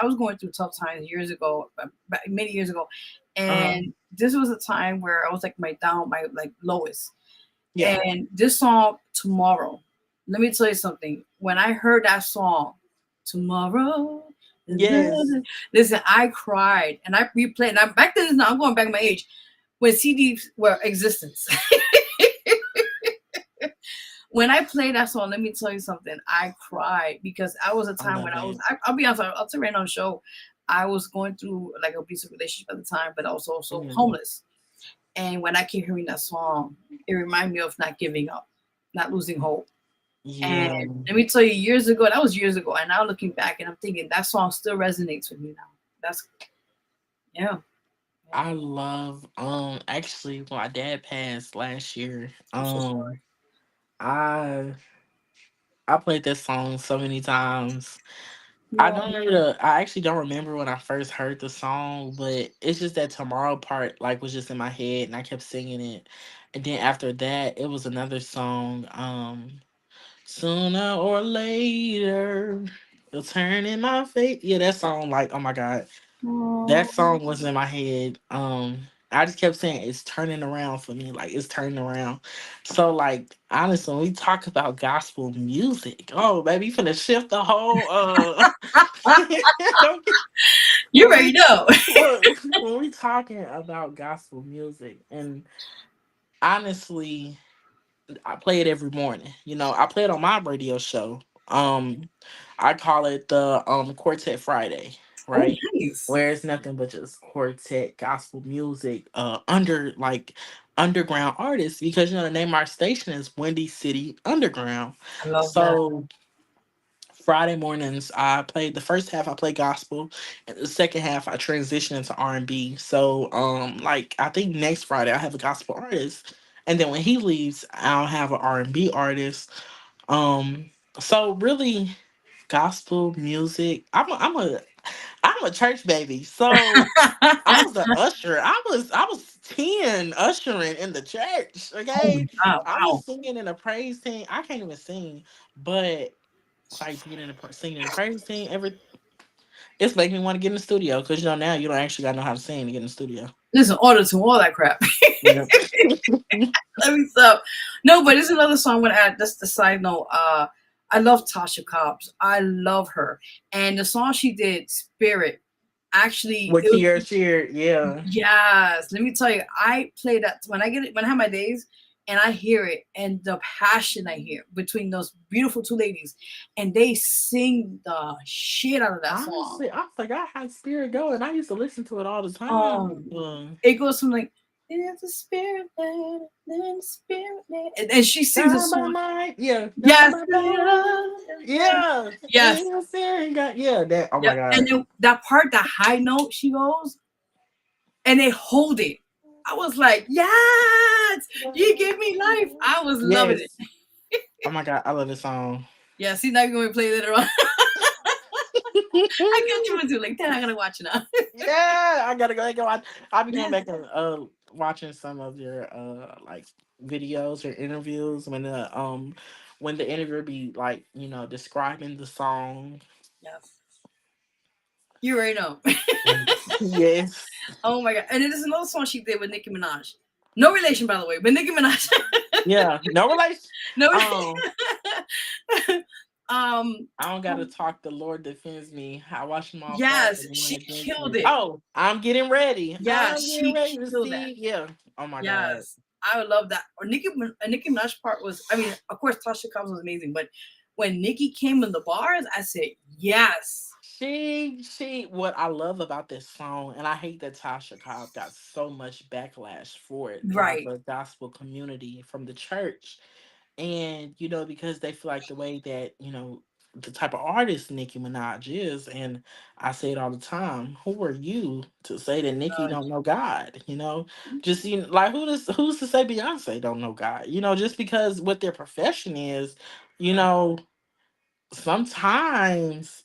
was going through tough times years ago, many years ago, Uh-huh. and this was a time where I was like my like lowest. Yeah. And this song, Tomorrow, let me tell you something. When I heard that song, Tomorrow, Yes. listen, I cried and I replayed. And back then, now I'm going back my age when CDs were existence. When I played that song, let me tell you something. I cried because I was a I time when love it. I'll be honest, I'll tell you right on the show, I was going through like an abusive relationship at the time, but I was also Mhm. homeless. And when I keep hearing that song, it reminded me of not giving up, not losing hope. And Yeah. let me tell you, years ago, that was years ago. And now looking back and I'm thinking that song still resonates with me now. That's, yeah. I love actually my dad passed last year. I'm so sorry. I I played that song so many times. No. I actually don't remember when I first heard the song, but it's just that tomorrow part like was just in my head and I kept singing it. And then after that, it was another song, sooner or later, you'll turn in my face. Yeah, that song, like, oh my God. That Oh, song was in my head. I just kept saying it's turning around for me, like it's turning around. So, like, honestly, when we talk about gospel music, oh baby, you finna shift the whole. Don't get- You when already we know. look, when we talking about gospel music, and honestly, I play it every morning. I play it on my radio show. Um, I call it the Quartet Friday, Oh, right? nice. Where it's nothing but just quartet gospel music, under like underground artists, because the name of our station is Windy City Underground. I love that. So Friday mornings, I play the first half. I play gospel, and the second half I transition into R&B. So, like I think next Friday I have a gospel artist, and then when he leaves, I'll have an R&B artist. Um, so really, gospel music. I'm a church baby. So I was an usher. I was 10 ushering in the church. Oh my Okay, God! I was Wow. singing in a praise team. I can't even sing, but like being in a singing in a praise team, it's making me want to get in the studio, because now you don't actually got to know how to sing to get in the studio. Listen, order to all that crap. Yeah. Let me stop. No, but it's another song. When I just the side note. I love Tasha Cobbs. I love her, and the song she did, "Spirit." Actually, With it was Kier Shear, yeah. yes. Let me tell you, I play that when I get it when I have my days, and I hear it, and the passion I hear between those beautiful two ladies, and they sing the shit out of that song. Honestly, I forgot how Spirit go, and I used to listen to it all the time. Um, it goes from like "It's a spirit led, then a spirit led," and she sings a Not by song. might, yeah, not Yes, by power, yeah. yes, In Spirit, God, yeah. That. Oh yeah. my And God. then that part, the high note she goes, and they hold it. I was like, yes, you give me life. I was loving it. Yes. Oh my God, I love this song. Yeah, see, now you're going to play later on. I got you into like, then I got to watch it now. Yeah, I gotta go. I go watch. I'll be going Yes, back and watching some of your like videos or interviews when the interviewer be like describing the song. yes. You already know. Yes. Oh my God. And it is another song she did with Nicki Minaj. No relation, by the way, but Nicki Minaj. Yeah. No relation. No. Um, um, I don't gotta talk. The Lord defends me. I watch them all fall for yes, the one she against me. killed it. Oh, I'm getting ready. Yeah, I'm getting she ready to killed that. see. Yeah. Oh my God. Yes, I would love that. Or Nicki Minaj part was, I mean, of course, Tasha Cobbs was amazing, but when Nicki came in the bars, I said, yes. What I love about this song, and I hate that Tasha Cobb got so much backlash for it by Right. the gospel community from the church. And, because they feel like the way that, the type of artist Nicki Minaj is, and I say it all the time, who are you to say that Nicki Uh, don't know God? Just like who's to say Beyonce don't know God? Just because what their profession is, you know, sometimes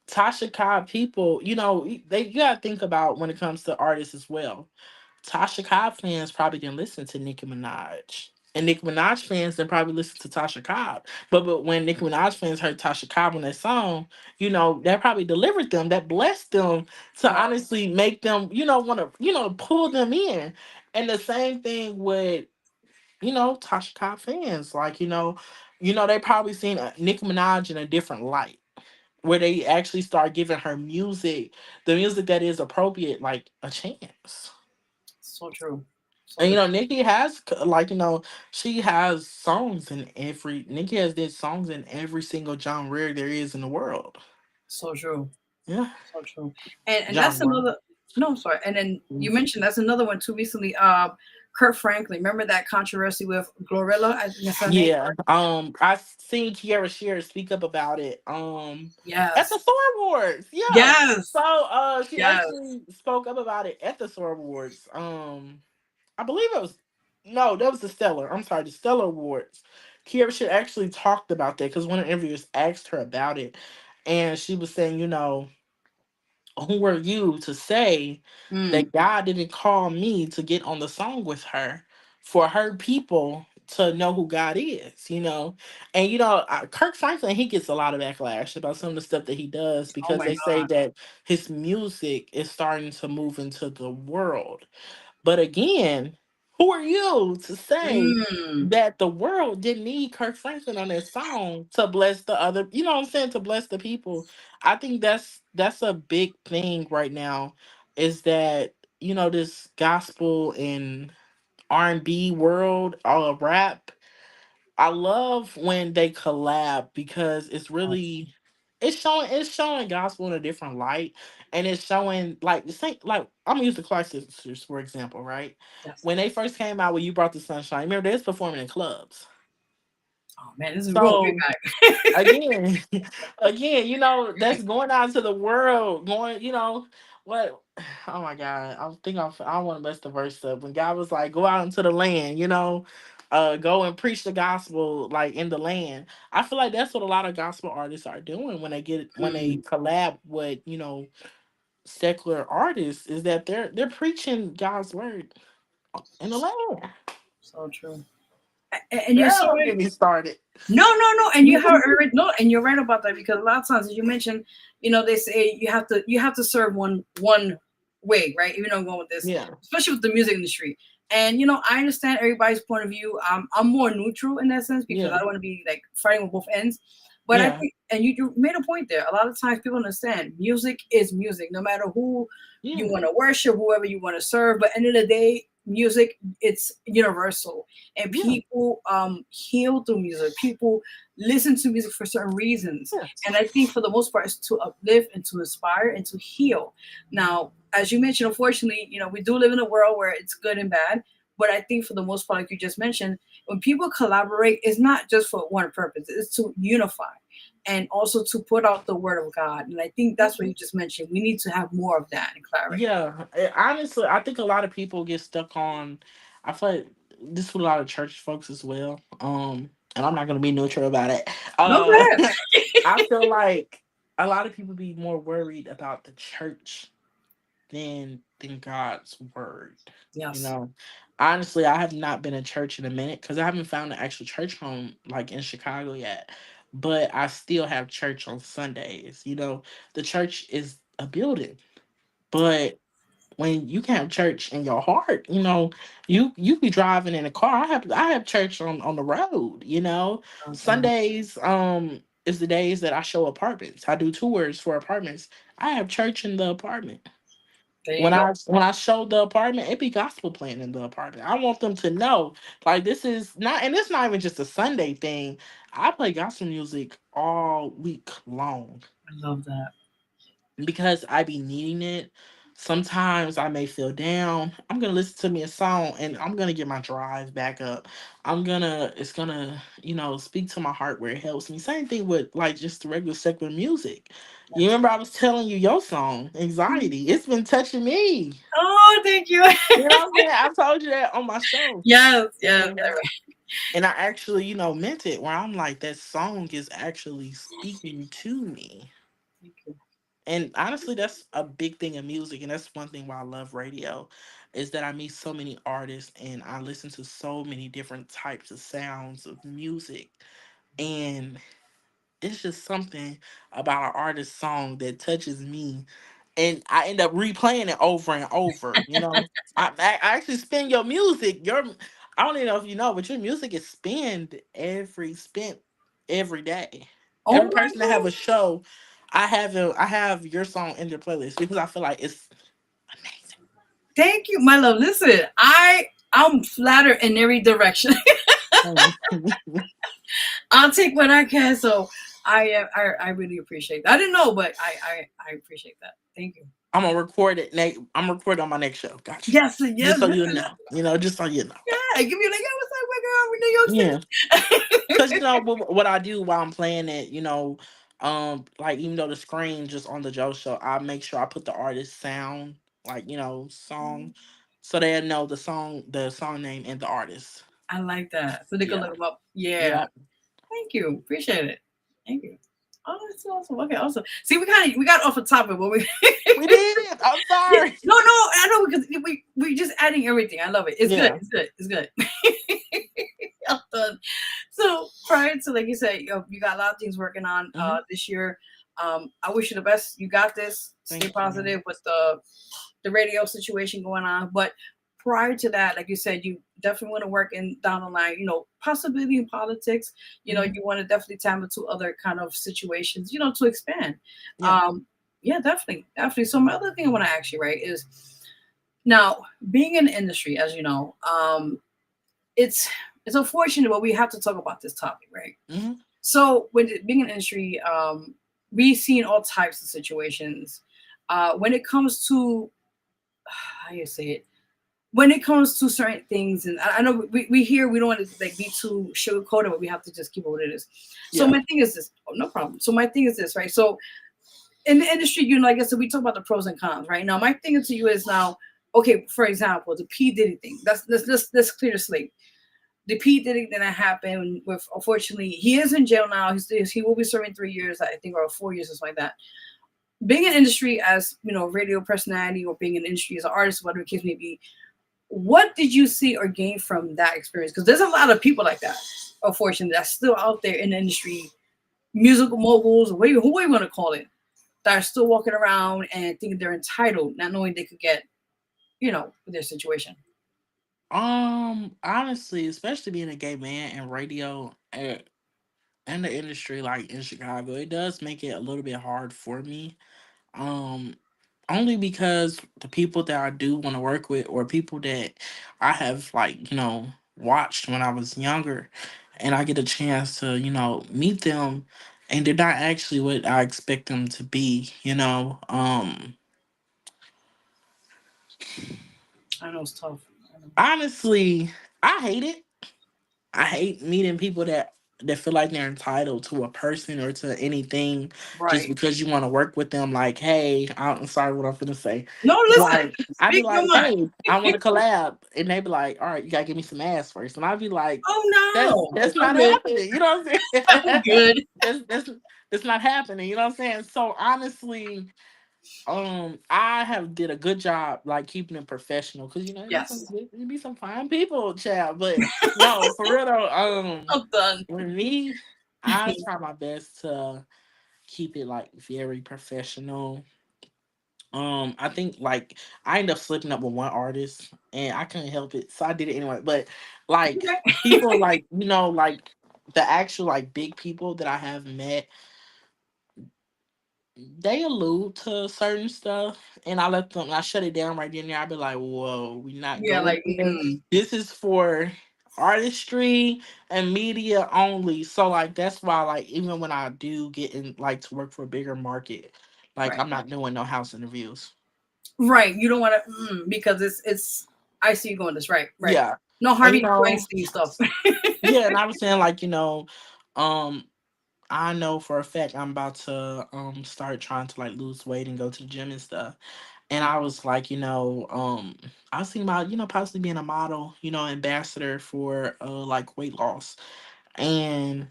Tasha Cobb people, you gotta think about when it comes to artists as well. Tasha Cobb fans probably didn't listen to Nicki Minaj. And Nicki Minaj fans then probably listen to Tasha Cobb. But when Nicki Minaj fans heard Tasha Cobb on that song, that probably delivered them, that blessed them to uh, honestly make them, want to, pull them in. And the same thing with, Tasha Cobb fans. Like, they probably seen Nicki Minaj in a different light, where they actually start giving her music, the music that is appropriate, like a chance. so true. So And true. Nikki has like she has songs in every Nikki has did songs in every single genre there is in the world. So true. Yeah, So true. And that's genre. another, no, I'm sorry. And then you mentioned that's another one too recently. Kurt Franklin. Remember that controversy with Glorilla? I think that's her name. Yeah. I seen Kiara Shear speak up about it. At the Yes. Star Awards. Yeah. Yes. So she Yes. actually spoke up about it at the Star Awards. I believe it was no, that was the Stellar. I'm sorry, the Stellar Awards. Kiara Shear actually talked about that because one of the interviewers asked her about it, and she was saying, who are you to say Mm. that God didn't call me to get on the song with her for her people to know who God is, And Kirk Franklin, he gets a lot of backlash about some of the stuff that he does Oh because my they say God. that his music is starting to move into the world. But again, Who are you to say Mm. that the world didn't need Kirk Franklin on that song to bless the other, you know what I'm saying, to bless the people? I think that's a big thing right now, is that, you know, this gospel and R&B world, rap. I love when they collab because it's Yes. really it's showing gospel in a different light, and it's showing like the same, like I'm gonna use the Clark sisters for example, right? Yes. When they first came out with "You Brought the Sunshine," remember they was performing in clubs. Oh man, this is a real big So guy. again, again, you know, that's going out to the world, going, you know, what? Oh my God, I want to mess the verse up. When God was like, "Go out into the land," you know, go and preach the gospel like in the land. I feel like that's what a lot of gospel artists are doing when they Mm, collab with, you know, secular artists, is that they're preaching God's word in the land. so true. And you're Girl, so don't right. get me started. No, no, no, and you have no, and you're right about that because a lot of times, as you mentioned, they say you have to serve one way, right? Even though I'm going with this, Yeah, especially with the music industry. And I understand everybody's point of view. I'm more neutral in that sense because I yeah, don't want to be like fighting with both ends. But I yeah, think, and you made a point there. A lot of times people understand music is music, no matter who you yeah, want to worship, whoever you want to serve. But end of the day, music, it's universal, and yeah, people heal through music. People listen to music for certain reasons, yeah, and I think for the most part, it's to uplift and to inspire and to heal. Now, as you mentioned, unfortunately, we do live in a world where it's good and bad. But I think for the most part, like you just mentioned, when people collaborate, it's not just for one purpose; it's to unify and also to put out the word of God. And I think that's what you just mentioned. We need to have more of that and clarity. yeah. Honestly, I think a lot of people get stuck on. I feel like this with a lot of church folks as well. And I'm not gonna be neutral about it. No, go Uh, ahead. I feel like a lot of people be more worried about the church than God's word. You Yes. know, honestly, I have not been in church in a minute because I haven't found an actual church home like in Chicago yet. But I still have church on Sundays. You know, the church is a building, but when you can have church in your heart, you know, you be driving in a car. I have church on the road, you know. Okay. Sundays is the days that I show apartments. I do tours for apartments. I have church in the apartment. There When you go. I show the apartment, it be gospel playing in the apartment. I want them to know, like, this is not, and it's not even just a Sunday thing. I play gospel music all week long I love that. because I be needing it. Sometimes I may feel down. I'm gonna listen to me a song and I'm gonna get my drive back up. It's gonna, you know, speak to my heart where it helps me. Same thing with like just the regular secular music. You Yes. remember I was telling you your song, Anxiety. It's been touching me. Oh, thank you. You know what I'm saying? I told you that on my show. Yes, yes. And and I actually, you know, meant it where I'm like, that song is actually speaking to me. Thank you. And honestly, that's a big thing in music, and that's one thing why I love radio, is that I meet so many artists and I listen to so many different types of sounds of music, and it's just something about an artist's song that touches me, and I end up replaying it over and over. You know, I actually spin your music. I don't even know if you know, but your music is spent every day. Oh Every my person that have God. a show, I have your song in their playlist because I feel like it's Thank you, my love. Listen, I'm flattered in every direction. amazing. I'll take what I can. So I really appreciate that. I didn't know, but I appreciate that. Thank you. I'm gonna record it. I'm recording on my next show. Gotcha. Yes, Just yes. so you know, just so you know. Yeah, give me like, yo, what's up, my girl? We're New York Yeah. Cause you City. know what I do while I'm playing it, like even though the screen just on the Joe show, I make sure I put the artist sound, like song, so they know the song name and the artist. I like that. So they can Yeah, look them up. Yeah. yeah, Thank you. Appreciate it. Thank you. Oh, that's awesome. Okay, awesome. See, we got off the topic, but we we did. I'm sorry. no, I know because we just adding everything. I love it. It's good. Yeah. It's good. It's good. Well done. So prior to, like you said, you got a lot of things working on Hmm. this year. I wish you the best. You got this. Stay Thank you. positive with the radio situation going on. But prior to that, like you said, you definitely want to work in down the line, possibly in politics. You want to definitely tap into other kind of situations, to expand. Yeah. Yeah, definitely, definitely. So my other thing I want to ask you, right, is now being in the industry, as you know, it's unfortunate, but we have to talk about this topic, right? Mm-hmm. So when being in the industry, we've seen all types of situations. When it comes to how you say it, when it comes to certain things, and I know we hear we don't want to like be too sugarcoated, but we have to just keep it what it is. So Yeah. my thing is this. Oh, no problem. So my thing is this, right? So in the industry, like I said, we talk about the pros and cons, right? Now my thing to you is now, okay, for example, the P Diddy thing. Let's clear the slate. The P Diddy thing that happened with, unfortunately, he is in jail now. He will be serving 3 years, I think, or 4 years or something like that. Being in industry as radio personality, or being in industry as an artist, whatever the case may be, what did you see or gain from that experience? Because there's a lot of people like that, unfortunately, that's still out there in the industry, musical moguls, or who you want to call it, that are still walking around and thinking they're entitled, not knowing they could get, their situation. Honestly, especially being a gay man in radio and the industry, like in Chicago, it does make it a little bit hard for me. Um, Only because the people that I do want to work with, or people that I have like, watched when I was younger, and I get a chance to, meet them, and they're not actually what I expect them to be, I know it's tough. honestly, I hate it. I hate meeting people that feel like they're entitled to a person or to anything just Right. because you want to work with them. Like, hey, I'm sorry what I'm gonna say. No, listen. Like, I'd be Speak your like, mind. hey, I want to collab, and they'd be like, all right, you gotta give me some ass first, and I'd be like, Oh no, that's I'm not good. happening. You know what I'm I'm saying? good. That's not happening. You know what I'm saying? So honestly, I have did a good job like keeping it professional, because Yes, it be some fine people, child. But no, for real though, I'm done. with me, I try my best to keep it like very professional. I think like I ended up slipping up with one artist and I couldn't help it, so I did it anyway. But like people like like the actual like big people that I have met, they allude to certain stuff, and I shut it down right then and there. I be like, whoa, we not Yeah, going like there. This is for artistry and media only. So like that's why like even when I do get in like to work for a bigger market, like right, I'm not doing no house interviews. right. You don't want to because it's. I see you going this right, right. Yeah. No And Harvey Weinstein stuff. yeah, and I was saying like, um I know for a fact I'm about to start trying to like lose weight and go to the gym and stuff. And I was like, I was thinking about, possibly being a model, ambassador for like weight loss. And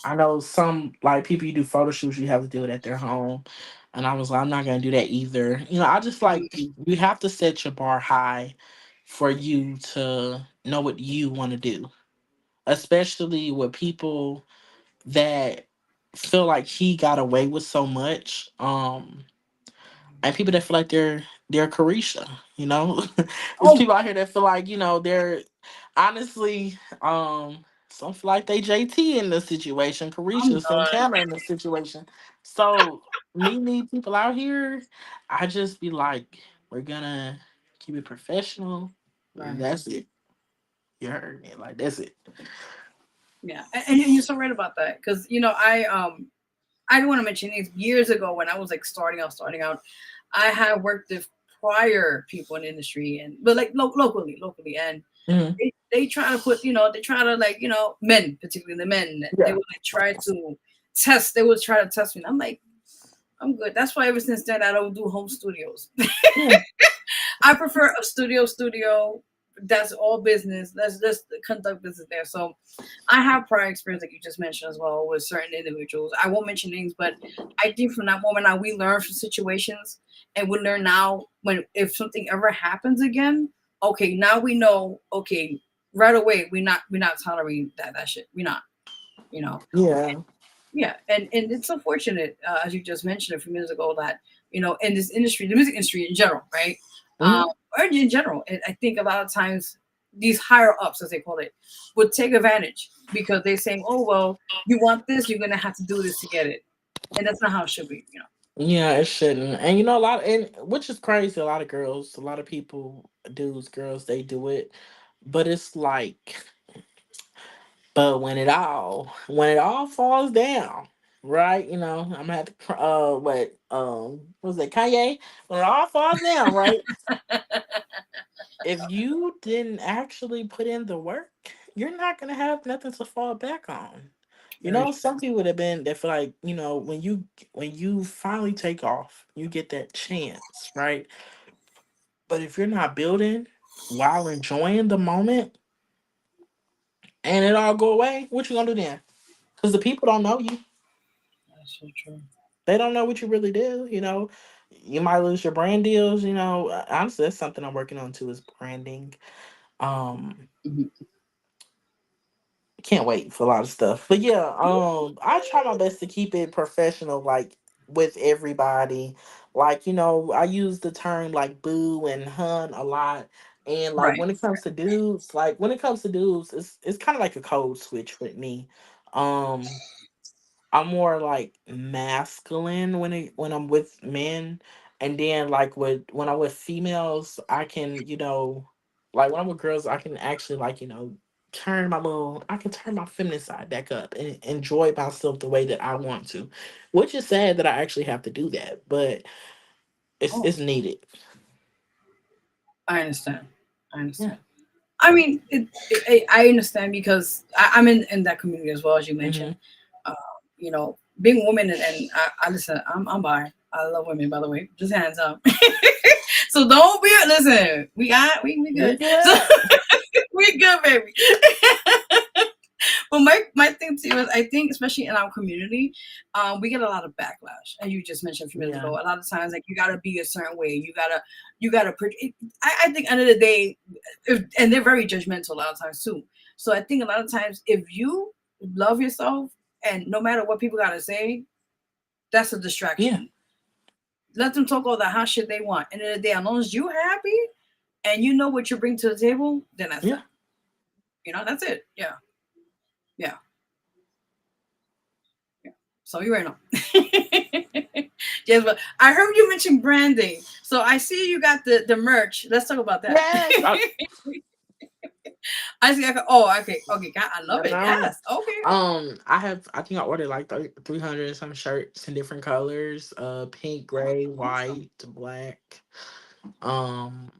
I know some like people you do photo shoots, you have to do it at their home. And I was like, I'm not gonna do that either. I just like you have to set your bar high for you to know what you want to do. Especially with people that feel like he got away with so much. And people that feel like they're Carisha, There's Oh, people out here that feel like, they're honestly, some feel like they JT in the situation, I'm Carisha, done. Santana in the situation. So me people out here, I just be like, we're gonna keep it professional. Right. That's it. You heard me. Like that's it. Yeah, and you're so right about that because I don't want to mention these years ago when I was like starting out, I had worked with prior people in the industry but like locally, and Mhm. they try to put they try to like men, particularly the men, they Yeah. would like try to test. They would try to test me. And I'm like, I'm good. That's why ever since then I don't do home studios. Yeah. I prefer a studio. That's all business. Let's just conduct business there. So I have prior experience, like you just mentioned as well, with certain individuals. I won't mention names, but I think from that moment on, we learn from situations, and we learn now when if something ever happens again. Okay, now we know. Okay, right away, we're not tolerating that shit. We're not. You know. Yeah. Yeah, and it's unfortunate, as you just mentioned a few minutes ago, that in this industry, the music industry in general, right? Mhm. or in general. And I think a lot of times these higher ups, as they call it, would take advantage because they're saying, "Oh well, you want this, you're gonna have to do this to get it," and that's not how it should be. Yeah, it shouldn't. And a lot, and which is crazy, a lot of girls, a lot of people, dudes, girls, they do it. But it's like, but when it all falls down, right? I'm gonna have to what was that, Kanye? When it all falls down, right? If you didn't actually put in the work, you're not gonna have nothing to fall back on. Very true. Some people would have been that feel like, when you finally take off, you get that chance, right? But if you're not building while enjoying the moment and it all go away, what you gonna do then? Because the people don't know you. That's so true. They don't know what you really do. You might lose your brand deals. Honestly, that's something I'm working on too, is branding. Um, Mhm. can't wait for a lot of stuff. But yeah, I try my best to keep it professional, like with everybody. Like, I use the term like boo and hun a lot. And like Right. when it comes to dudes, it's kind of like a code switch with me. Um, I'm more like masculine when I'm with men, and then like when I'm with females, I can like when I'm with girls, I can actually like I can turn my feminine side back up and enjoy myself the way that I want to, which is sad that I actually have to do that, but Oh, it's needed. I understand. I Yeah. understand. I mean, I understand because I'm in that community as well as you Hmm. mentioned. Uh, being a woman and I listen. I'm bi. I love women, by the way. Just hands up. So don't be listen. We We good. So good. we good, baby. But my thing too is I think especially in our community, we get a lot of backlash. And you just mentioned a few minutes Yeah. ago, a lot of times like you gotta be a certain way. You gotta I think end of the day, and they're very judgmental a lot of times too. So I think a lot of times if you love yourself and no matter what people gotta say, that's a Yeah. distraction. Let them talk all the hot shit they want. End of the day, as long as you happy and you know what you bring to the table, then that's Yeah. that. That's it. Yeah. Yeah. Yeah. So you right now. Yes, but I heard you mention branding. So I see you got the merch. Let's talk about that. Yes. I see. Oh, okay. Okay. God, I love You it. know, Yes. Okay. I think I ordered like 300 and some shirts in different colors, pink, gray, Awesome. white, black. Um,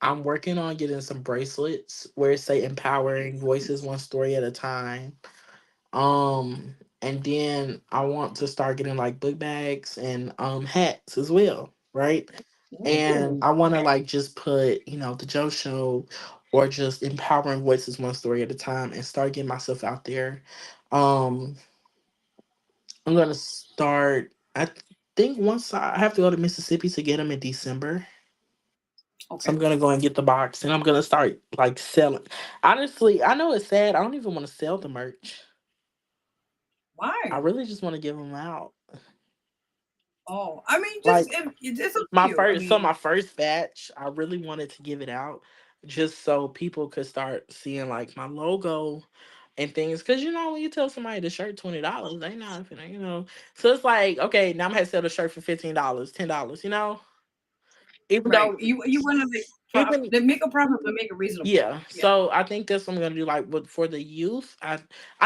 I'm working on getting some bracelets where it say empowering voices one story at a time. And then I want to start getting like book bags and hats as well, right? And Ooh. I want to like just put, the Joe Show or just empowering voices one story at a time and start getting myself out there. Um, I'm gonna start. I think once I have to go to Mississippi to get them in December. So Okay. I'm gonna go and get the box and I'm gonna start like selling. Honestly, I know it's sad. I don't even want to sell the merch. I Why? really just want to give them out. Oh, I mean, just Like if it's up to my you. I first, so mean, my first batch, I really wanted to give it out just so people could start seeing like my logo and things. Cause when you tell somebody the shirt $20, they not finna. So it's like, okay, now I'm gonna sell the shirt for $15, $10. Even right? though You want to even make a profit, but make it reasonable. yeah. Yeah. So I think that's what I'm gonna do. Like, but for the youth, I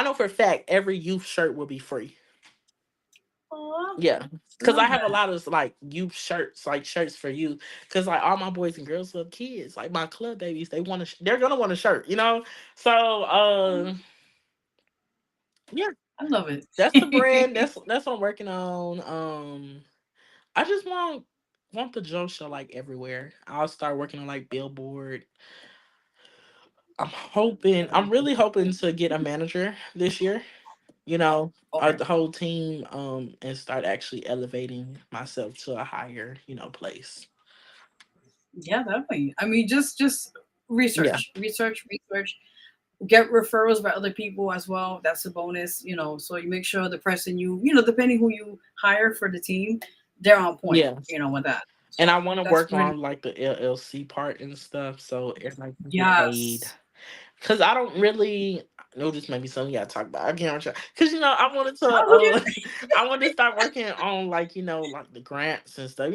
know for a fact every youth shirt will be free. Aw, Yeah, because love I have a that. lot of like youth shirts, like shirts for you. Because like all my boys and girls love kids. Like my club babies, they're gonna want a shirt. So yeah, I love it. that's the brand. That's what I'm working on. I just want the Joe Show like everywhere. I'll start working on like Billboard. I'm really hoping to get a manager this year. Okay. The whole team, and start actually elevating myself to a higher, place. Yeah, definitely. I mean, just Yeah. research. Get referrals by other people as well. That's a bonus. So you make sure the person depending who you hire for the team, they're on point, Yes. with that. And I So want to that's work really on like the LLC part and stuff, so everybody can get paid. yes. Cause I don't really know, this may be something you gotta talk about. I can't try. Cause I wanted to Oh, look at I wanted to start working on like, like the grants and stuff.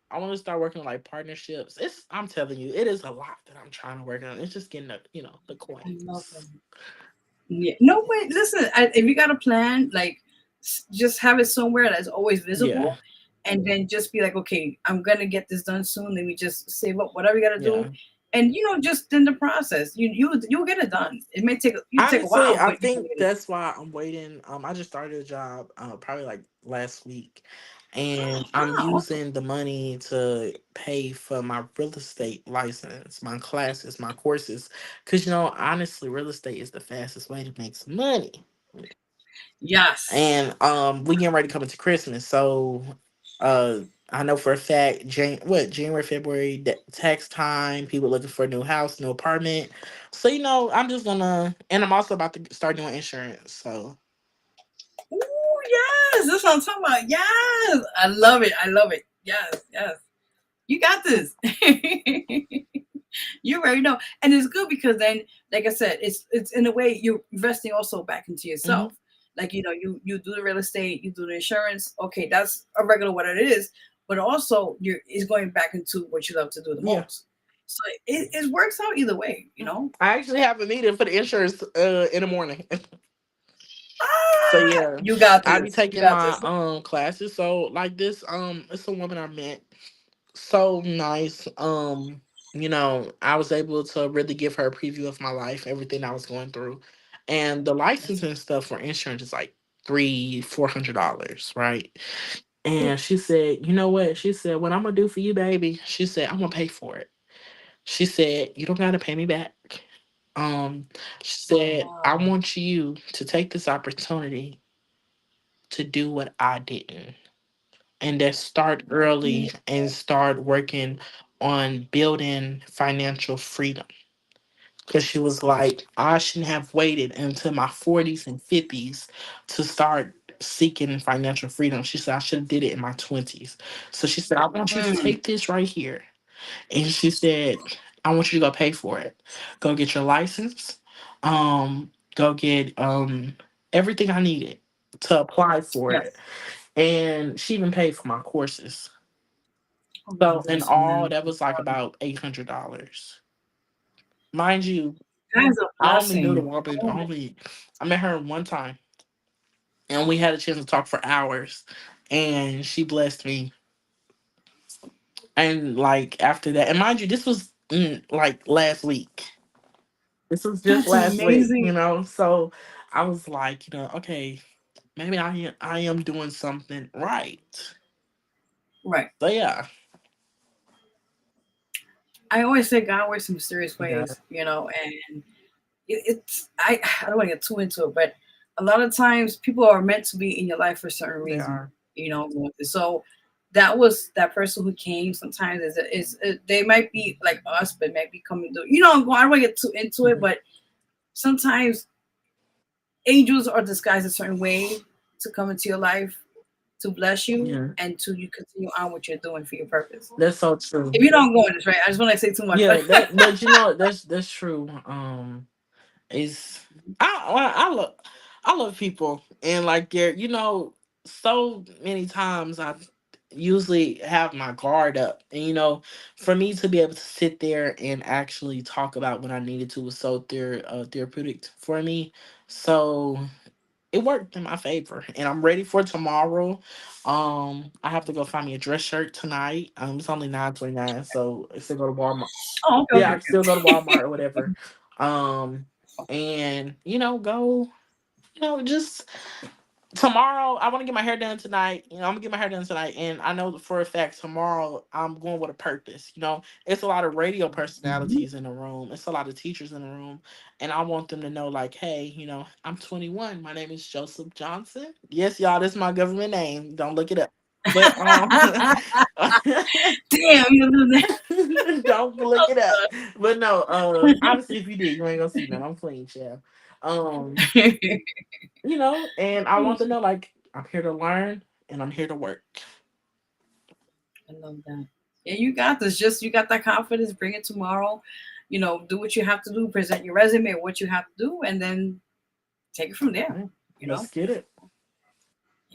I want to start working on like partnerships. I'm telling you, it is a lot that I'm trying to work on. It's just getting the I love coins. them. Yeah. No, wait, listen, if you got a plan, like just have it somewhere that's always Yeah. visible, and then just be like, okay, I'm gonna get this done soon. Let me just save up whatever you gotta do. Yeah. And just in the process, you'll get it done. It may take a Honestly, while, I but you can think get it that's why I'm waiting. I just started a job probably like last week, and done. I'm Ah, awesome. using the money to pay for my real estate license, my classes, my courses. Cause honestly, real estate is the fastest way to make some money. Yes. And we getting ready to come into Christmas, so uh I know for a fact January, February, tax time, people looking for a new house, new apartment. So I'm just gonna, and I'm also about to start doing insurance. So Ooh, yes. That's what I'm talking about. Yes. I love it. I love it. Yes. Yes. You got this. You already know, and it's good because then, like I said, it's in a way you're investing also back into mhm, yourself. Like you do the real estate, you do the insurance. Okay, that's a regular what it is, but also you're is going back into what you love to do the yeah. most. So it works out either way. I actually have a meeting for the insurance in the morning. So Ah, yeah, you got I be this. You taking got my this. classes. So like this it's a woman I met, so nice. I was able to really give her a preview of my life, everything I was going through, and the licensing stuff for insurance is like $300-$400, right? And she said, you know what? She said, what I'm gonna do for you, baby. She said, I'm gonna pay for it. She said, you don't gotta pay me back. She said, I Wow. want you to take this opportunity to do what I didn't, and that start early and start working on building financial freedom. Because she was like, I shouldn't have waited until my 40s and 50s to start seeking financial freedom. She said, I should have did it in my 20s. So she said, I want you to Mm, take this right here. And she said, I want you to go pay for it. Go get your license. Go get everything I needed to apply for it. yes. And she even paid for my courses. Oh, So in listen, all, man. that was like about $800. Mind you, That is a I only knew the blessing. woman. Oh, I met her one time, and we had a chance to talk for hours. And she blessed me. And like after that, and mind you, this was like last week. This was just that's last week, amazing. So I was like, okay, maybe I am doing something right. Right. So yeah, I always say God works in mysterious yeah, ways, and I don't want to get too into it, but a lot of times people are meant to be in your life for a certain they reason, are. So that was that person who came. Sometimes they might be like us, but might be coming to I don't want to get too into it, Mhm. but sometimes angels are disguised a certain way to come into your life to bless you Yeah, and to you continue on what you're doing for your purpose. that's so true. If you don't go on this, right? I just want to say too much, Yeah, but but that's true. Is I love people, and like so many times I usually have my guard up, and for me to be able to sit there and actually talk about what I needed to was so therapeutic for me. So it worked in my favor, and I'm ready for tomorrow. I have to go find me a dress shirt tonight. It's only 9:29, so I still go to Walmart. oh, okay, Yeah, okay, I can still go to okay. Walmart or whatever. And go, just tomorrow. I want to get my hair done tonight. I'm gonna get my hair done tonight, and I know for a fact tomorrow I'm going with a purpose. It's a lot of radio personalities in the room. It's a lot of teachers in the room, and I want them to know, like, hey, I'm 21. My name is Joseph Johnson. Yes, y'all, this is my government name. Don't look it up. But Damn, you know don't look it up. that. But no, obviously if you did, you ain't gonna see none. I'm clean, chef. Um, and I want to know, like, I'm here to learn. and I'm here to work. I love that. Yeah, you got this. Just you got that confidence. Bring it tomorrow. Do what you have to do. Present your resume, what you have to do, and then take it from there. Mm, You know. let's get it.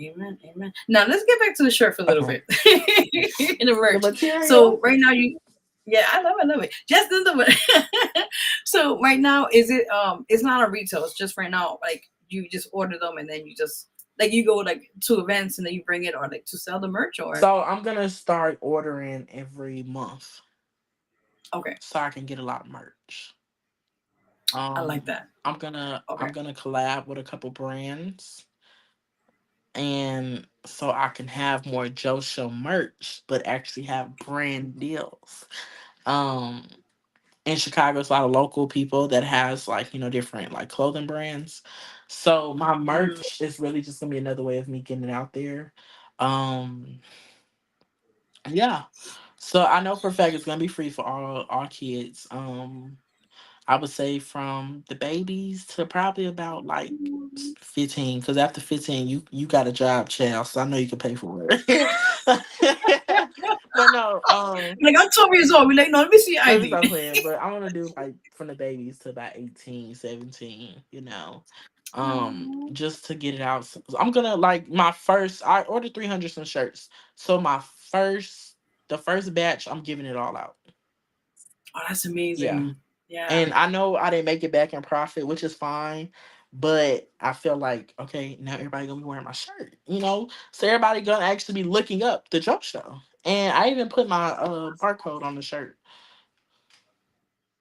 Amen. Amen. Now let's get back to the shirt for a little Okay. bit. In the The merch. So material. right now yeah, I love it. Just in the So right now, is it it's not a retail. It's just right now. Like you just order them and then you just like you go like to events and then you bring it or like to sell the merch or So I'm gonna start ordering every month okay. so I can get a lot of merch. I like that. I'm Okay. gonna collab with a couple brands, and so I can have more Joe Show merch, but actually have brand deals. Um, in Chicago, it's a lot of local people that has like different like clothing brands. So my Mm, merch is really just gonna be another way of me getting it out there. Um, yeah. So I know for a fact it's gonna be free for all kids. I would say from the babies to probably about like 15, because after 15 you got a job, child, so I know you can pay for it. But no, like I'm 12 years old. We like, no, let me see your let me ID. stop playing. But I want to do like from the babies to about 18, 17, just to get it out. So I'm gonna like I ordered 300 some shirts. So the first batch, I'm giving it all out. Oh, that's Yeah. amazing. Yeah. And I know I didn't make it back in profit, which is fine. But I feel like, okay, now everybody gonna be wearing my shirt, So everybody gonna actually be looking up the Joke Show. And I even put my barcode on the shirt.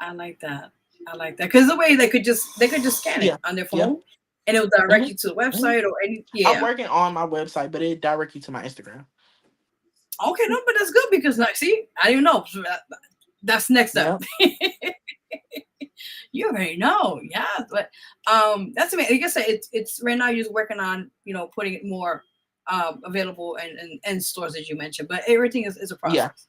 I like that. I like that because the way they could just scan it Yeah. on their Yeah. phone, and it will direct hmm you to the hmm website or any. I'm Yeah. working on my website, but it direct you to my Instagram. Okay, no, but that's good because now, see, I didn't know. So that's next up. Yep. You already know, yeah. But that's amazing. Like I said, it's right now you're just working on putting it more available and stores as you mentioned. But everything is a Yeah. process.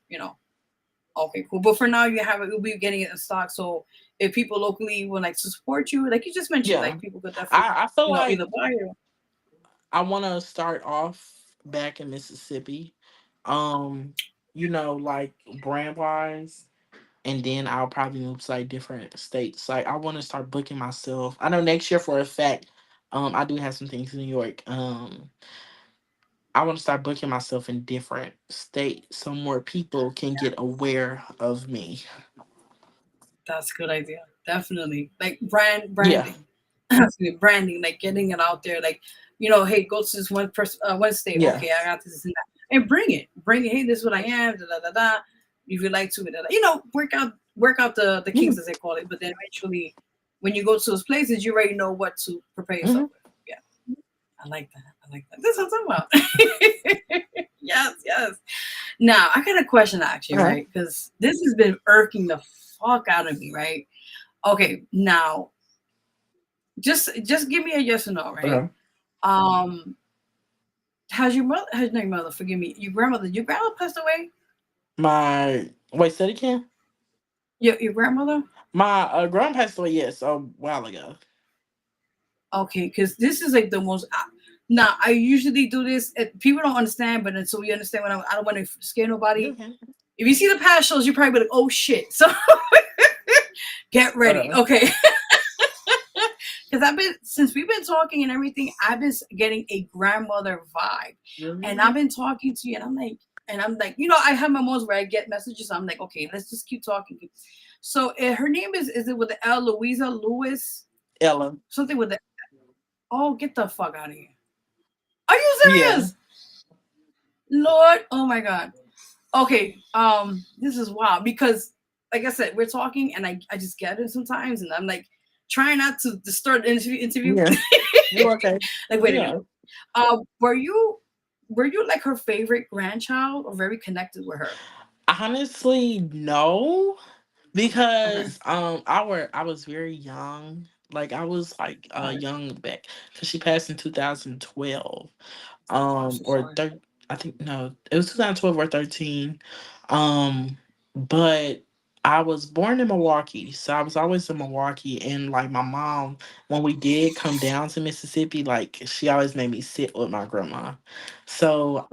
Okay, cool. But for now, you'll be getting it in stock. So if people locally would like to support you, like you just mentioned, Yeah. like people could definitely, I feel either like buy or I want to start off back in Mississippi. Um, like brand wise, and then I'll probably move to like different states. Like I want to start booking myself. I know next year for a fact, I do have some things in New York. I want to start booking myself in different states so more people can get aware of me. that's a good idea. Definitely. Like Yeah, branding. Branding, like getting it out there, like, hey, go to this one person, one state. yeah. Okay, I got this and that. And bring it. Bring it. Hey, this is what I am, da da da da. If you like to, work out the Yeah. kinks as they call it. But then eventually when you go to those places, you already know what to prepare yourself hmm with. Yeah. I like that. I like that. That's what I'm talking about. Yes, yes. Now I got a question to ask you, Okay. right? Because this has been irking the fuck out of me, right? Okay, now just give me a yes or no, right? Okay. Um, has your mother, forgive me, your grandma passed away? My wait, said again. Your grandmother? My grandma passed away, yes, a while ago. Okay, because this is like the most. Now I usually do this. People don't understand, but until you understand what I don't want to scare nobody. Okay. If you see the past shows, you probably be like, "Oh shit!" So get ready, Okay. okay? Because since we've been talking and everything, I've been getting a grandmother vibe, and I've Really? been talking to you, and I'm like, I have my moments where I get messages. So I'm like, okay, let's just keep talking. So her name is it with the L, Louisa Lewis, Ella. something with the. Oh, get the fuck out of here! Are you Yeah. serious? Lord, oh my God. Okay, this is wild because, like I said, we're talking and I just get it sometimes, and I'm like trying not to disturb the interview. Yeah. You okay? Like, wait a minute. Yeah. Were you like her favorite grandchild or very connected with her? Honestly, no. Okay, Because I was very young. Like I was like okay. young back because she passed in 2012. I'm so Or sorry. I think no, it was 2012 or 13. Um but I was born in Milwaukee, so I was always in Milwaukee. And like my mom, when we did come down to Mississippi, like she always made me sit with my grandma. So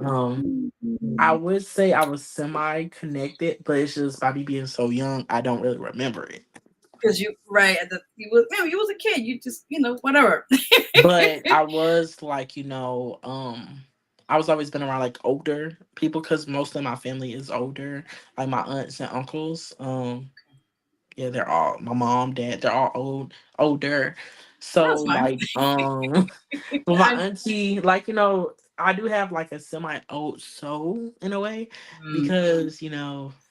I would say I was semi connected, but it's just by me being so young, I don't really remember it. Because you right at the you was a kid. You just whatever. But I was like, I was always been around like older people because most of my family is older, like my aunts and uncles. Yeah, they're all my mom, dad, they're all older. So That's fine. like with my I, auntie, like, I do have like a semi old soul in a way mm, because,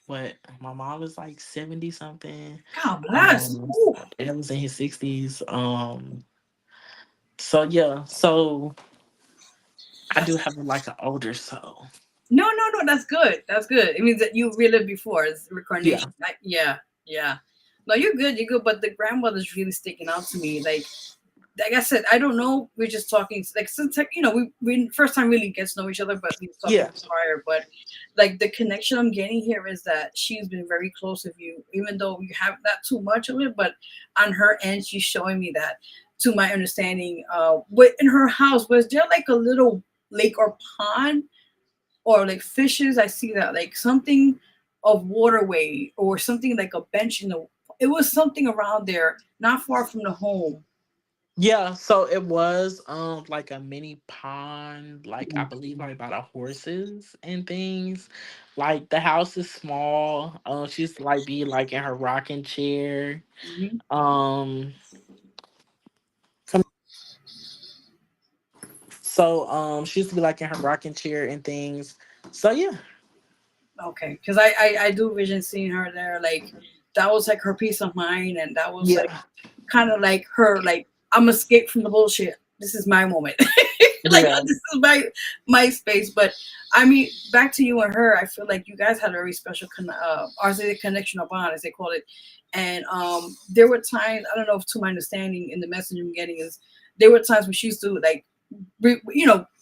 what my mom was like 70 something. God bless. Ooh. My dad was in his 60s. So yeah, so I do have like an older soul. No, no, no. That's good. That's good. It means that you relived before. It's Yeah. reincarnation. Yeah, yeah. No, you're good. You're good. But the grandmother's really sticking out to me. Like I said, I don't know. We're just talking. Like since we first time really get to know each other, but we was talking Yeah. prior. But like the connection I'm getting here is that she's been very close with you, even though you have not too much of it. But on her end, she's showing me that. To my understanding, what in her house was there like a little lake or pond or like fishes. I see that like something of waterway or something like a bench in the. It was something around there, not far from the home. Yeah, so it was like a mini pond, like I believe like about a horses and things. Like the house is small. She used to like be like in her rocking chair. Mhm. Um come so she used to be like in her rocking chair and things. So yeah. Okay, because I do vision seeing her there. Like that was like her peace of mind, and that was like Yeah. kind of like her like I'm escaped from the bullshit. This is my moment. Like Yeah. this is my space. But I mean, back to you and her. I feel like you guys had a very special or say connection or bond, as they call it. And there were times I don't know if to my understanding in the message I'm getting is there were times when she used to like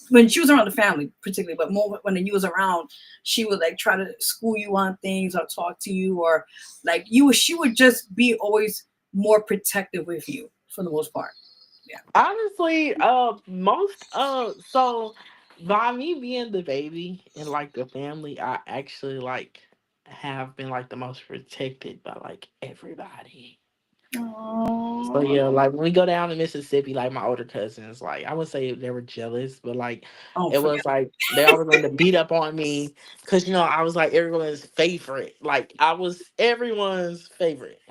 when she was around the family particularly, but more when you was around, she would like try to school you on things or talk to you or like she would just be always more protective with you for the most part. Yeah. Honestly, most so by me being the baby in like the family, I actually like have been like the most protected by like everybody. So Oh, yeah, like when we go down to Mississippi, like my older cousins, like I would say they were jealous, but like oh, it forget. was like they always wanted to beat up on me because I was like everyone's favorite. Like I was everyone's favorite.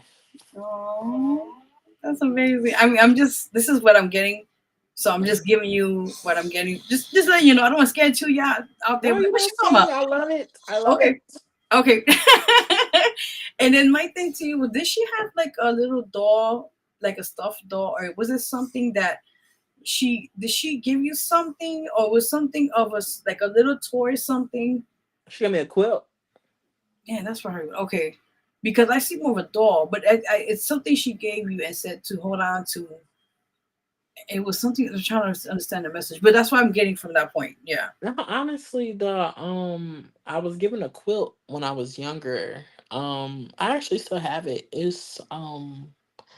Oh, that's amazing. I mean, this is what I'm getting. So I'm just giving you what I'm getting. Just letting you know. I don't want to scare too y'all out there. No, But you what don't you talking scare me. about? I love it. I love Okay. it. Okay. And then my thing to you, did she have like a little doll, like a stuffed doll, or was it something that did she give you something, or was something of like a little toy something? She gave me a quilt. Yeah, that's right. Okay, because I see more of a doll, but it's something she gave you and said to hold on to. It was something I'm trying to understand the message, but that's what I'm getting from that point. Yeah. No, honestly, the I was given a quilt when I was younger. I actually still have it.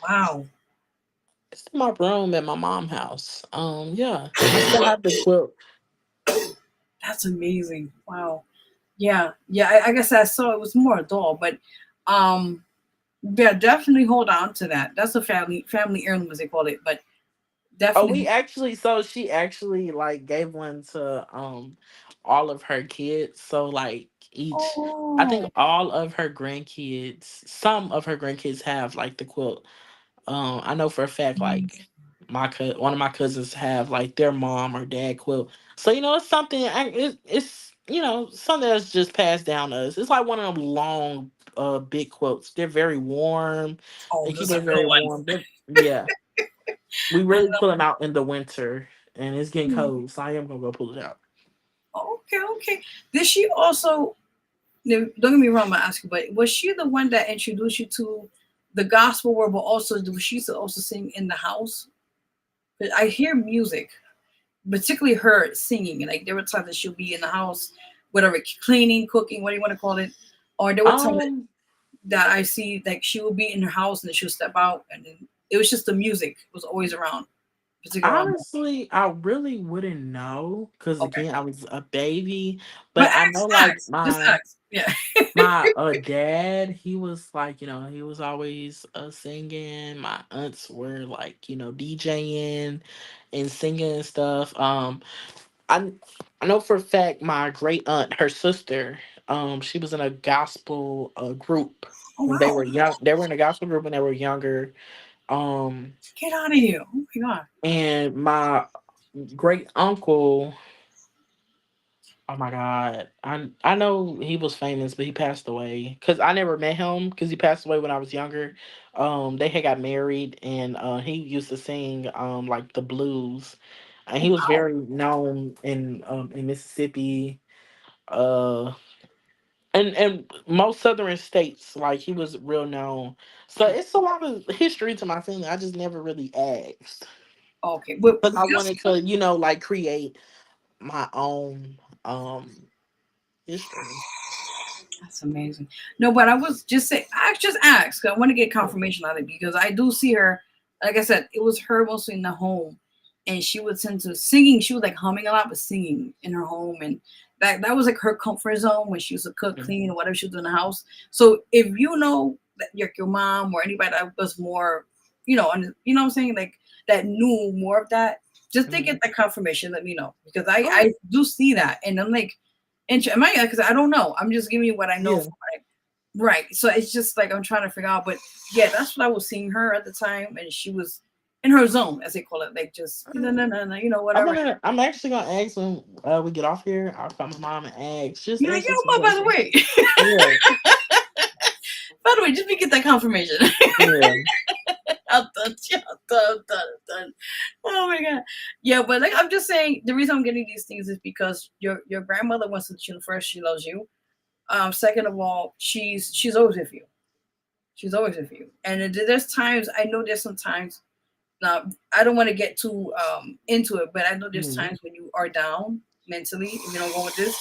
Wow, It's in my room at my mom's house. Yeah, I still have the quilt. that's amazing. Wow. Yeah, yeah. I guess I saw it was more a doll, but um, yeah, definitely hold on to that. That's a family heirloom, as they call it. But Oh, we definitely. actually so she actually like gave one to all of her kids. So like each I think Oh, all of her grandkids, some of her grandkids have like the quilt. I know for a fact, like one of my cousins have like their mom or dad quilt. So it's something. It's something that's just passed down to us. It's like one of them long, big quilts. They're very warm. oh, They keep that's a it good very warm. Yeah, we really pull them out in the winter, and it's getting one. cold. So I am gonna go pull it out. Okay, okay. Did she also? No, don't get me wrong, I'm gonna ask you, but was she the one that introduced you to the gospel world, but also was she used to also sing in the house? But I hear music, particularly her singing, and like there were times that she'll be in the house, whatever, cleaning, cooking, what do you want to call it, or there were times that Um, that I see, like she would be in her house and then she would step out, and then it was just the music was always around, particularly around. Honestly, I really wouldn't know because Okay, again, I was a baby. but But I know like just ask. Yeah. my dad, he was like, he was always singing. My aunts were like, DJing and singing and stuff. I I know for a fact my great aunt, her sister, she was in a gospel group Oh when they wow, were young. They were in a gospel group when they were younger. Um, get out of here! Oh my god. and my great uncle, oh my god, I know he was famous, but he passed away because I never met him because he passed away when I was younger. They had got married, and he used to sing like the blues, and he was very known in Mississippi. Uh, and most southern states, like he was real known. So it's a lot of history to my family. I just never really asked Okay, but because I just wanted to, like create my own history. that's amazing. No, but I was just say I just asked. 'Cause I want to get confirmation on it because I do see her. Like I said, it was her mostly in the home, and she would tend to singing. She was like humming a lot, but singing in her home, and that was like her comfort zone when she used to cook, clean, or whatever she was doing in the house. So if you know that your mom or anybody that was more, you know what I'm saying, like that knew more of that, just to Mhm. get the confirmation, let me know because I Oh, I do see that, and I'm like. Am I? Because I don't know. I'm just giving you what I know yeah. from right. So it's just like I'm trying to figure out. But yeah, that's what I was seeing her at the time, and she was in her zone, as they call it, like just no, whatever. I'm actually gonna ask when we get off here. I'll call my mom and ask. Just You're like, ask yo, this mom. By the question. way, Yeah, by the way, just to get that confirmation. yeah. I'm done. Yeah, I'm done. I'm done. Oh my god. Yeah, but like I'm just saying, the reason I'm getting these things is because your grandmother wants to let you know first she loves you. Second of all, she's always with you. She's always with you. And there's times I know there's some times now I don't want to get too into it, but I know there's Mhm. times when you are down mentally, if you don't go with this,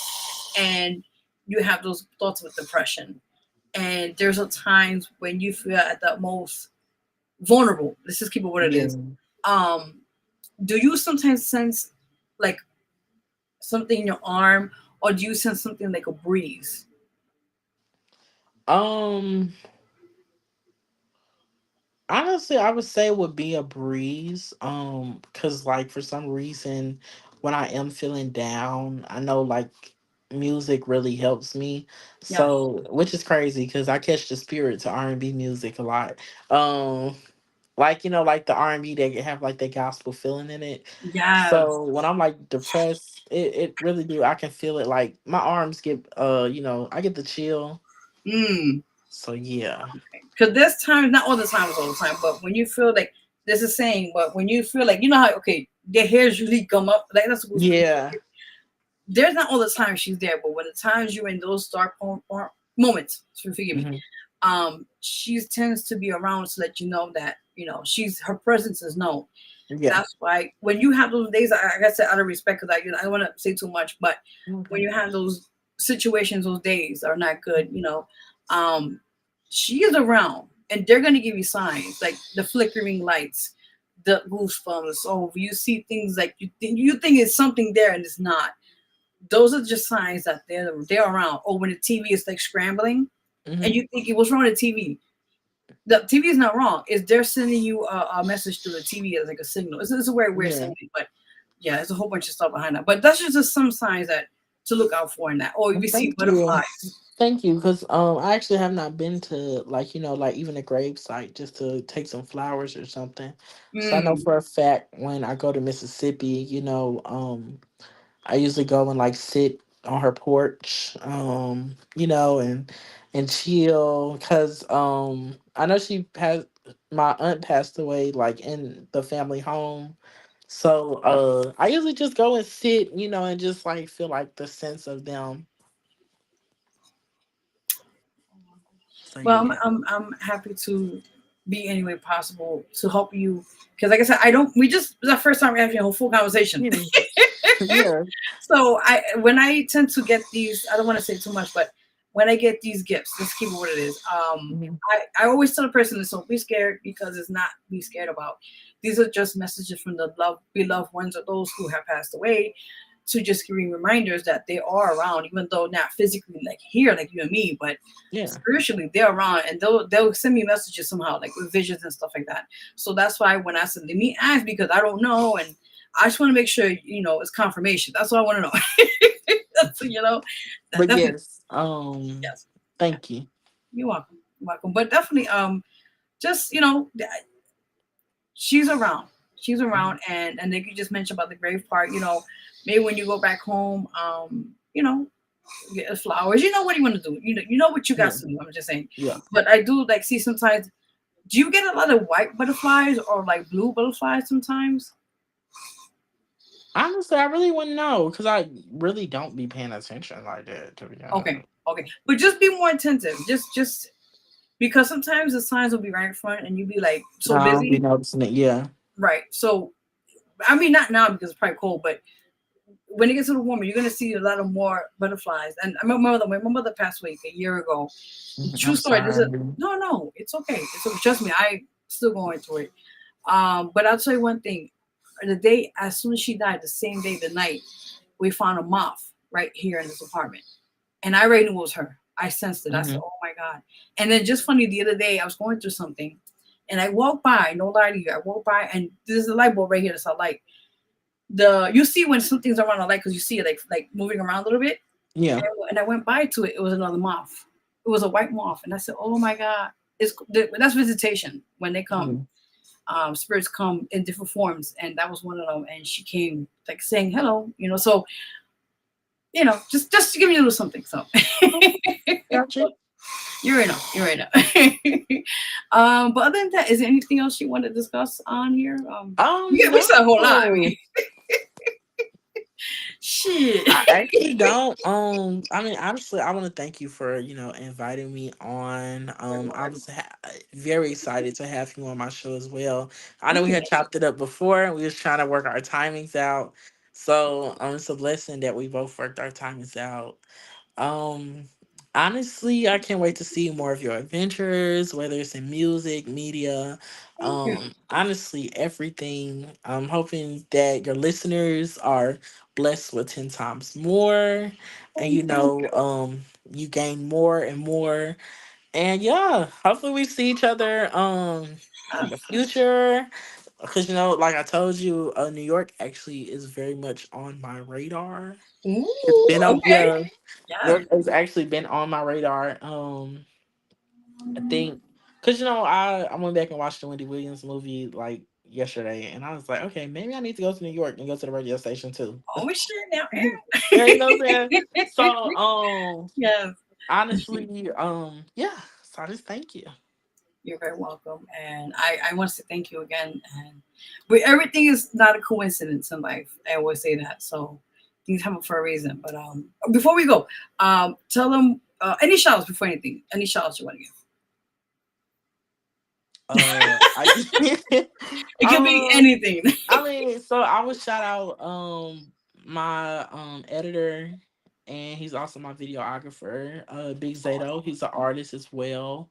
and you have those thoughts of depression. And there's a times when you feel at the most vulnerable. Let's just keep it what it Yeah. is. Um, do you sometimes sense like something in your arm, or do you sense something like a breeze? Um. Honestly, I would say it would be a breeze. Cause like for some reason, when I am feeling down, I know like music really helps me. Yeah. So, which is crazy because I catch the spirit to R&B music a lot. Um, like like the R&B they have like the gospel feeling in it. Yes. So when I'm like depressed, it really do. I can feel it. Like my arms get I get the chill. Mm. So yeah, Because there's times, not all the time, all the time, but when you feel like there's a saying, but when you feel like how okay, their hairs usually come up, like that's supposed to be. yeah, There's not all the time she's there, but when the times you're in those dark moments, so forgive me, hmm, she tends to be around to let you know that she's her presence is known. yeah. That's why when you have those days, like I said, out of respect, because I don't want to say too much, but when Okay. you have those situations, those days are not good. Um, she is around, and they're gonna give you signs like the flickering lights, the goosebumps. Oh, you see things like you think it's something there and it's not. Those are just signs that they're around. Or when the TV is like scrambling, and Hmm. you think what's wrong with the TV? The TV is not wrong. Is they're sending you a message through the TV as like a signal. It's a very weird Yeah. saying, but yeah, there's a whole bunch of stuff behind that. But that's just some signs that to look out for in that. Or if Well, you see thank you. butterflies. Thank you, because I actually have not been to like like even a grave site just to take some flowers or something. So I know Mm, for a fact when I go to Mississippi, I usually go and like sit on her porch, and chill because I know she passed. My aunt passed away like in the family home, so I usually just go and sit, and just like feel like the sense of them. So well, yeah. I'm happy to be any way possible to help you because, like I said, I don't. We just it's our first time we're having a whole full conversation. Yeah. So when I tend to get these, I don't want to say too much, but when I get these gifts, let's keep it what it is. Mhm. I always tell the person, this don't be scared because it's not be scared about. These are just messages from the beloved ones of those who have passed away, to just giving reminders that they are around, even though not physically like here, like you and me, but Yeah. spiritually they're around, and they'll send me messages somehow, like with visions and stuff like that. So that's why when I said let me ask, because I don't know, and I just want to make sure it's confirmation. That's all I want to know. That's But that's yes, yes. thank you. You're welcome. You're welcome. But definitely, just she's around. She's around, and then you just mentioned about the grave part. Maybe when you go back home, get flowers. You know what you want to do. You know what you got Yeah, to do. I'm just saying. yeah. But I do like see sometimes. Do you get a lot of white butterflies or like blue butterflies sometimes? Honestly, I really wouldn't know because I really don't be paying attention like that. To be Okay, honest, okay, but just be more attentive. Just because sometimes the signs will be right in front, and you be like no, so I don't be busy. noticing it. Yeah. Right. So I mean, not now because it's probably cold, but when it gets a little warmer, you're gonna see a lot of more butterflies. And I remember when my mother passed away a year ago. True I'm story. This is sorry. no, it's okay. It's okay. Trust me, I still going through it. But I'll tell you one thing. The day as soon as she died, the same day, the night, we found a moth right here in this apartment, and I already knew it was her. I sensed it. I said, Hmm. "Oh my god!" And then just funny, the other day I was going through something, and I walked by. No lie to you, I walked by, and there's a light bulb right here. That's a light. You see when something's around a light because you see it like moving around a little bit. Yeah. And I went by to it. It was another moth. It was a white moth, and I said, "Oh my god!" That's visitation when they come. Mhm. Spirits come in different forms, and that was one of them. And she came like saying hello, So just to give me a little something. So Gotcha. you're right now. You're right now. But other than that, is there anything else you want to discuss on here? We said a whole lot. I No. mean, shit. I actually don't. I mean, honestly, I want to thank you for inviting me on. I was very excited to have you on my show as well. I know we had chopped it up before. We was trying to work our timings out, so it's a blessing that we both worked our timings out. Um, Honestly, I can't wait to see more of your adventures, whether it's in music, media, Thank you. honestly, everything. I'm hoping that your listeners are blessed with 10 times more and Thank you. you gain more and more. And yeah, hopefully we see each other in the future. Because like I told you, New York actually is very much on my radar. It's Ooh, been on okay. yeah. Yeah. York has actually been on my radar. I think because I went back and watched the Wendy Williams movie like yesterday, and I was like, okay, maybe I need to go to New York and go to the radio station too. Oh shit now. Yeah, you know what I'm saying. Yeah. So, Yes. honestly, yeah. So I just thank you. You're very welcome. And I want to thank you again. And everything is not a coincidence in life. I always say that. So things happen for a reason. But before we go, tell them any shout outs before anything. Any shout outs you want to give. I It could be um, anything. I mean, so I would shout out my editor, and he's also my videographer, Big Zato. He's an artist as well.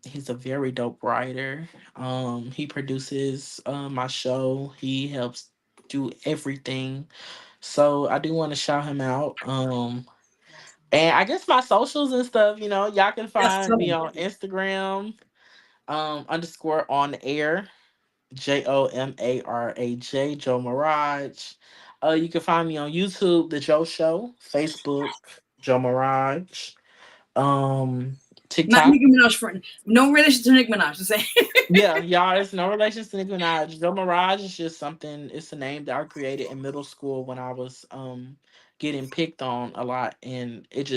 He's a very dope writer. He produces my show. He helps do everything. So I do want to shout him out. And I guess my socials and stuff, y'all can Yes, find tell me them. on Instagram, underscore on air, JOMARAJ, Joe Mirage. You can find me on YouTube, The Joe Show, Facebook, Joe Mirage, um, Not TikTok. Nicki Minaj friend. No relation to Nicki Minaj. Just saying. Yeah, y'all, it's no relation to Nicki Minaj. Joe Mirage is just something, it's a name that I created in middle school when I was getting picked on a lot, and it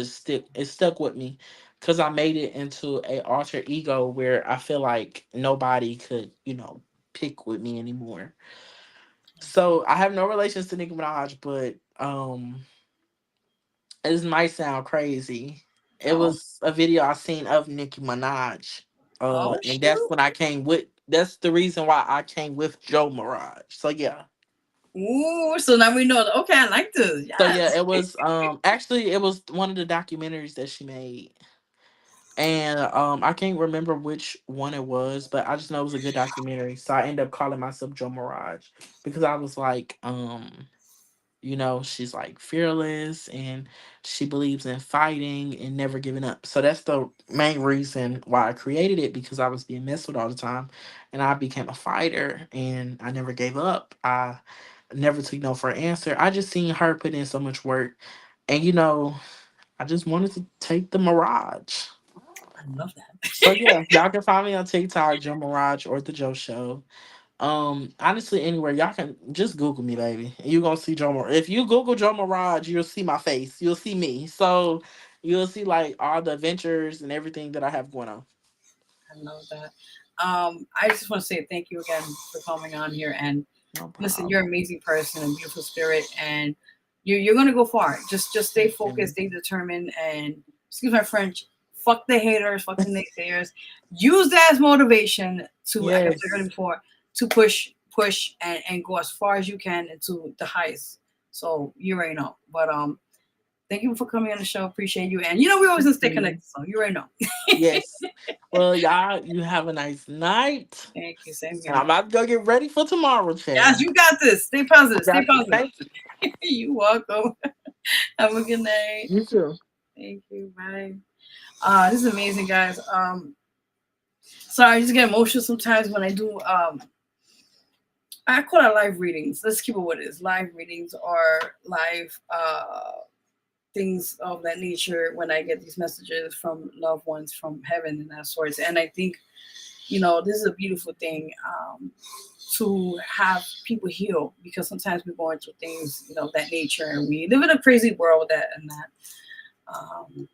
stuck with me because I made it into a alter ego where I feel like nobody could, pick with me anymore. So I have no relations to Nicki Minaj, but this might sound crazy. It Oh. was a video I seen of Nicki Minaj. Oh And that's shoot. when I came with that's the reason why I came with Joe Mirage. So yeah. Ooh, so now we know. Okay, I like this. So yeah, Yes. it was actually it was one of the documentaries that she made. And I can't remember which one it was, but I just know it was a good documentary. So I ended up calling myself Joe Mirage because I was like, she's like fearless and she believes in fighting and never giving up. So that's the main reason why I created it, because I was being messed with all the time and I became a fighter and I never gave up. I never took no for an answer. I just seen her put in so much work, and I just wanted to take the Mirage. I love that. So yeah, y'all can find me on TikTok, Joe Mirage or the Joe Show. Honestly, anywhere y'all can just Google me, baby. You gonna see Joe Mirage. If you Google Joe Mirage, you'll see my face. You'll see me. So you'll see like all the adventures and everything that I have going on. I love that. I just want to say thank you again for coming on here. And No listen, problem. you're an amazing person, a beautiful spirit, and you're gonna go far. Just stay Thank focused, you. stay determined, and excuse my French. Fuck the haters, fuck the naysayers. Use that as motivation to, like I said Yes. earlier before, to push, and go as far as you can into the highest. So you already know. But thank you for coming on the show. Appreciate you. And we always gonna Thank stay you. connected. So you already know. Yes. Well, y'all, you have a nice night. Thank you. Same And here. I'm about to go get ready for tomorrow, Yes, child. you got this. Stay positive. Stay Got you. positive. Thank you. You welcome. Have a good night. You too. Thank you. Bye. This is amazing, guys. Sorry, I just get emotional sometimes when I do I call it live readings. Let's keep it what it is. Live readings or live things of that nature when I get these messages from loved ones from heaven and that sorts. And I think, this is a beautiful thing to have people heal, because sometimes we're going through things, of that nature, and we live in a crazy world that. And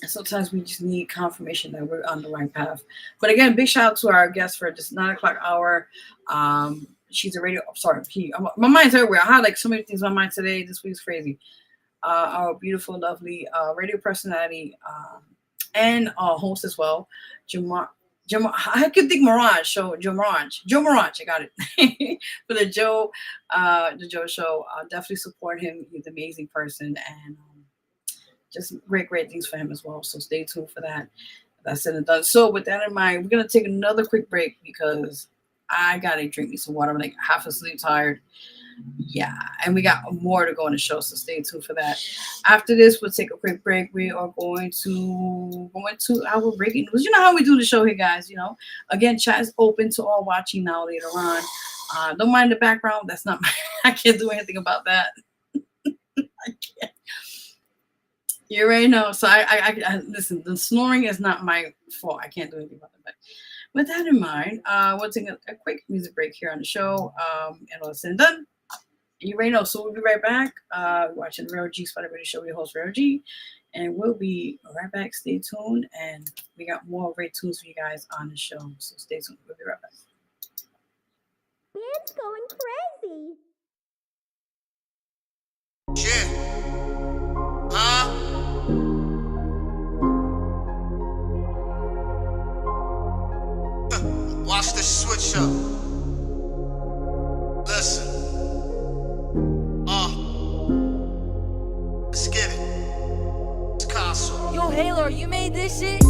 sometimes we just need confirmation that we're on the right path. But again, big shout out to our guest for this 9 o'clock hour. She's a radio. Sorry, my mind's everywhere. I had like so many things on my mind today. This week's crazy. Our beautiful, lovely radio personality and host as well, Jamar. I could think Mirage. So Joe Mirage. I got it for the Joe Show. Definitely support him. He's an amazing person, and just great things for him as well. So stay tuned for that. That's said and done. So with that in mind, we're gonna take another quick break because I gotta drink me some water. I'm like half asleep, tired. Yeah, and we got more to go on the show, so stay tuned for that. After this, we'll take a quick break. We are going to go into our breaking news. You know how we do the show here, guys. Again, chat is open to all watching now later on. Don't mind the background. That's not I can't do anything about that. I can't. You already know. So I listen. The snoring is not my fault. I can't do anything about that. But with that in mind, we'll take a quick music break here on the show. And all said and done. You already know. So we'll be right back. Watching the Vero G Spotlight Radio Show. Your host Vero G, and we'll be right back. Stay tuned, and we got more great tunes for you guys on the show. So stay tuned. We'll be right back. It's going crazy. Yeah. Huh? Watch this switch up. Listen. Let's get it. It's console. Yo, Halo, you made this shit?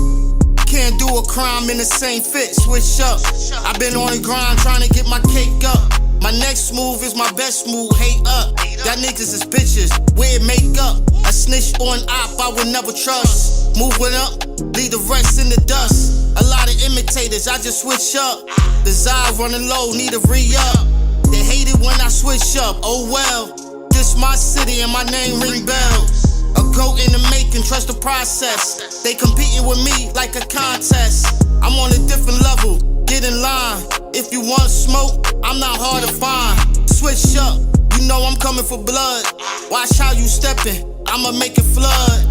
Can't do a crime in the same fit. Switch up. I've been on the grind trying to get my cake up. My next move is my best move. Hate up. Y'all niggas is bitches. Weird makeup. A snitch on op I would never trust. Moving up, leave the rest in the dust. A lot of imitators, I just switch up. Desire running low, need a re-up. They hate it when I switch up, oh well. This my city and my name ring bells. A goat in the making, trust the process. They competing with me like a contest. I'm on a different level, get in line. If you want smoke, I'm not hard to find. Switch up, you know I'm coming for blood. Watch how you stepping, I'ma make it flood.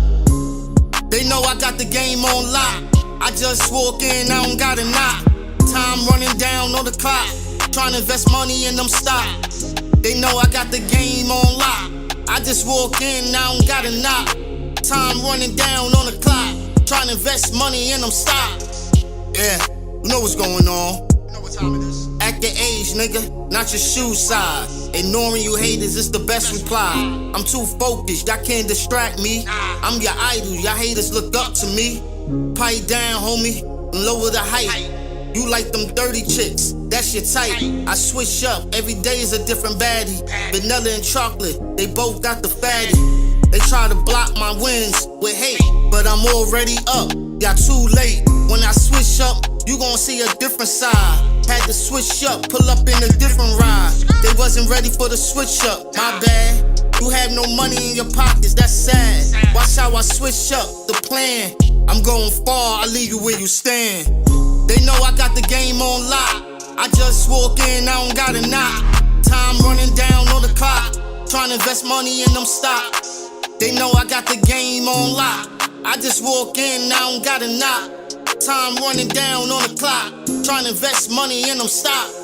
They know I got the game on lock. I just walk in, I don't gotta knock. Time running down on the clock. Trying to invest money in them stocks. They know I got the game on lock. I just walk in, I don't gotta knock. Time running down on the clock. Trying to invest money in them stocks. Yeah, you know what's going on. You know what time it is. Check your age, nigga, not your shoe size. Ignoring you haters is the best reply. I'm too focused, y'all can't distract me. I'm your idol, y'all haters look up to me. Pipe down, homie, and lower the height. You like them dirty chicks, that's your type. I switch up, every day is a different baddie. Vanilla and chocolate, they both got the fatty. They try to block my wins with hate, but I'm already up, y'all too late. When I switch up, you gon' see a different side. Had to switch up, pull up in a different ride. They wasn't ready for the switch up, my bad. You have no money in your pockets, that's sad. Watch how I switch up the plan. I'm going far, I leave you where you stand. They know I got the game on lock. I just walk in, I don't gotta knock. Time running down on the clock. Trying to invest money in them stocks. They know I got the game on lock. I just walk in, I don't gotta knock. Time running down on the clock. Trying to invest money in them stocks.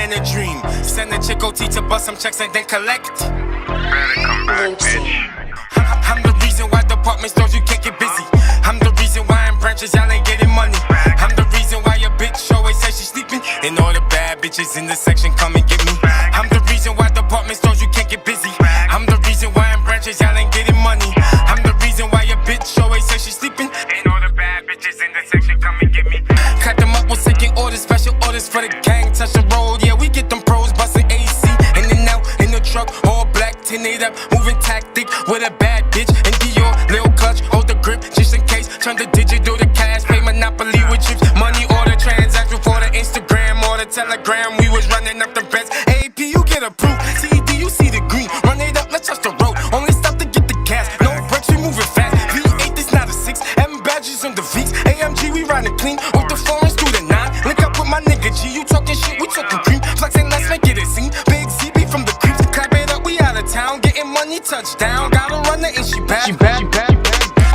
A dream. Send a chick OT to bust some checks and then collect. Better come back, bitch. I'm the reason why department stores you can't get busy. I'm the reason why in branches y'all ain't getting money. I'm the reason why your bitch always says she's sleeping. And all the bad bitches in the section come and get me. I'm the reason why department stores you can't get busy. I'm the reason why in branches y'all ain't getting money. I'm the reason why your bitch always says she's sleeping. And all the bad bitches in the section come and get me. Cut them up with second orders, special orders for the gang. Touch the road, yeah, we get them pros busting AC. In and out in the truck, all black, tinted up, moving tactic with a bad bitch. And Dior, little clutch, hold the grip just in case. Turn the digital to cash, pay Monopoly with chips. Money order transaction for the Instagram or the Telegram. We was running up the bets. AP, you get approved. CD, you see the green. Run it up, let's touch the road. Only stop to get the gas. No brakes, we moving fast. V8, this not a 6. M badges on the V's. AMG, we riding clean. With the foreigns through the 9. Link up with my nigga G. You talking shit, we talking cream. Flexing, let's make it a scene. Big CB from the creeps. Clap it up, we out of town. Getting money, touchdown. Gotta run the and she bad.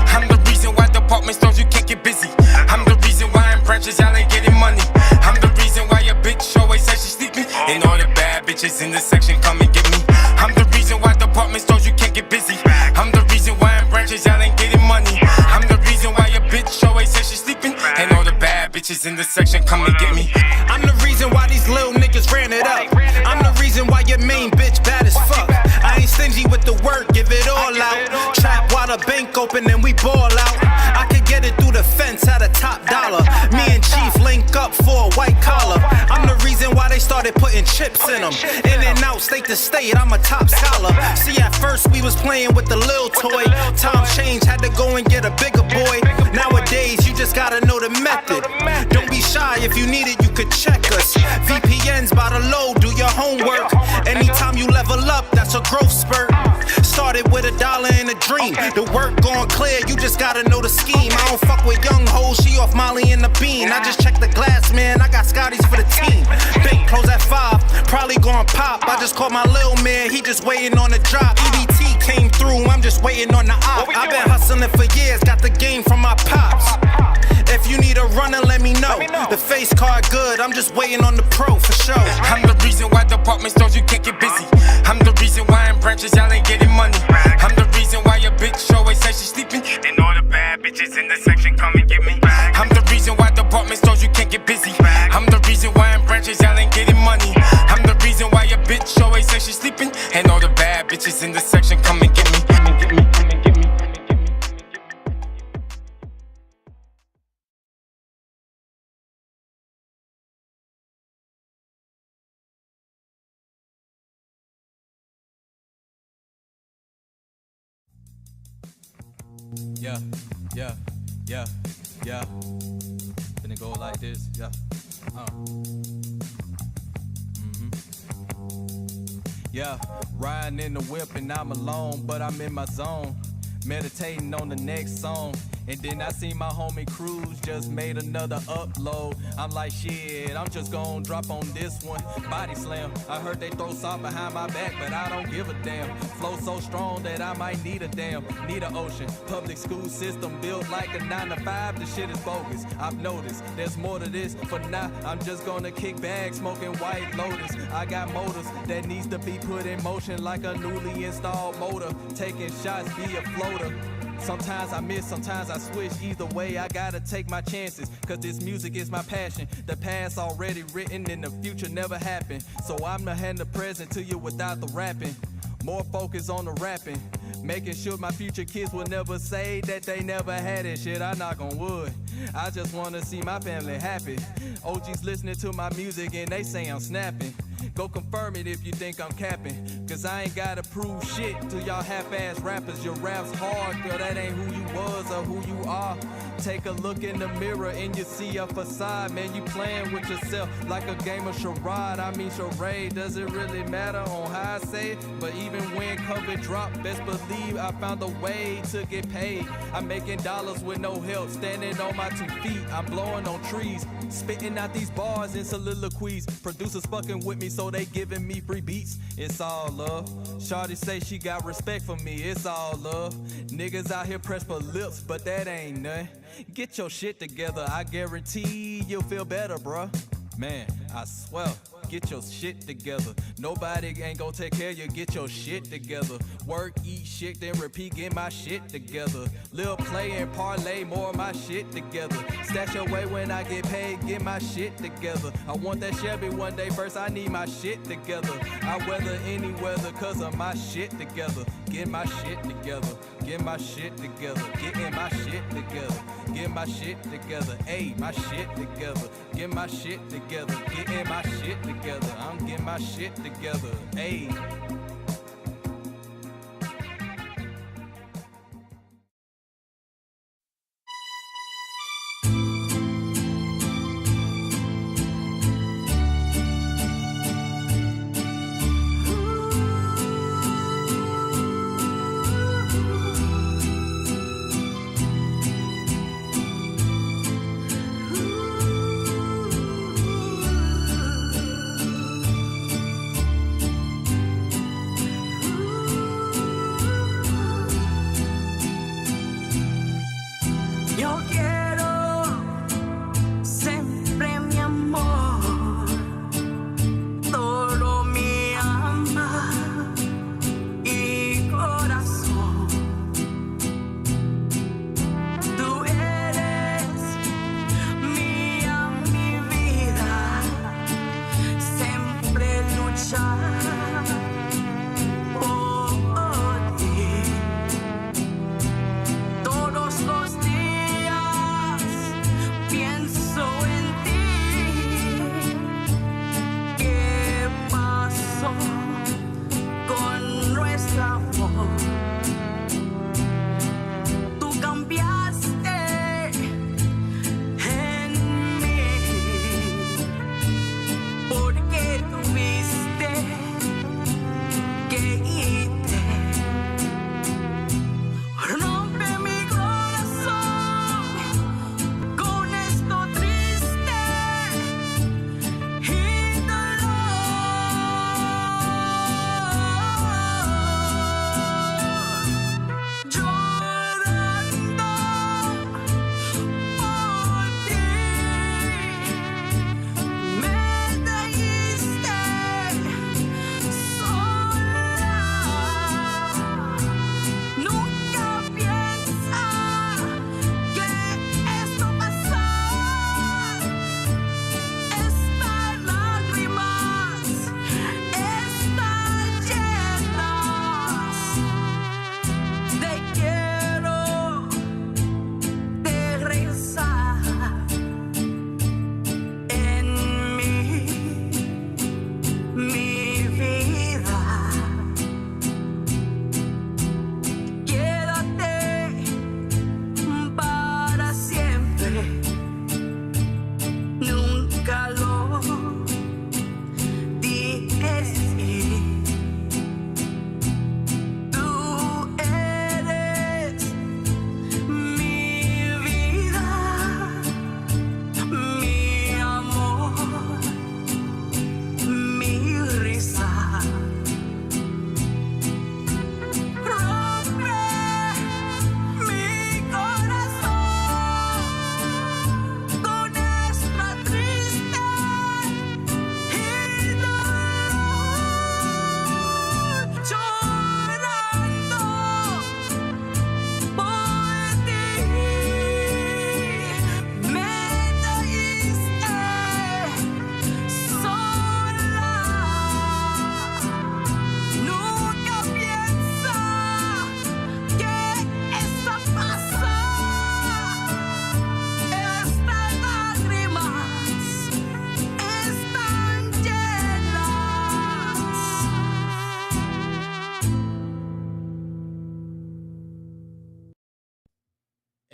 I'm the reason why department stores you can't get busy. I'm the reason why in branches y'all ain't getting money. I'm the reason why your bitch always says she's sleeping. And all the bad bitches in the section come and get me. I'm the reason why department stores you can't get busy. I'm the reason why in branches y'all ain't getting money. I'm the reason why your bitch always says she's sleeping. And all the bad bitches in the section come and get me. I'm the reason why these little niggas ran it up. I'm the reason why your main bitch bad as fuck. I ain't stingy with the work, give it all out. Trap while the bank open and we ball out. I could get it through the fence at a top dollar. Me and Chief link up for a white collar. I'm the reason why they started putting chips in them. In and out, state to state, I'm a top scholar. See, at first we was playing with the little toy. Time change, had to go and get a bigger boy. Nowadays, you just gotta know the method. Don't be shy, if you need it, you could check us. VPNs by the low, do your homework. Anytime you level up, that's a growth spurt. Started with $1 and a dream. The work going clear, you just gotta know the scheme. I don't fuck with young hoes, she off Molly and the bean. I just checked the glass, man, I got Scotties for the team. Bank close at 5, probably gon' pop. I just called my little man, he just waiting on the drop. EBT came through, I'm just waiting on the op. I've been hustling for years, got the game from my pops. If you need a runner, let me know. The face card good, I'm just waiting on the pro for sure. I'm the reason why department stores you can't get busy. I'm the reason why in branches y'all ain't getting money. I'm the reason why your bitch always says she's sleeping. And all the bad bitches in the section come and get me. I'm the reason why department stores you can't get busy. I'm the reason why in branches y'all ain't getting money. I'm the reason why your bitch always says she's sleeping. And all the bad bitches in the section come and get me. Yeah. Finna go like this, yeah. Yeah, riding in the whip and I'm alone, but I'm in my zone. meditating on the next song. And then I see my homie Cruz just made another upload. I'm like, shit, I'm just gon' drop on this one. Body slam. I heard they throw salt behind my back, but I don't give a damn. Flow so strong that I might need an ocean. Public school system built like a 9 to 5. The shit is bogus. I've noticed there's more to this. For now, I'm just gonna kick back, smoking White Lotus. I got motors that needs to be put in motion like a newly installed motor. Taking shots via floater. Sometimes I miss, sometimes I switch. Either way, I gotta take my chances, cause this music is my passion. The past already written and the future never happened. So I'ma hand the present to you without the rapping. More focus on the rapping, making sure my future kids will never say that they never had it. Shit, I knock on wood. I just wanna see my family happy. OGs listening to my music and they say I'm snapping. Go confirm it if you think I'm capping, cause I ain't gotta prove shit to y'all half-ass rappers. Your rap's hard, girl, that ain't who you was or who you are. Take a look in the mirror and you see a facade. Man, you playing with yourself like a game of charade. I mean charade, does it really matter on how I say it? But even when COVID dropped, best believe I found a way to get paid. I'm making dollars with no help, standing on my 2 feet. I'm blowing on trees, spitting out these bars in soliloquies. Producers fucking with me, so they giving me free beats. It's all love. Shawty say she got respect for me. It's all love. Niggas out here pressed for lips, but that ain't nothing. Get your shit together. I guarantee you'll feel better, bruh. Man, I swear. Get your shit together. Nobody ain't gon' take care of you. Get your shit together. Work, eat shit, then repeat. Get my shit together. Lil' play and parlay, more of my shit together. Stash away when I get paid. Get my shit together. I want that Chevy one day. First, I need my shit together. I weather any weather cause of my shit together. Get my shit together. Get my shit together. Getting my shit together. Get my shit together. Ayy, my shit together. Get my shit together. Getting my shit together. I'm getting my shit together. Ayy.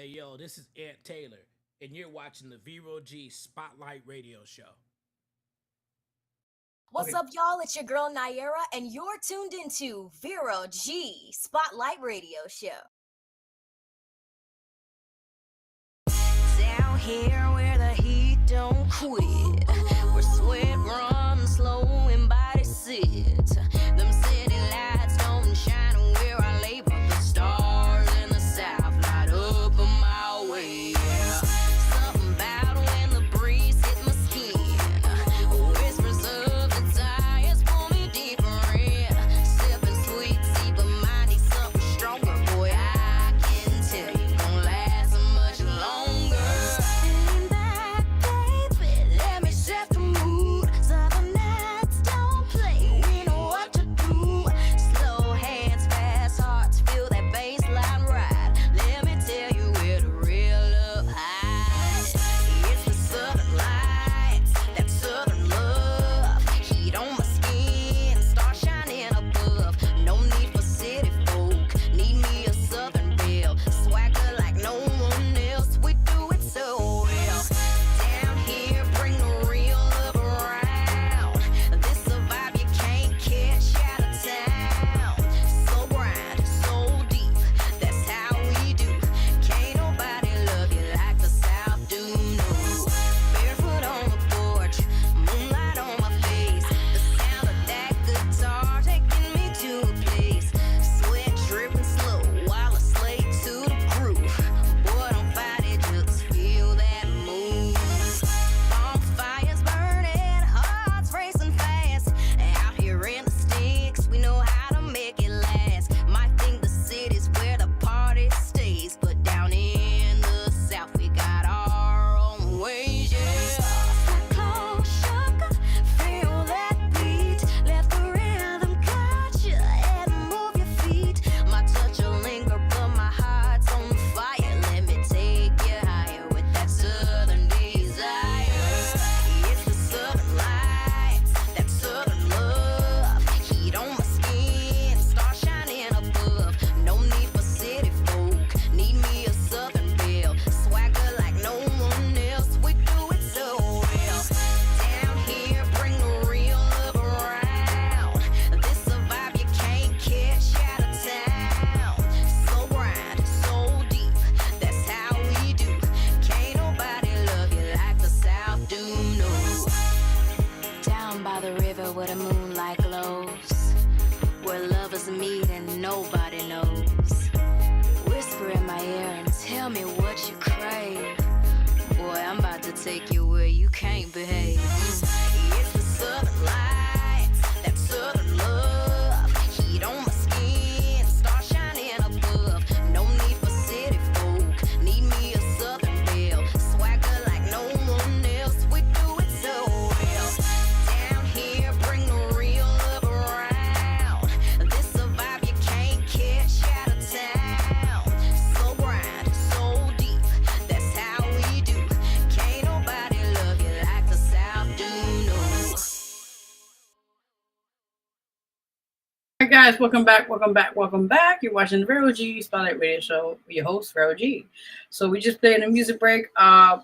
Hey, yo, this is Ant Taylor, and you're watching the Vero G Spotlight Radio Show. What's up, y'all? It's your girl Naira, and you're tuned into Vero G Spotlight Radio Show. Down here where the heat don't quit, where sweat runs slow and body sit. Them city lights don't shine where I lay, but the stars in the south light up a mile away. Something about when the breeze hit my skin, whispers of the tires pull me deeper in. Sipping sweet tea, but mine needs something stronger. Boy, I can tell you gon' last much longer. Lean back, baby, let me set the mood. Southern nights don't play, we know what to do. Slow hands, fast hearts, feel that bass line ride. Let me tell you where the real love hides. It's the southern lights, that southern love. Heat on my skin, star shining above. No need for city folk, need me a southern belle. Swagger like no one else, we do it so well. Down here, bring the real love around. This a vibe you can't catch out of town. So grind, so deep, that's how we do. Can't nobody love you like the South do, no. Barefoot on the porch, moonlight on my face. The sound of that guitar taking me to a place. Sweat dripping slow while I slay to the groove. Boy, don't fight it, just feel that move. Bonfires burning, hearts racing fast. Out here in the sticks, we know how to make it last. Might think the city's where the party stays, but down in the south we got our own ways, yeah. Close, sugar, feel that beat. Let the rhythm catch you and move your feet. My touch will linger, but my heart's on fire. Let me take you higher with that southern desire. It's the southern lights, that southern love. Heat on my skin, star shining above. No need for city folk, need me a southern belle. Swagger like no one else, we do it so well. Down here, bring the real love around. This a vibe you can't catch out of town. So grind, so deep, that's how we do. Can't nobody love you like the South do, no. Down by the river where the moonlight glows, where lovers meet and nobody knows. Whisper in my ear and tell me what you crave. Boy, I'm about to take you where you can't behave. It's the southern lights, that southern love. Heat on my skin, star shining above. No need for city folk, need me a southern belle. Swagger like no one else, we do it so well. Down here, bring the real love around. This a vibe you can't catch out of town. So grind, so deep, that's how we do. Can't nobody love you like the South do, no. All right, guys, welcome back. You're watching the Vero G Spotlight Radio Show with your host, Vero G. So we just played a music break, of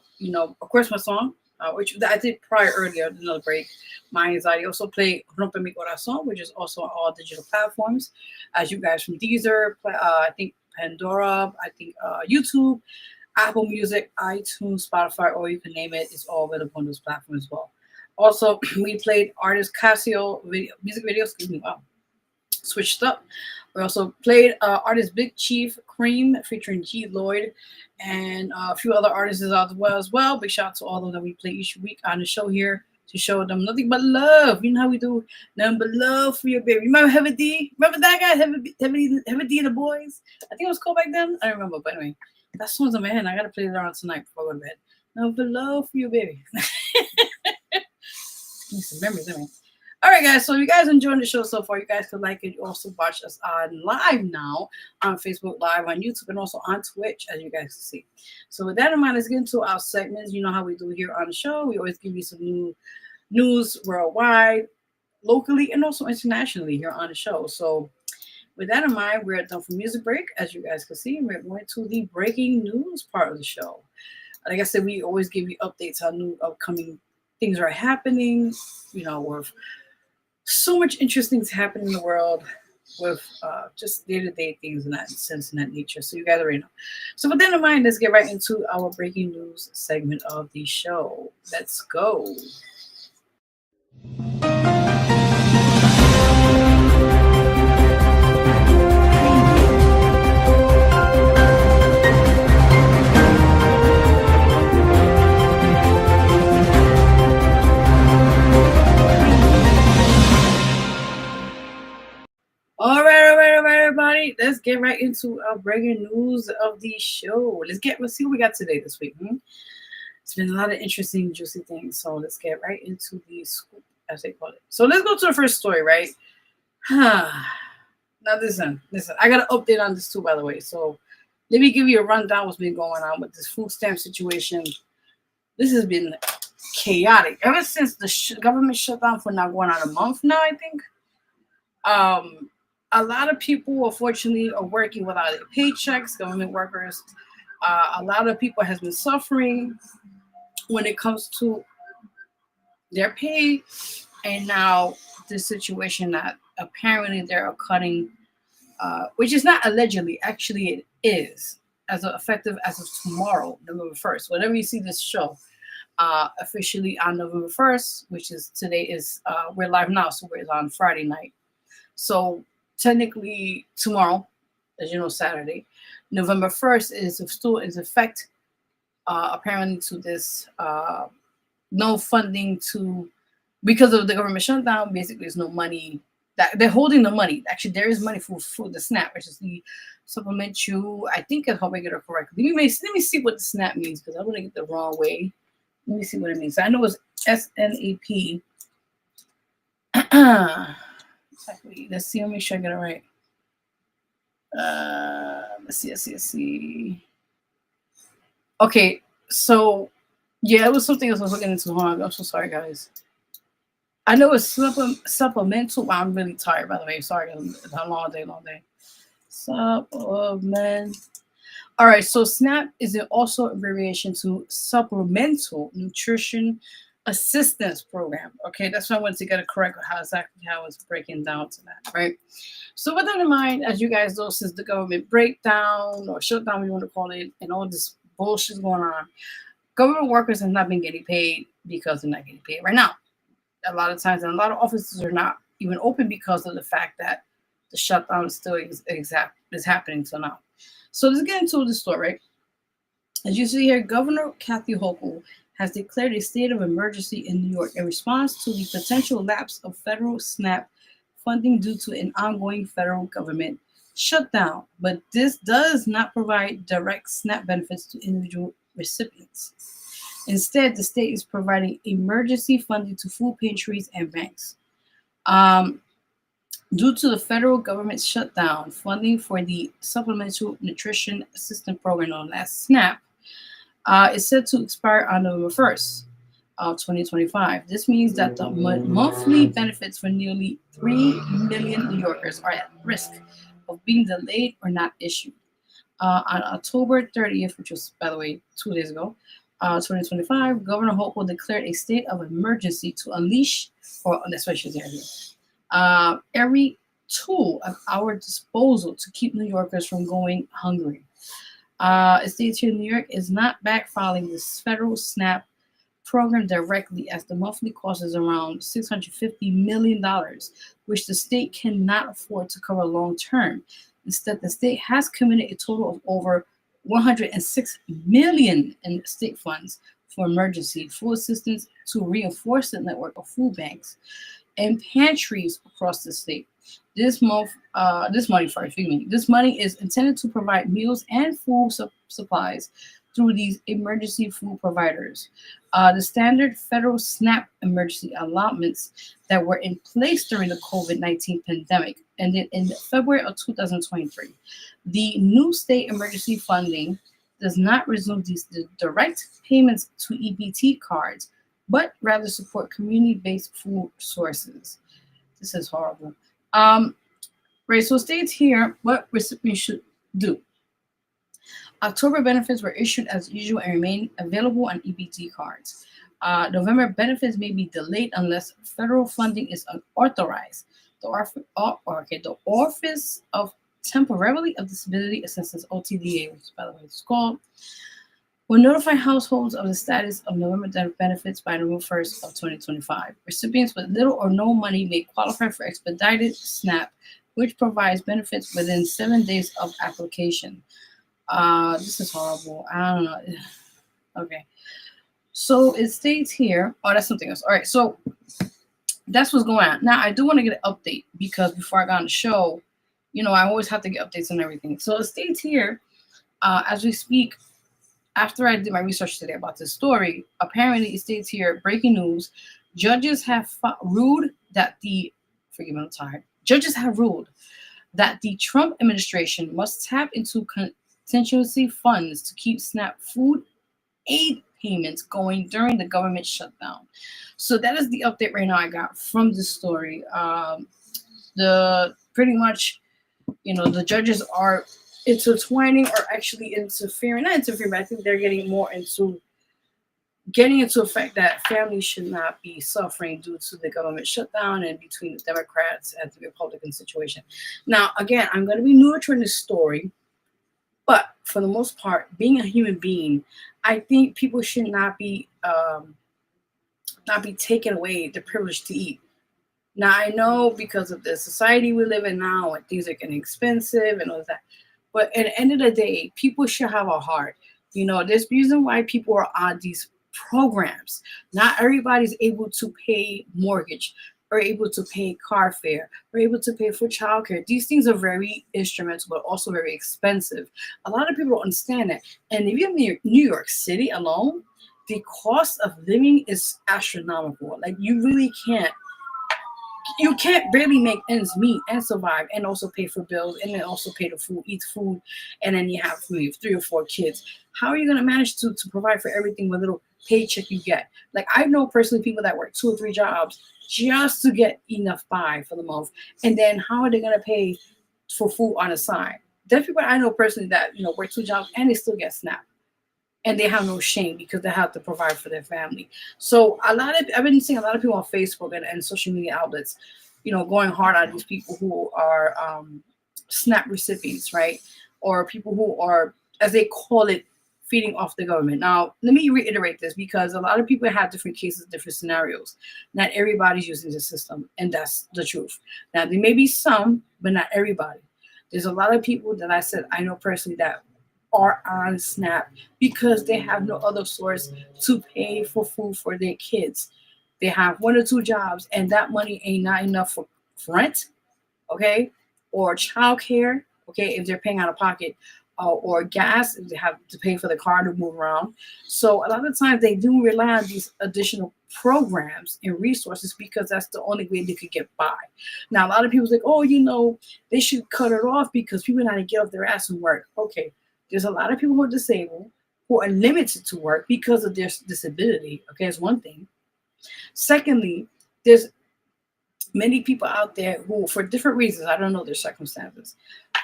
course, my song, which I did prior earlier, another break, My Anxiety. Also played Rompe Mi Corazón, which is also on all digital platforms, as you guys from Deezer, I think Pandora, I think YouTube, Apple Music, iTunes, Spotify, or you can name it. It's all available on those platforms as well. Also, we played artist Casio music videos. Excuse me. Wow. Switched up. We also played artist Big Chief Cream featuring G Lloyd and a few other artists as well. Big shout out to all of them that we play each week on the show here to show them nothing but love. You know how we do, nothing but love for your baby. Remember Heavy D? Remember that guy, Heavy D and the Boys? I think it was called back then. I don't remember, but anyway, that song's in my head. I gotta play it around tonight before I go to bed. Nothing but love for your baby. Need some memories, anyway. All right, guys. So if you guys enjoying the show so far, you guys can like it. You also watch us on live now on Facebook Live, on YouTube, and also on Twitch, as you guys can see. So with that in mind, let's get into our segments. You know how we do here on the show. We always give you some new news worldwide, locally, and also internationally here on the show. So With that in mind, we're done for music break. As you guys can see, we're going to the breaking news part of the show. Like I said, we always give you updates on new upcoming things are happening. With so much interesting things happening in the world, with just day-to-day things in that sense and that nature. So you guys already know. So with that in mind, let's get right into our breaking news segment of the show. Let's go. All right, everybody. Let's get right into our breaking news of the show. Let's see what we got today this week. It's been a lot of interesting, juicy things. So let's get right into the scoop, as they call it. So let's go to the first story, right? Now listen. I got an update on this too, by the way. So let me give you a rundown what's been going on with this food stamp situation. This has been chaotic ever since the government shutdown for now going on a month now, I think. A lot of people, unfortunately, are working without their paychecks, government workers. A lot of people has been suffering when it comes to their pay. And now this situation that apparently they're cutting, which is not allegedly, actually it is, effective as of tomorrow, November 1st. Whenever you see this show, officially on November 1st, which is today is, we're live now, so we're on Friday night. So technically tomorrow, as you know, Saturday, November 1st is still in effect, apparently to this, no funding because of the government shutdown. Basically, there's no money that they're holding the money. Actually, there is money for the SNAP, which is the supplemental. I think I hope I get it correctly. Let me see what the SNAP means, because I'm going to get the wrong way. Let me see what it means. I know it's SNAP. Exactly. Let's see. Let me make sure I get it right. Let's see. Okay, so yeah, it was something else I was looking into. Hold on, I'm so sorry, guys. I know it's supplemental. Wow, I'm really tired, by the way. Sorry, it's a long day. Supplement. All right, so SNAP is also a variation to Supplemental Nutrition Assistance Program. Okay, that's why I wanted to get it correct with how it's breaking down to that, right? So with that in mind, as you guys know, since the government breakdown or shutdown, what you want to call it, and all this bullshit going on, government workers have not been getting paid because they're not getting paid right now. A lot of times, and a lot of offices are not even open because of the fact that the shutdown is still is happening till now. So let's get into the story, right? As you see here, Governor Kathy Hochul has declared a state of emergency in New York in response to the potential lapse of federal SNAP funding due to an ongoing federal government shutdown. But this does not provide direct SNAP benefits to individual recipients. Instead, the state is providing emergency funding to food pantries and banks. Due to the federal government shutdown, funding for the Supplemental Nutrition Assistance Program, known as SNAP, is set to expire on November 1st of 2025. This means that the monthly benefits for nearly 3 million New Yorkers are at risk of being delayed or not issued. On October 30th, which was, by the way, 2 days ago, 2025, Governor Hochul declared a state of emergency to unleash, or that's what she's here, every tool at our disposal to keep New Yorkers from going hungry. It states here New York is not backfiling this federal SNAP program directly, as the monthly cost is around $650 million, which the state cannot afford to cover long term. Instead, the state has committed a total of over $106 million in state funds for emergency food assistance to reinforce the network of food banks and pantries across the state. This money is intended to provide meals and food supplies through these emergency food providers. The standard federal SNAP emergency allotments that were in place during the COVID-19 pandemic ended in February of 2023. The new state emergency funding does not resume these direct payments to EBT cards, but rather support community-based food sources. This is horrible. Right, so it states here what recipients should do. October benefits were issued as usual and remain available on EBT cards. November benefits may be delayed unless federal funding is authorized. The Office of Temporarily of Disability Assistance, OTDA, which by the way it's called, will notify households of the status of November benefits by November 1st of 2025. Recipients with little or no money may qualify for expedited SNAP, which provides benefits within 7 days of application. This is horrible. I don't know. Okay. So it states here, oh, that's something else. All right. So that's what's going on. Now, I do want to get an update because before I got on the show, you know, I always have to get updates on everything. So it states here, as we speak, after I did my research today about this story, apparently it states here, breaking news, judges have ruled that Judges have ruled that the Trump administration must tap into contingency funds to keep SNAP food aid payments going during the government shutdown. So that is the update right now I got from this story. The pretty much, you know, the judges are intertwining or actually interfering, not interfering, but I think they're getting more into the fact that families should not be suffering due to the government shutdown and between the Democrats and the Republican situation. Now, again, I'm going to be neutral in this story, but for the most part, being a human being, I think people should not be taken away the privilege to eat. Now, I know because of the society we live in now and things are getting expensive and all that, but at the end of the day, people should have a heart. You know, there's reason why people are on these programs. Not everybody's able to pay mortgage or able to pay car fare or able to pay for childcare. These things are very instrumental, but also very expensive. A lot of people don't understand that. And even in New York City alone, the cost of living is astronomical. Like you can't barely make ends meet and survive and also pay for bills and then also pay the food, eat food, and then you have 3 or 4 kids. How are you going to manage to provide for everything with little paycheck you get? Like I know personally people that work 2 or 3 jobs just to get enough by for the month. And then how are they going to pay for food on the side? There's people I know personally that, you know, work 2 jobs and they still get SNAP. And they have no shame because they have to provide for their family. So I've been seeing a lot of people on Facebook and social media outlets, you know, going hard on these people who are SNAP recipients, right? Or people who are, as they call it, feeding off the government. Now, let me reiterate this because a lot of people have different cases, different scenarios. Not everybody's using the system, and that's the truth. Now, there may be some, but not everybody. There's a lot of people that I know personally that are on SNAP because they have no other source to pay for food for their kids. They have 1 or 2 jobs and that money ain't not enough for rent, okay, or childcare, okay, if they're paying out of pocket, or gas if they have to pay for the car to move around. So a lot of times they do rely on these additional programs and resources because that's the only way they could get by. Now, a lot of people think, oh, you know, they should cut it off because people know how to get off their ass and work. Okay. There's a lot of people who are disabled, who are limited to work because of their disability. Okay, that's one thing. Secondly, there's many people out there who, for different reasons, I don't know their circumstances,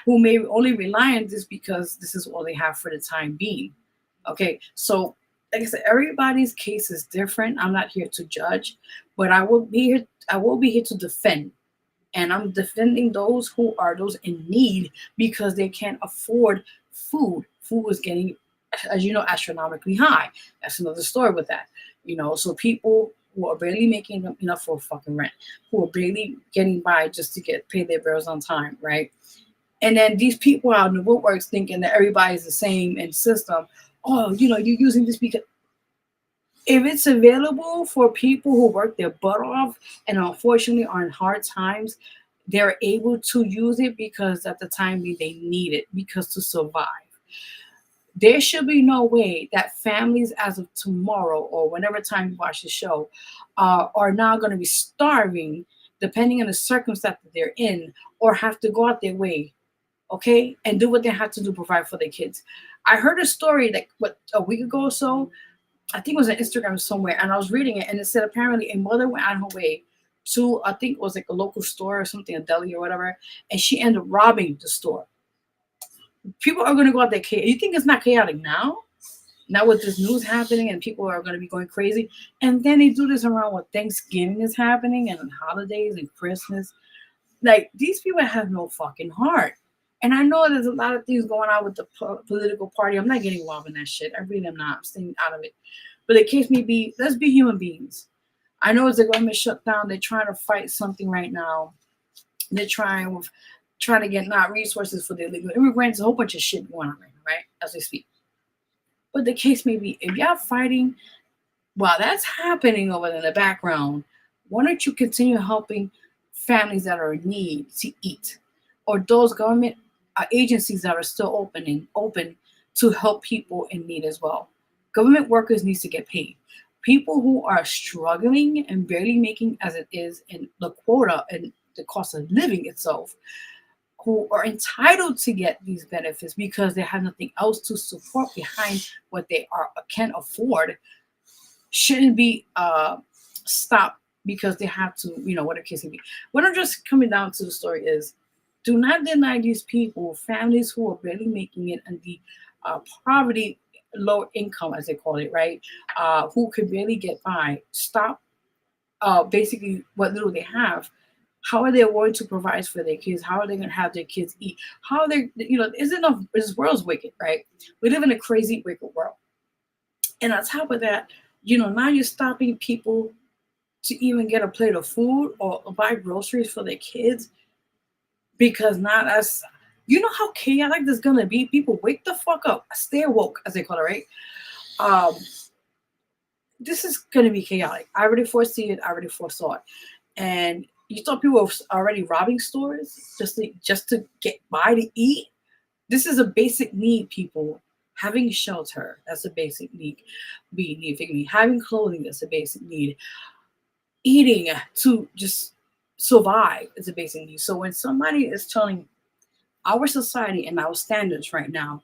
who may only rely on this because this is all they have for the time being. Okay, so like I said, everybody's case is different. I'm not here to judge, but I will be here to defend. And I'm defending those who are those in need because they can't afford food. Food is getting, as you know, astronomically high. That's another story with that. You know, so people who are barely making enough for fucking rent, who are barely getting by just to pay their bills on time, right? And then these people out in the woodworks thinking that everybody's the same in system. Oh, you know, you're using this because if it's available for people who work their butt off and unfortunately are in hard times, they're able to use it because at the time they need it because to survive. There should be no way that families as of tomorrow or whenever time you watch the show are now going to be starving depending on the circumstance that they're in or have to go out their way, okay, and do what they have to do to provide for their kids. I heard a story like a week ago or so. I think it was on Instagram somewhere, and I was reading it, and it said apparently a mother went out her way to, I think it was like a local store or something, a deli or whatever, and she ended up robbing the store. People are going to go out there. You think it's not chaotic now? Now with this news happening and people are going to be going crazy. And then they do this around what Thanksgiving is happening and holidays and Christmas. Like, these people have no fucking heart. And I know there's a lot of things going on with the political party. I'm not getting involved in that shit. I really am not. I'm staying out of it. But the case may be, let's be human beings. I know it's a government shutdown. They're trying to fight something right now. They're trying to get not resources for the illegal immigrants. A whole bunch of shit going on right now, right? As we speak. But the case may be, if y'all fighting while that's happening over in the background, why don't you continue helping families that are in need to eat, or those government agencies that are still open to help people in need as well? Government workers need to get paid. People who are struggling and barely making as it is in the quota and the cost of living itself, who are entitled to get these benefits because they have nothing else to support behind what they can afford, shouldn't be stopped because they have to, whatever case may be. What I'm just coming down to the story is, do not deny these people, families who are barely making it, and the poverty, low income, as they call it, right? Who can barely get by. Stop basically what little they have. How are they going to provide for their kids? How are they going to have their kids eat? How are they, this world's wicked, right? We live in a crazy, wicked world. And on top of that, now you're stopping people to even get a plate of food or buy groceries for their kids because now that's, how chaotic this is going to be? People wake the fuck up. Stay woke, as they call it, right? This is going to be chaotic. I already foresee it. I already foresaw it. And you thought people were already robbing stores just to get by to eat? This is a basic need, people. Having shelter, that's a basic need. Having clothing, that's a basic need. Eating to just survive is a basic need. So when somebody is telling our society and our standards right now,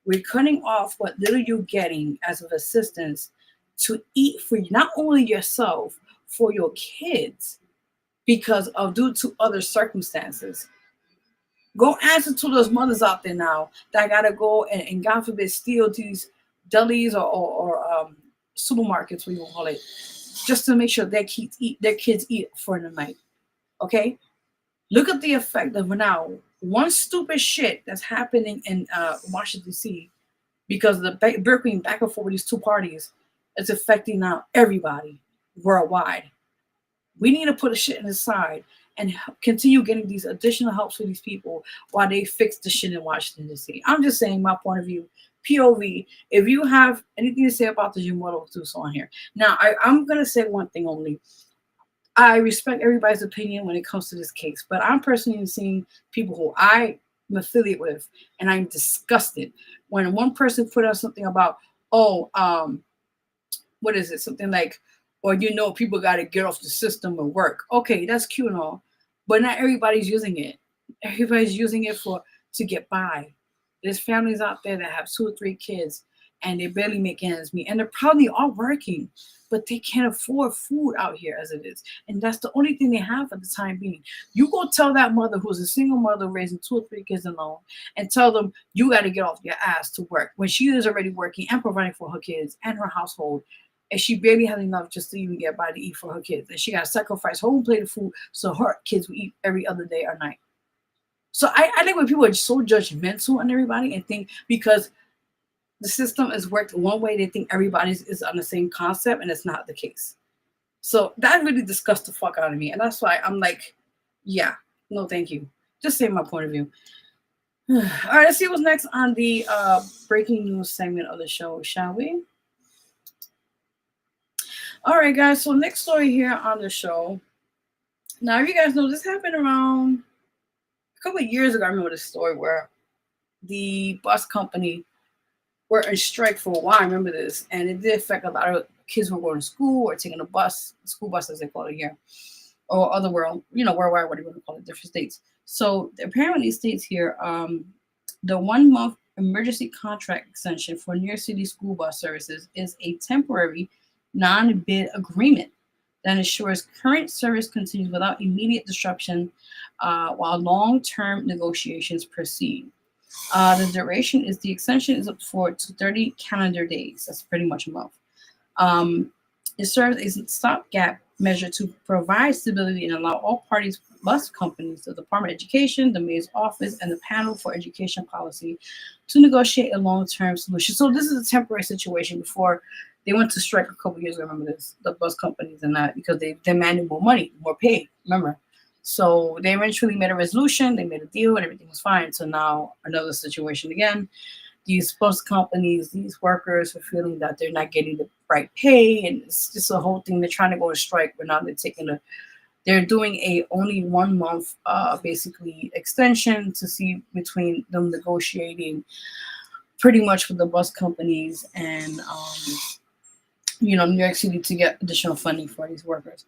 we're cutting off what little you're getting as of assistance to eat for not only yourself, for your kids, because of due to other circumstances. Go answer to those mothers out there now that gotta go and God forbid steal these delis or supermarkets, what you call it, just to make sure their kids eat for the night. Okay? Look at the effect of now one stupid shit that's happening in Washington D.C. because of the bickering back and forth with these two parties is affecting now everybody worldwide. We need to put a shit in the side and continue getting these additional helps for these people while they fix the shit in Washington, D.C. I'm just saying my point of view, POV. If you have anything to say about this, you're more welcome to do so on here. Now, I'm going to say one thing only. I respect everybody's opinion when it comes to this case, but I'm personally seeing people who I'm affiliated with, and I'm disgusted when one person put out something about, what is it? Something like, or people got to get off the system and work. Okay, that's cute and all, but not everybody's using it. Everybody's using it to get by. There's families out there that have 2 or 3 kids and they barely make ends meet, and they're probably all working, but they can't afford food out here as it is, and that's the only thing they have at the time being. You go tell that mother who's a single mother raising 2 or 3 kids alone, and tell them you got to get off your ass to work when she is already working and providing for her kids and her household. And she barely had enough just to even get by to eat for her kids. And she got to sacrifice her own plate of food so her kids will eat every other day or night. So I think when people are so judgmental on everybody and think because the system has worked one way, they think everybody is on the same concept, and it's not the case. So that really disgusts the fuck out of me. And that's why I'm like, yeah, no, thank you. Just saying my point of view. All right, let's see what's next on the breaking news segment of the show, shall we? All right, guys. So next story here on the show. Now, you guys know this happened around a couple of years ago. I remember this story where the bus company were in strike for a while. I remember this, and it did affect a lot of kids who were going to school or taking a bus, school bus as they call it here, or other world, worldwide, whatever you want to call it, different states. So apparently, states here, the 1-month emergency contract extension for New York City school bus services is a temporary non-bid agreement that ensures current service continues without immediate disruption while long-term negotiations proceed. The extension is up for 30 calendar days. That's pretty much a month. It serves as a stopgap measure to provide stability and allow all parties, bus companies, the Department of Education, the Mayor's Office, and the Panel for Education Policy to negotiate a long-term solution. So this is a temporary situation before they went to strike a couple years ago. Remember this, the bus companies and that, because they demanded more money, more pay, remember? So they eventually made a resolution, they made a deal, and everything was fine. So now another situation again. These bus companies, these workers are feeling that they're not getting the right pay, and it's just a whole thing. They're trying to go to strike, but now they're doing a only 1 month basically extension to see between them negotiating pretty much with the bus companies and New York City to get additional funding for these workers.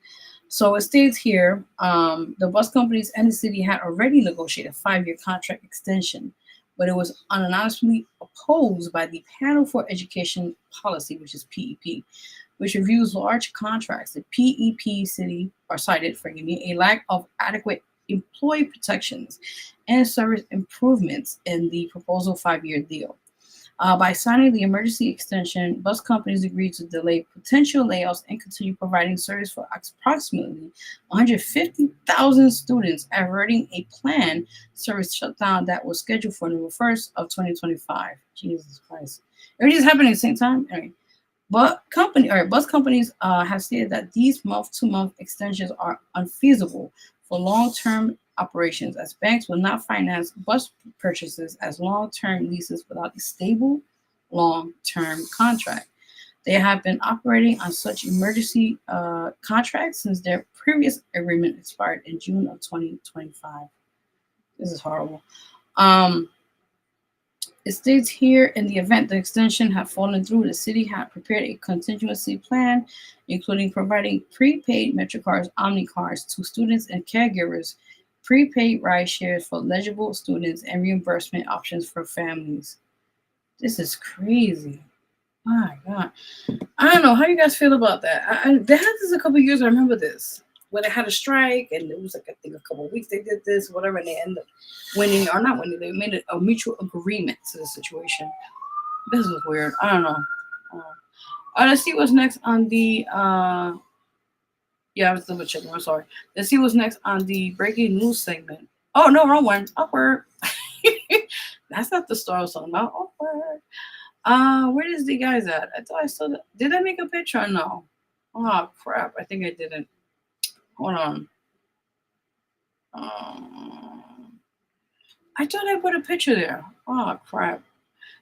So it states here, the bus companies and the city had already negotiated a 5-year contract extension, but it was unanimously opposed by the Panel for Education Policy, which is PEP, which reviews large contracts. The PEP cited for a lack of adequate employee protections and service improvements in the proposal 5-year deal. By signing the emergency extension, bus companies agreed to delay potential layoffs and continue providing service for approximately 150,000 students, averting a planned service shutdown that was scheduled for November 1st of 2025. Jesus Christ. Everything's happening at the same time. Anyway, bus companies have stated that these month-to-month extensions are unfeasible for long-term operations, as banks will not finance bus purchases as long-term leases without a stable long-term contract. They have been operating on such emergency contracts since their previous agreement expired in June of 2025. This is horrible. It states here, in the event the extension had fallen through, the city had prepared a contingency plan, including providing prepaid MetroCards, OmniCards to students and caregivers, prepaid ride shares for eligible students, and reimbursement options for families. This is crazy. My God. I don't know. How you guys feel about that? They had this a couple years. I remember this. When they had a strike, and it was like, I think a couple of weeks they did this, whatever, and they ended up winning, or not winning. They made a mutual agreement to the situation. This is weird. I don't know. Let's see what's next on the... Yeah, I was double checking. I'm sorry. Let's see what's next on the breaking news segment. Oh, no, wrong one. Awkward. That's not the story I was talking about. Awkward. Where is the guys at? I thought I saw that. Did I make a picture or no? Oh, crap. I think I didn't. Hold on. I thought I put a picture there. Oh, crap.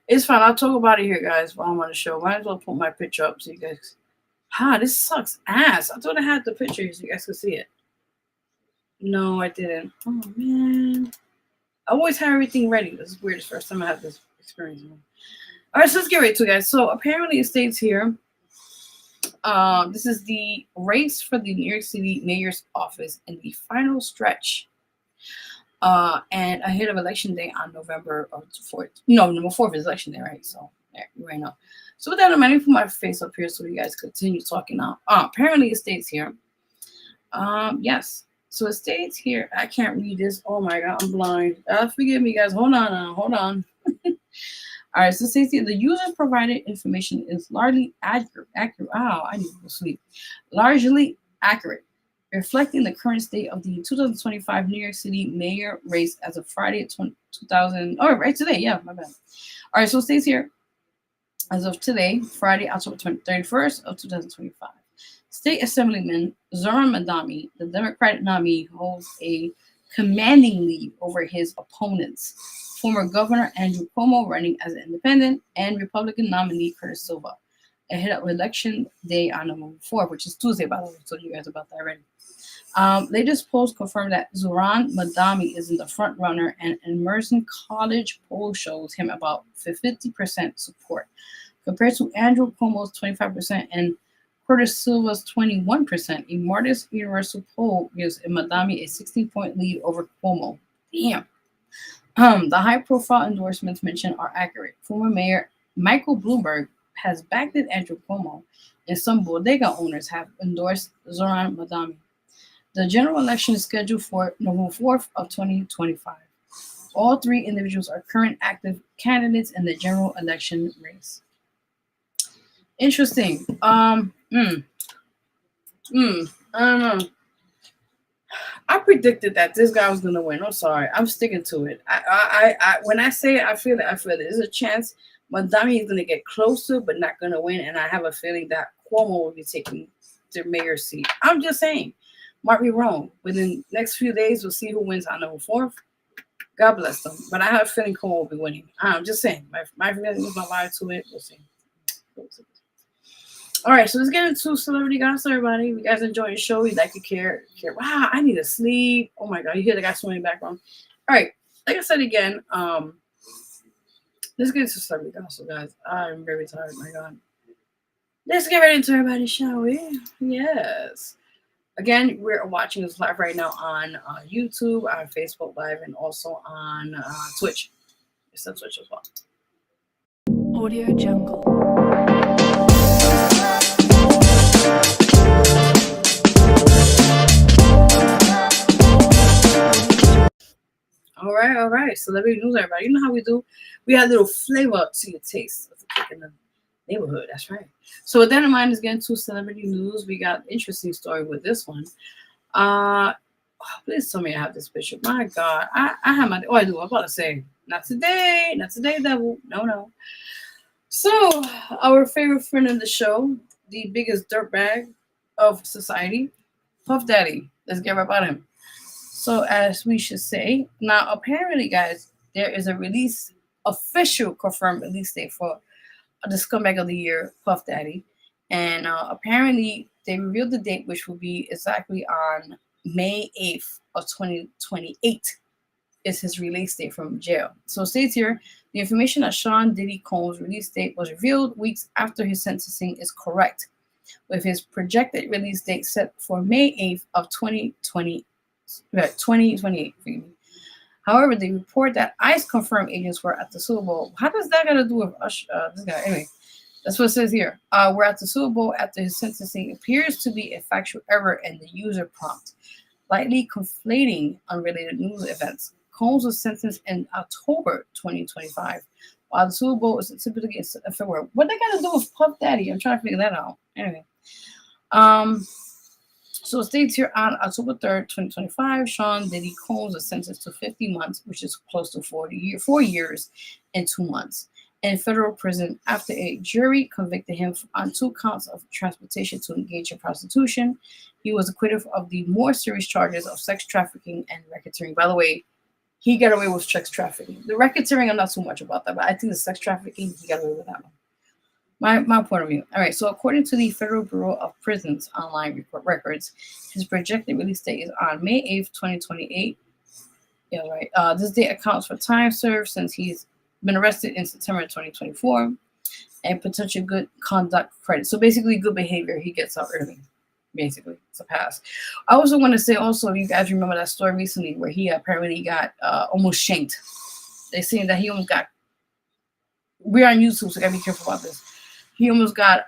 It's fine. I'll talk about it here, guys, while I'm on the show. Might as well put my picture up so you guys... this sucks ass. I thought I had the picture so you guys could see it. No, I didn't. Oh, man. I always have everything ready. This is weird. It's the first time I have this experience. All right, so let's get right to it, guys. So apparently it states here, this is the race for the New York City Mayor's Office in the final stretch. And ahead of Election Day on November 4th. No, November 4th is Election Day, right? So, yeah, you right now. So with that, I'm going to put my face up here so you guys continue talking now. Apparently it states here. Yes. So it states here. I can't read this. Oh my God, I'm blind. Forgive me, guys. Hold on now. Hold on. All right. So it states here, the user's provided information is largely accurate. Oh, I need to go sleep. Largely accurate, reflecting the current state of the 2025 New York City mayor race as of Friday, 2000. Oh, right today. Yeah, my bad. All right. So it states here, as of today, Friday, October 31st of 2025, State Assemblyman Zoran Madami, the Democratic nominee, holds a commanding lead over his opponents, former Governor Andrew Cuomo running as an independent, and Republican nominee Curtis Silva, ahead of Election Day on November 4th, which is Tuesday, by the way. I told you guys about that already. Latest polls confirm that Zoran Madami is in the front runner, and an Emerson College poll shows him about 50% support, compared to Andrew Cuomo's 25% and Curtis Silva's 21%. A Martis Universal poll gives Madami a 16-point lead over Cuomo. Damn. The high-profile endorsements mentioned are accurate. Former Mayor Michael Bloomberg has backed Andrew Cuomo, and some bodega owners have endorsed Zoran Madami. The general election is scheduled for November 4th of 2025. All three individuals are current active candidates in the general election race. Interesting. I don't know. I predicted that this guy was gonna win. I'm sorry. I'm sticking to it. I when I say it, I feel it. I feel it. There's a chance Madami is gonna get closer, but not gonna win. And I have a feeling that Cuomo will be taking the mayor's seat. I'm just saying. Mark me wrong. Within the next few days, we'll see who wins on November 4th. God bless them. But I have a feeling Cuomo will be winning. I'm just saying. My feeling is my vibe to it. We'll see. All right, so let's get into celebrity gossip, everybody. If you guys enjoy the show, you like to care. Wow, I need to sleep. Oh my God, you hear the guy swimming in the background. All right, like I said again, let's get into celebrity gossip, guys. I'm very tired, my God. Let's get right into everybody's shall we? Yes. Again, we're watching this live right now on YouTube, on Facebook Live, and also on Twitch. It's on Twitch as well. Audio Jungle. All right. Celebrity news, everybody. You know how we do. We add a little flavor to your taste of the cake in the neighborhood. That's right. So with that in mind, let's get into celebrity news. We got an interesting story with this one. Please tell me I have this picture. My God, I have my. Oh, I do. I'm about to say, not today, devil. No. So our favorite friend of the show, the biggest dirtbag of society, Puff Daddy. Let's get right about him. So as we should say, now apparently, guys, there is a official confirmed release date for the scumbag of the year, Puff Daddy. And apparently they revealed the date, which will be exactly on May 8th of 2028 is his release date from jail. So it states here, the information that Sean Diddy Combs' release date was revealed weeks after his sentencing is correct, with his projected release date set for May 8th of 2028. However, they report that ICE confirmed agents were at the Super Bowl. How does that got to do with this guy? Anyway, that's what it says here. We're at the Super Bowl after his sentencing appears to be a factual error in the user prompt, likely conflating unrelated news events. Combs was sentenced in October 2025, while the Super Bowl is typically in February. What they got to do with Puff Daddy? I'm trying to figure that out. Anyway, so it states here on October 3rd, 2025, Sean Diddy Combs was sentenced to 50 months, which is close to 4 years and 2 months, in federal prison after a jury convicted him on 2 counts of transportation to engage in prostitution. He was acquitted of the more serious charges of sex trafficking and racketeering. By the way, he got away with sex trafficking. The racketeering, I'm not so much about that, but I think the sex trafficking, he got away with that one. My point of view. All right, so according to the Federal Bureau of Prisons online records, his projected release date is on May 8th, 2028. Yeah, right. This date accounts for time served since he's been arrested in September 2024 and potential good conduct credit. So basically, good behavior, he gets out early. Basically, it's a pass. I also want to say, also, you guys remember that story recently where he apparently got almost shanked. They're saying that he almost got. We're on YouTube, so I gotta be careful about this. He almost got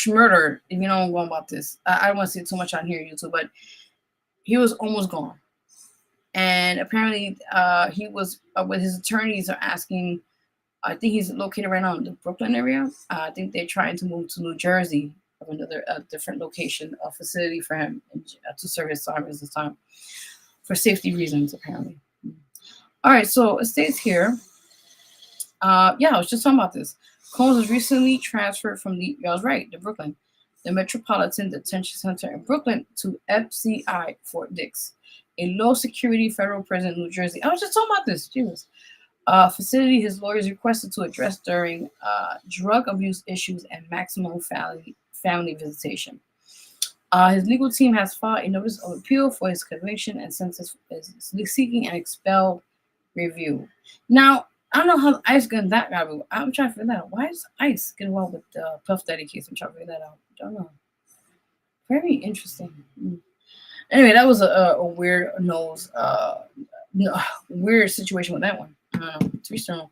murdered. If you know I'm going about this, I don't want to say too much on here, YouTube, but he was almost gone. And apparently, he was with his attorneys are asking. I think he's located right now in the Brooklyn area. I think they're trying to move to New Jersey, of another different location, a facility for him to serve his time at this time, for safety reasons, apparently. All right, so it states here. I was just talking about this. Combs was recently transferred from the Brooklyn, the Metropolitan Detention Center in Brooklyn, to FCI Fort Dix, a low-security federal prison in New Jersey. I was just talking about this. Jesus. Facility his lawyers requested to address during drug abuse issues and maximum family visitation. His legal team has filed a notice of appeal for his conviction and sentence is seeking an expelled review. Now, I don't know how ICE got that guy. I'm trying to figure that out. Why is ICE getting involved with the Puff Daddy case? I'm trying to figure that out. I don't know. Very interesting. Anyway, that was a weird situation with that one. I don't know.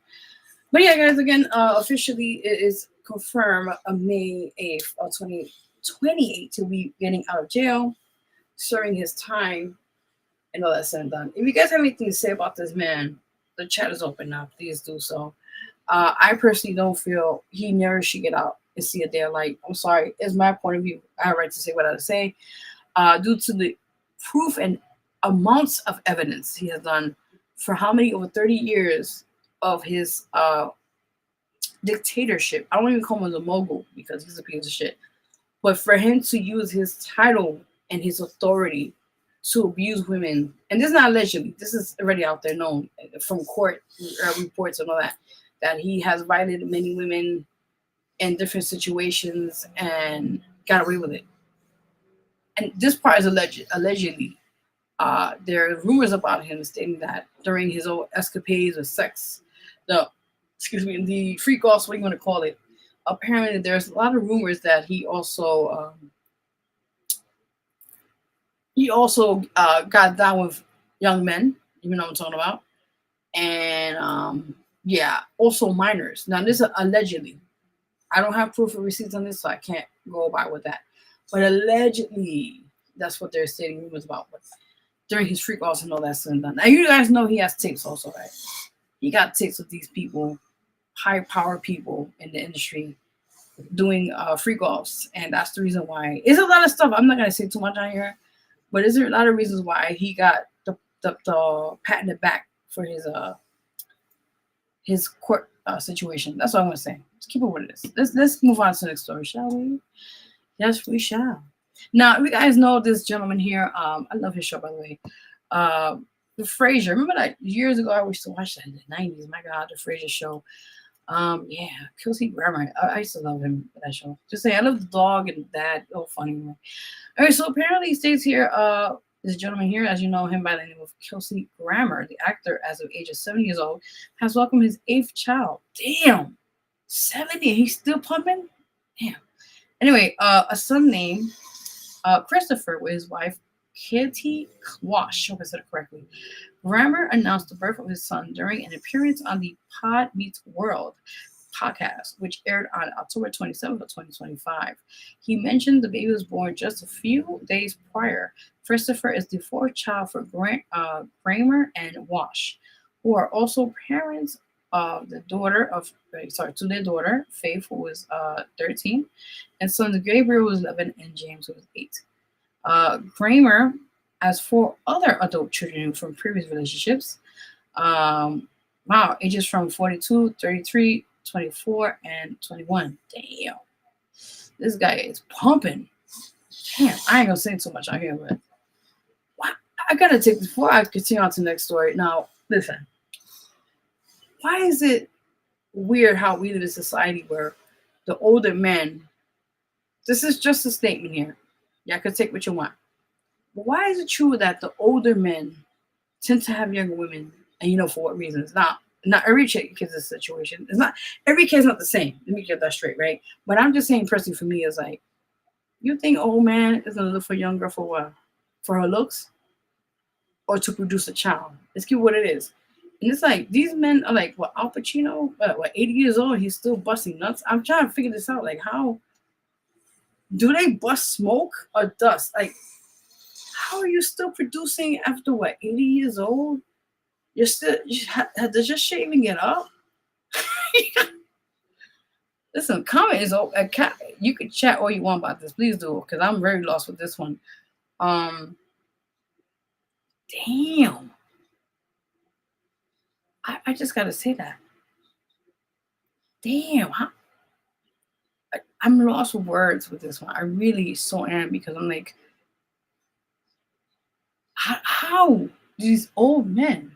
But yeah, guys, again, officially it is confirmed May 8th of 2028 to be getting out of jail, serving his time, and all that said and done. If you guys have anything to say about this man, the chat is open now. Please do so. I personally don't feel he never should get out and see a day of light. I'm sorry. It's my point of view. I have a right to say what I have to say. Due to the proof and amounts of evidence he has done for how many, over 30 years of his dictatorship. I don't even call him a mogul because he's a piece of shit. But for him to use his title and his authority to abuse women, and this is not allegedly, this is already out there known from court reports and all that, that he has violated many women in different situations and got away with it. And this part is allegedly. There are rumors about him stating that during his old escapades with sex, the freak offs, what do you want to call it? Apparently, there's a lot of rumors that he also got down with young men, you know what I'm talking about, and yeah, also minors. Now, this is allegedly. I don't have proof of receipts on this, so I can't go by with that. But allegedly, that's what they're stating rumors about. But during his freak offs and all that stuff done. Now, you guys know he has tapes also, right? He got tapes with these people, high power people in the industry, doing freak offs, and that's the reason why. It's a lot of stuff. I'm not gonna say too much on here, but is there a lot of reasons why he got the patented back for his court situation? That's what I want to say. Let's keep it what it is. Let's move on to the next story, shall we? Yes, we shall. Now, you guys know this gentleman here. I love his show, by the way. The Frasier. Remember that years ago I used to watch that in the 90s. My God, the Frasier show. Yeah, Kelsey Grammer. I used to love him for that show. Just saying, I love the dog and that. Oh, funny. All right, so apparently he states here, this gentleman here, as you know him by the name of Kelsey Grammer, the actor, as of age of 7 years old, has welcomed his 8th child. Damn, 70, he's still pumping? Damn. Anyway, a son named Christopher with his wife, Katie Quash, hope I said it correctly. Grammer announced the birth of his son during an appearance on the Pod Meets World podcast, which aired on October 27th of 2025. He mentioned the baby was born just a few days prior. Christopher is the 4th child for Grammer and Wash, who are also parents of their daughter, Faith, who was 13, and sons Gabriel, who was 11, and James, who was 8. Kramer has 4 other adult children from previous relationships. Wow, ages from 42, 33, 24, and 21. Damn. This guy is pumping. Damn, I ain't gonna say too much on here, but I gotta take, before I continue on to the next story. Now, listen. Why is it weird how we live in a society where the older men, this is just a statement here. Y'all can take what you want. But why is it true that the older men tend to have younger women, and you know for what reasons? Not every kid's a situation. It's not every kid's not the same. Let me get that straight, right? But I'm just saying, personally, for me, is like, you think old man is gonna look for young girl for what? For her looks, or to produce a child? Let's keep what it is. And it's like, these men are like, what, Al Pacino, 80 years old, he's still busting nuts. I'm trying to figure this out. Like, how do they bust smoke or dust? Like, how are you still producing after 80 years old? Does your shit even get up? Listen, comment is you can chat all you want about this. Please do, because I'm very lost with this one. Damn. I just gotta say that. Damn, I'm lost with words with this one. I really so am, because I'm like, how do these old men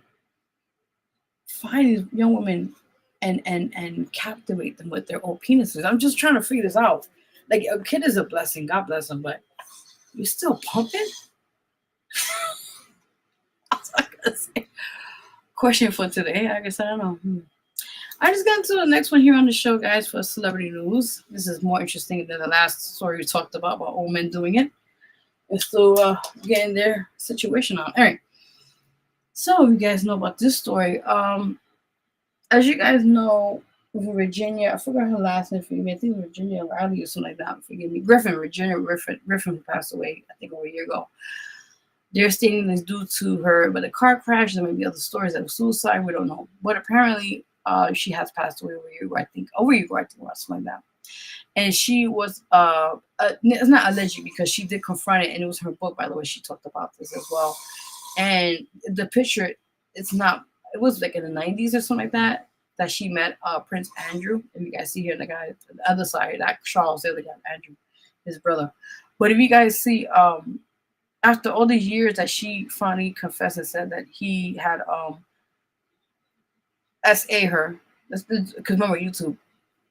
find these young women and captivate them with their old penises? I'm just trying to figure this out. Like, a kid is a blessing, God bless them, but you still pumping? That's what I gotta say. Question for today, I guess I don't know. I just got into the next one here on the show, guys, for celebrity news. This is more interesting than the last story we talked about old men doing it. And still getting their situation on. All right. So you guys know about this story. A as you guys know, Virginia, I forgot her last name. Forgive me. I think Virginia Riley or something like that. Forgive me. Virginia Griffin passed away, I think, over a year ago. They're stating this due to her, but a car crash. There may be other stories of suicide. We don't know. But apparently, she has passed away over a year ago, I think. Over a year ago, I think, something like that. And she was, it's not alleged because she did confront it, and it was her book, by the way. She talked about this as well. And the picture, it was like in the 90s or something like that she met Prince Andrew. And you guys see here the guy on the other side, that Charles, the other guy, Andrew, his brother. But if you guys see, after all these years that she finally confessed and said that he had SA her, because remember YouTube,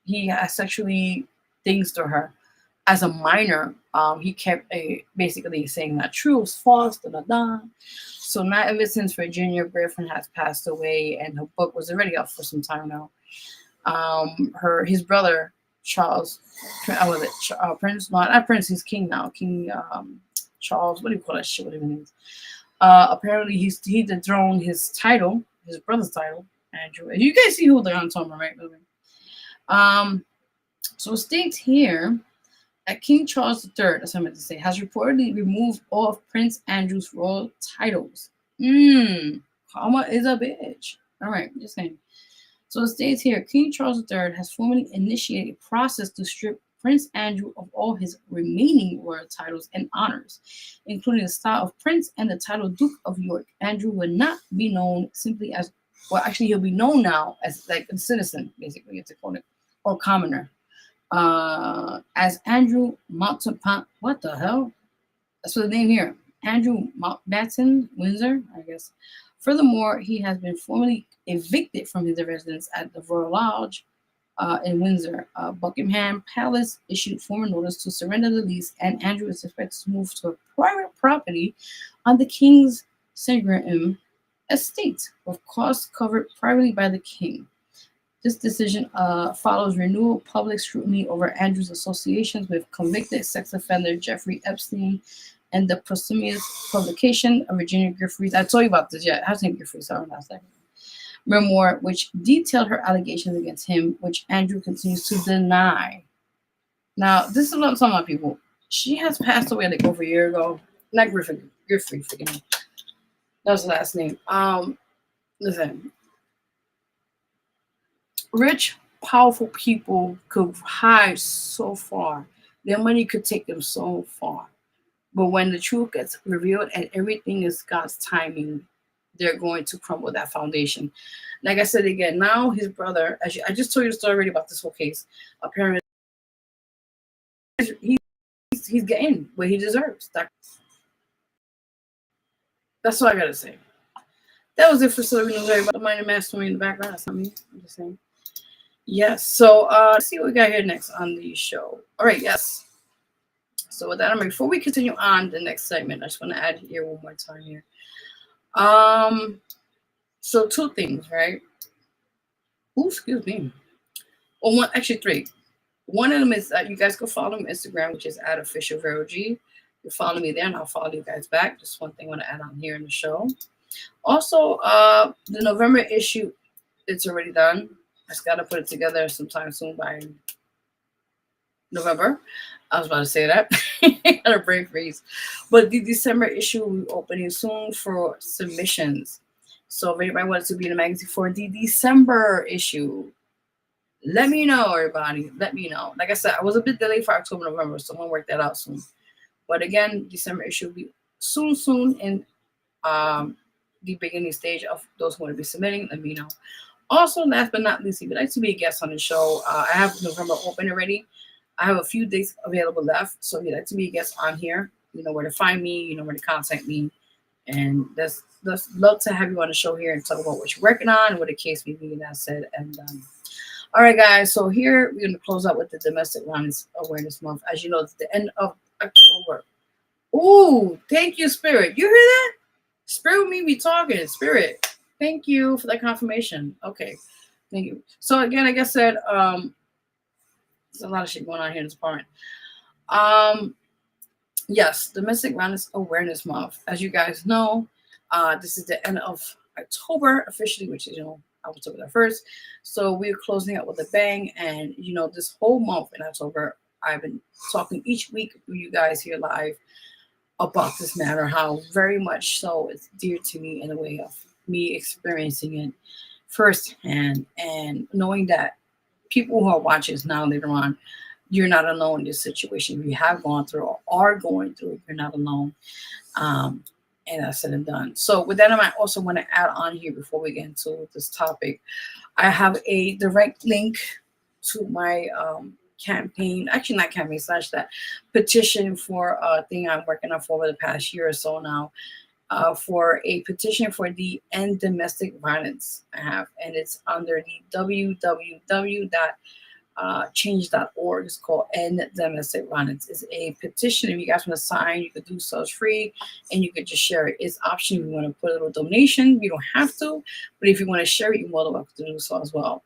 he has sexually things to her as a minor. He kept basically saying that true, it was false, So now ever since Virginia Griffin has passed away and her book was already up for some time now, his brother Charles, Prince, not Prince, he's king now, King Charles, what do you call that shit, whatever it is. Apparently he dethroned his title, his brother's title, Andrew. You guys see who they're on talking about, right? So it states here that King Charles III, that's what I meant to say, has reportedly removed all of Prince Andrew's royal titles. Karma is a bitch. All right, just saying. So it states here, King Charles III has formally initiated a process to strip Prince Andrew of all his remaining royal titles and honors, including the style of prince and the title Duke of York. Andrew will not be known simply as, well, actually, he'll be known now as like a citizen, basically, it's called it, or commoner. As Andrew Mountbatten, what the hell? That's what the name here. Andrew Mountbatten, Windsor, I guess. Furthermore, he has been formally evicted from his residence at the Royal Lodge in Windsor. Buckingham Palace issued formal notice to surrender the lease, and Andrew is expected to move to a private property on the King's Sandringham estate, with costs covered privately by the King. This decision follows renewed public scrutiny over Andrew's associations with convicted sex offender Jeffrey Epstein and the posthumous publication of Virginia Griffith's, I told you about this, yeah, her name Griffith, sorry, last second, memoir, which detailed her allegations against him, which Andrew continues to deny. Now, this is what I'm talking about, people. She has passed away like over a year ago. Not Griffith, forgive me. That was the last name. Listen. Rich, powerful people could hide so far. Their money could take them so far. But when the truth gets revealed and everything is God's timing, they're going to crumble that foundation. Like I said again, now his brother, I just told you the story already about this whole case. Apparently, he's getting what he deserves. That's all I gotta say. That was it for celebrity news. Everybody, don't mind the man story in the background. That's not me. I'm just saying. Yes. So let's see what we got here next on the show. All right. Yes. So with that, before we continue on the next segment, I just want to add here one more time here. So two things, right? Ooh, excuse me. Well, one, actually three. One of them is that you guys can follow me on Instagram, which is @official Vero G. You follow me there, and I'll follow you guys back. Just one thing I want to add on here in the show. Also, the November issue, it's already done. I just got to put it together sometime soon by November. I was about to say that. Got a brain freeze. But the December issue will be opening soon for submissions. So if anybody wants to be in the magazine for the December issue, let me know, everybody. Let me know. Like I said, I was a bit delayed for October, November, so I'm going to work that out soon. But again, December issue will be soon in the beginning stage of those who want to be submitting. Let me know. Also, last but not least, if you'd like to be a guest on the show, I have November open already. I have a few dates available left. So if you'd like to be a guest on here, you know where to find me, you know where to contact me. And let's love to have you on the show here and talk about what you're working on and what the case may be, that said. And all right, guys. So here we're going to close out with the Domestic Violence Awareness Month. As you know, it's the end of October. Ooh, thank you, Spirit. You hear that? Spirit with me be talking. Spirit. Thank you for that confirmation. Okay. Thank you. So again, like I said, there's a lot of shit going on here in this apartment. Yes, Domestic Violence Awareness Month. As you guys know, this is the end of October officially, which is, I was over there first. So we're closing out with a bang. And, this whole month in October, I've been talking each week with you guys here live about this matter, how very much so it's dear to me in a way of me experiencing it firsthand and knowing that people who are watching this now later on, you're not alone in this situation. If you have gone through or are going through it, you're not alone. And that's said and done. So with that in mind, I also want to add on here before we get into this topic, I have a direct link to my campaign, actually not campaign, slash that petition for a thing I'm working on for over the past year or so now, for a petition for the End Domestic Violence. I have, and it's under the www.change.org. It's called End Domestic Violence. It's a petition. If you guys want to sign, you could do so. It's free, and you could just share it. It's optional. If you want to put a little donation, you don't have to, but if you want to share it, you're more than welcome to do so as well.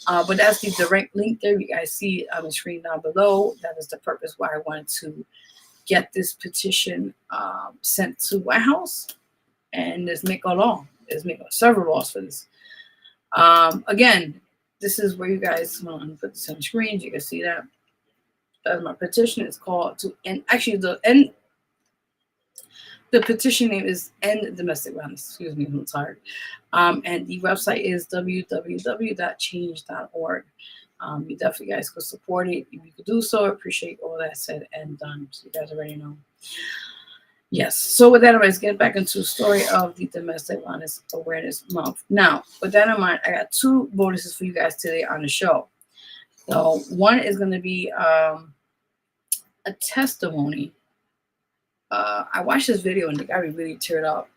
But that's the direct link there. You guys see it on the screen down below. That is the purpose why I wanted to get this petition sent to White House, and let's make a law. Let's make several laws for this. Again, this is where you guys want to put this on the screen. You can see that. That's my petition. It's called to end. Actually, the petition name is End Domestic Violence. Excuse me, I'm tired. And the website is www.change.org. You definitely guys could support it. If you could do so, I appreciate all that said and done. So you guys already know. Yes. So with that, let's get back into the story of the Domestic Violence Awareness Month. Now, with that in mind, I got two bonuses for you guys today on the show. So one is going to be a testimony. I watched this video and it got me really teared up.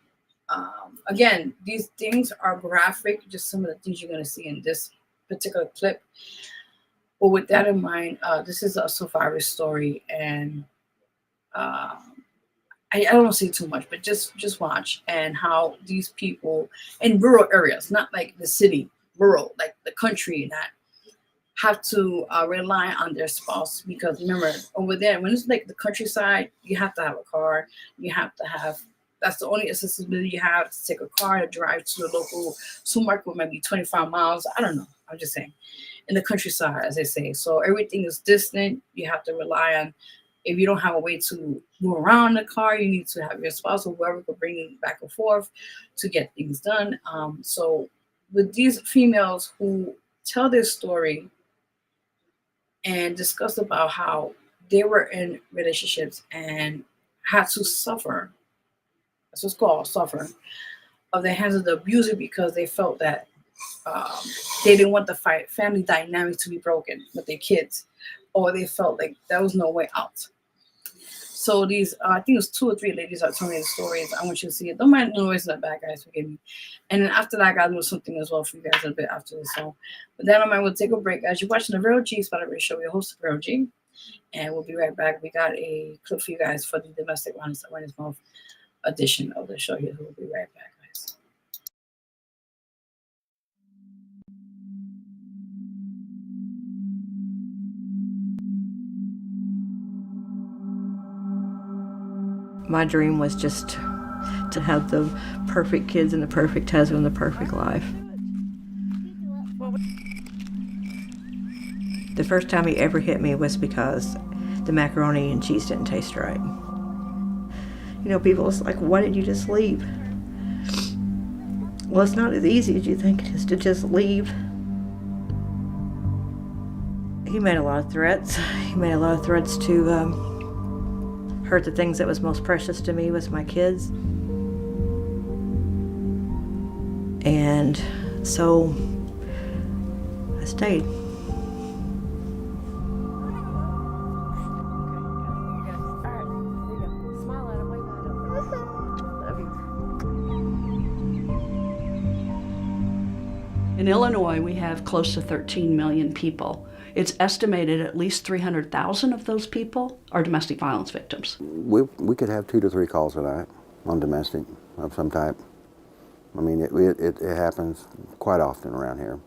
Again, these things are graphic, just some of the things you're going to see in this particular clip. But with that in mind, this is a survivor story, and I don't want to say too much, but just watch, and how these people in rural areas, not like the city, rural, like the country, that have to rely on their spouse. Because remember, over there, when it's like the countryside, you have to have a car. You have to have, that's the only accessibility you have, to take a car to drive to the local supermarket, maybe 25 miles. I don't know. I'm just saying. In the countryside, as they say. So everything is distant. You have to rely on, if you don't have a way to move around the car, you need to have your spouse or whoever could bring you back and forth to get things done. So with these females who tell their story and discuss about how they were in relationships and had to suffer, that's what's called, suffer, of the hands of the abuser, because they felt that they didn't want the family dynamic to be broken with their kids, or they felt like there was no way out. So these, I think it was 2 or 3 ladies are telling me the stories. I want you to see it. Don't mind the noise in the back, guys, forgive me. And then after that, I got to do something as well for you guys a bit after this. So, but then I might will take a break. As you're watching the Vero G Spotlight Radio Show, your host, Vero G. And we'll be right back. We got a clip for you guys for the Domestic Violence Awareness Month edition of the show here. We'll be right back, guys. My dream was just to have the perfect kids and the perfect husband, the perfect life. The first time he ever hit me was because the macaroni and cheese didn't taste right. You know, people was like, why did you just leave? Well, it's not as easy as you think it is to just leave. He made a lot of threats. He made a lot of threats to hurt the things that was most precious to me, was my kids. And so I stayed. In Illinois, we have close to 13 million people. It's estimated at least 300,000 of those people are domestic violence victims. We could have 2 to 3 calls a night on domestic of some type. I mean, it happens quite often around here.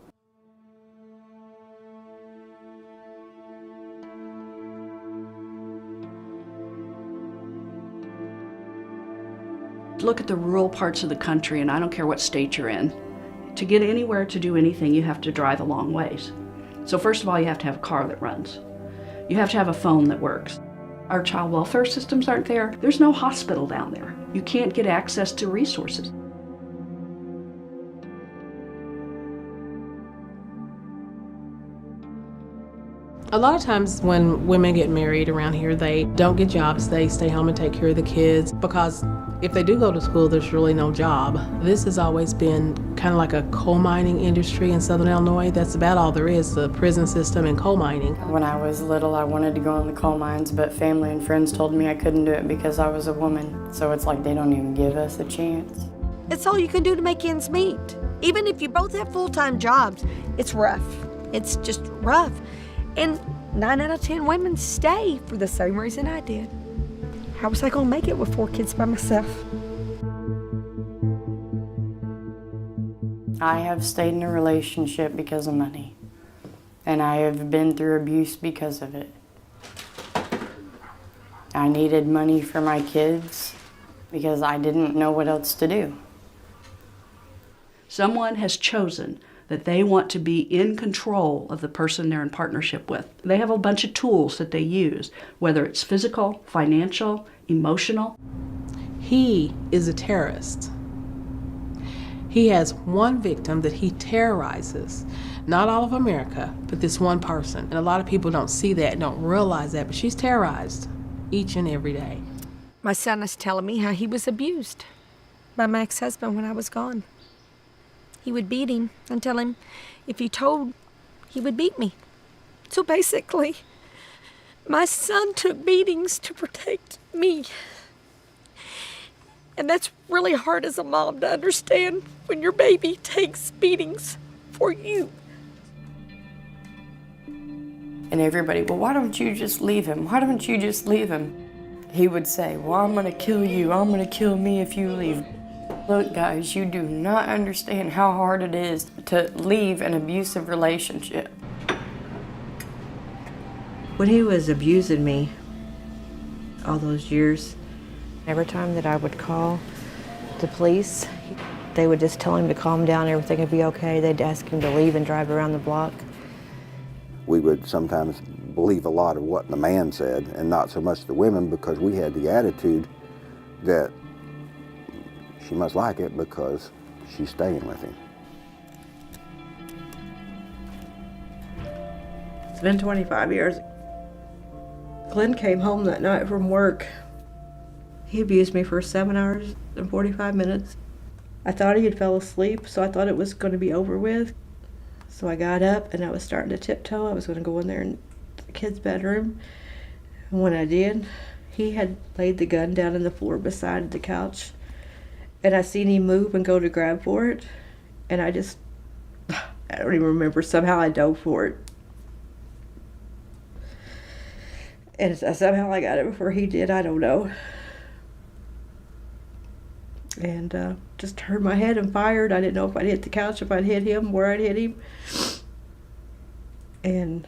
Look at the rural parts of the country, and I don't care what state you're in. To get anywhere to do anything, you have to drive a long ways. So first of all, you have to have a car that runs. You have to have a phone that works. Our child welfare systems aren't there. There's no hospital down there. You can't get access to resources. A lot of times when women get married around here, they don't get jobs. They stay home and take care of the kids because if they do go to school, there's really no job. This has always been kind of like a coal mining industry in Southern Illinois. That's about all there is, the prison system and coal mining. When I was little, I wanted to go in the coal mines, but family and friends told me I couldn't do it because I was a woman. So it's like they don't even give us a chance. It's all you can do to make ends meet. Even if you both have full-time jobs, it's rough. It's just rough. And 9 out of 10 women stay for the same reason I did. How was I gonna make it with 4 kids by myself? I have stayed in a relationship because of money. And I have been through abuse because of it. I needed money for my kids because I didn't know what else to do. Someone has chosen that they want to be in control of the person they're in partnership with. They have a bunch of tools that they use, whether it's physical, financial, emotional. He is a terrorist. He has one victim that he terrorizes. Not all of America, but this one person. And a lot of people don't see that, don't realize that, but she's terrorized each and every day. My son is telling me how he was abused by my ex-husband when I was gone. He would beat him and tell him if he told, he would beat me. So basically, my son took beatings to protect me. And that's really hard as a mom to understand when your baby takes beatings for you. And everybody, well, why don't you just leave him? Why don't you just leave him? He would say, well, I'm gonna kill you. I'm gonna kill me if you leave. Look, guys, you do not understand how hard it is to leave an abusive relationship. When he was abusing me all those years, every time that I would call the police, they would just tell him to calm down, everything would be okay. They'd ask him to leave and drive around the block. We would sometimes believe a lot of what the man said and not so much the women, because we had the attitude that she must like it because she's staying with him. It's been 25 years. Glenn came home that night from work. He abused me for 7 hours and 45 minutes. I thought he had fell asleep, so I thought it was going to be over with. So I got up and I was starting to tiptoe. I was going to go in there in the kid's bedroom. And when I did, he had laid the gun down on the floor beside the couch. And I seen him move and go to grab for it. And I don't even remember, somehow I dove for it. And somehow I got it before he did, I don't know. And just turned my head and fired. I didn't know if I'd hit the couch, if I'd hit him, where I'd hit him. And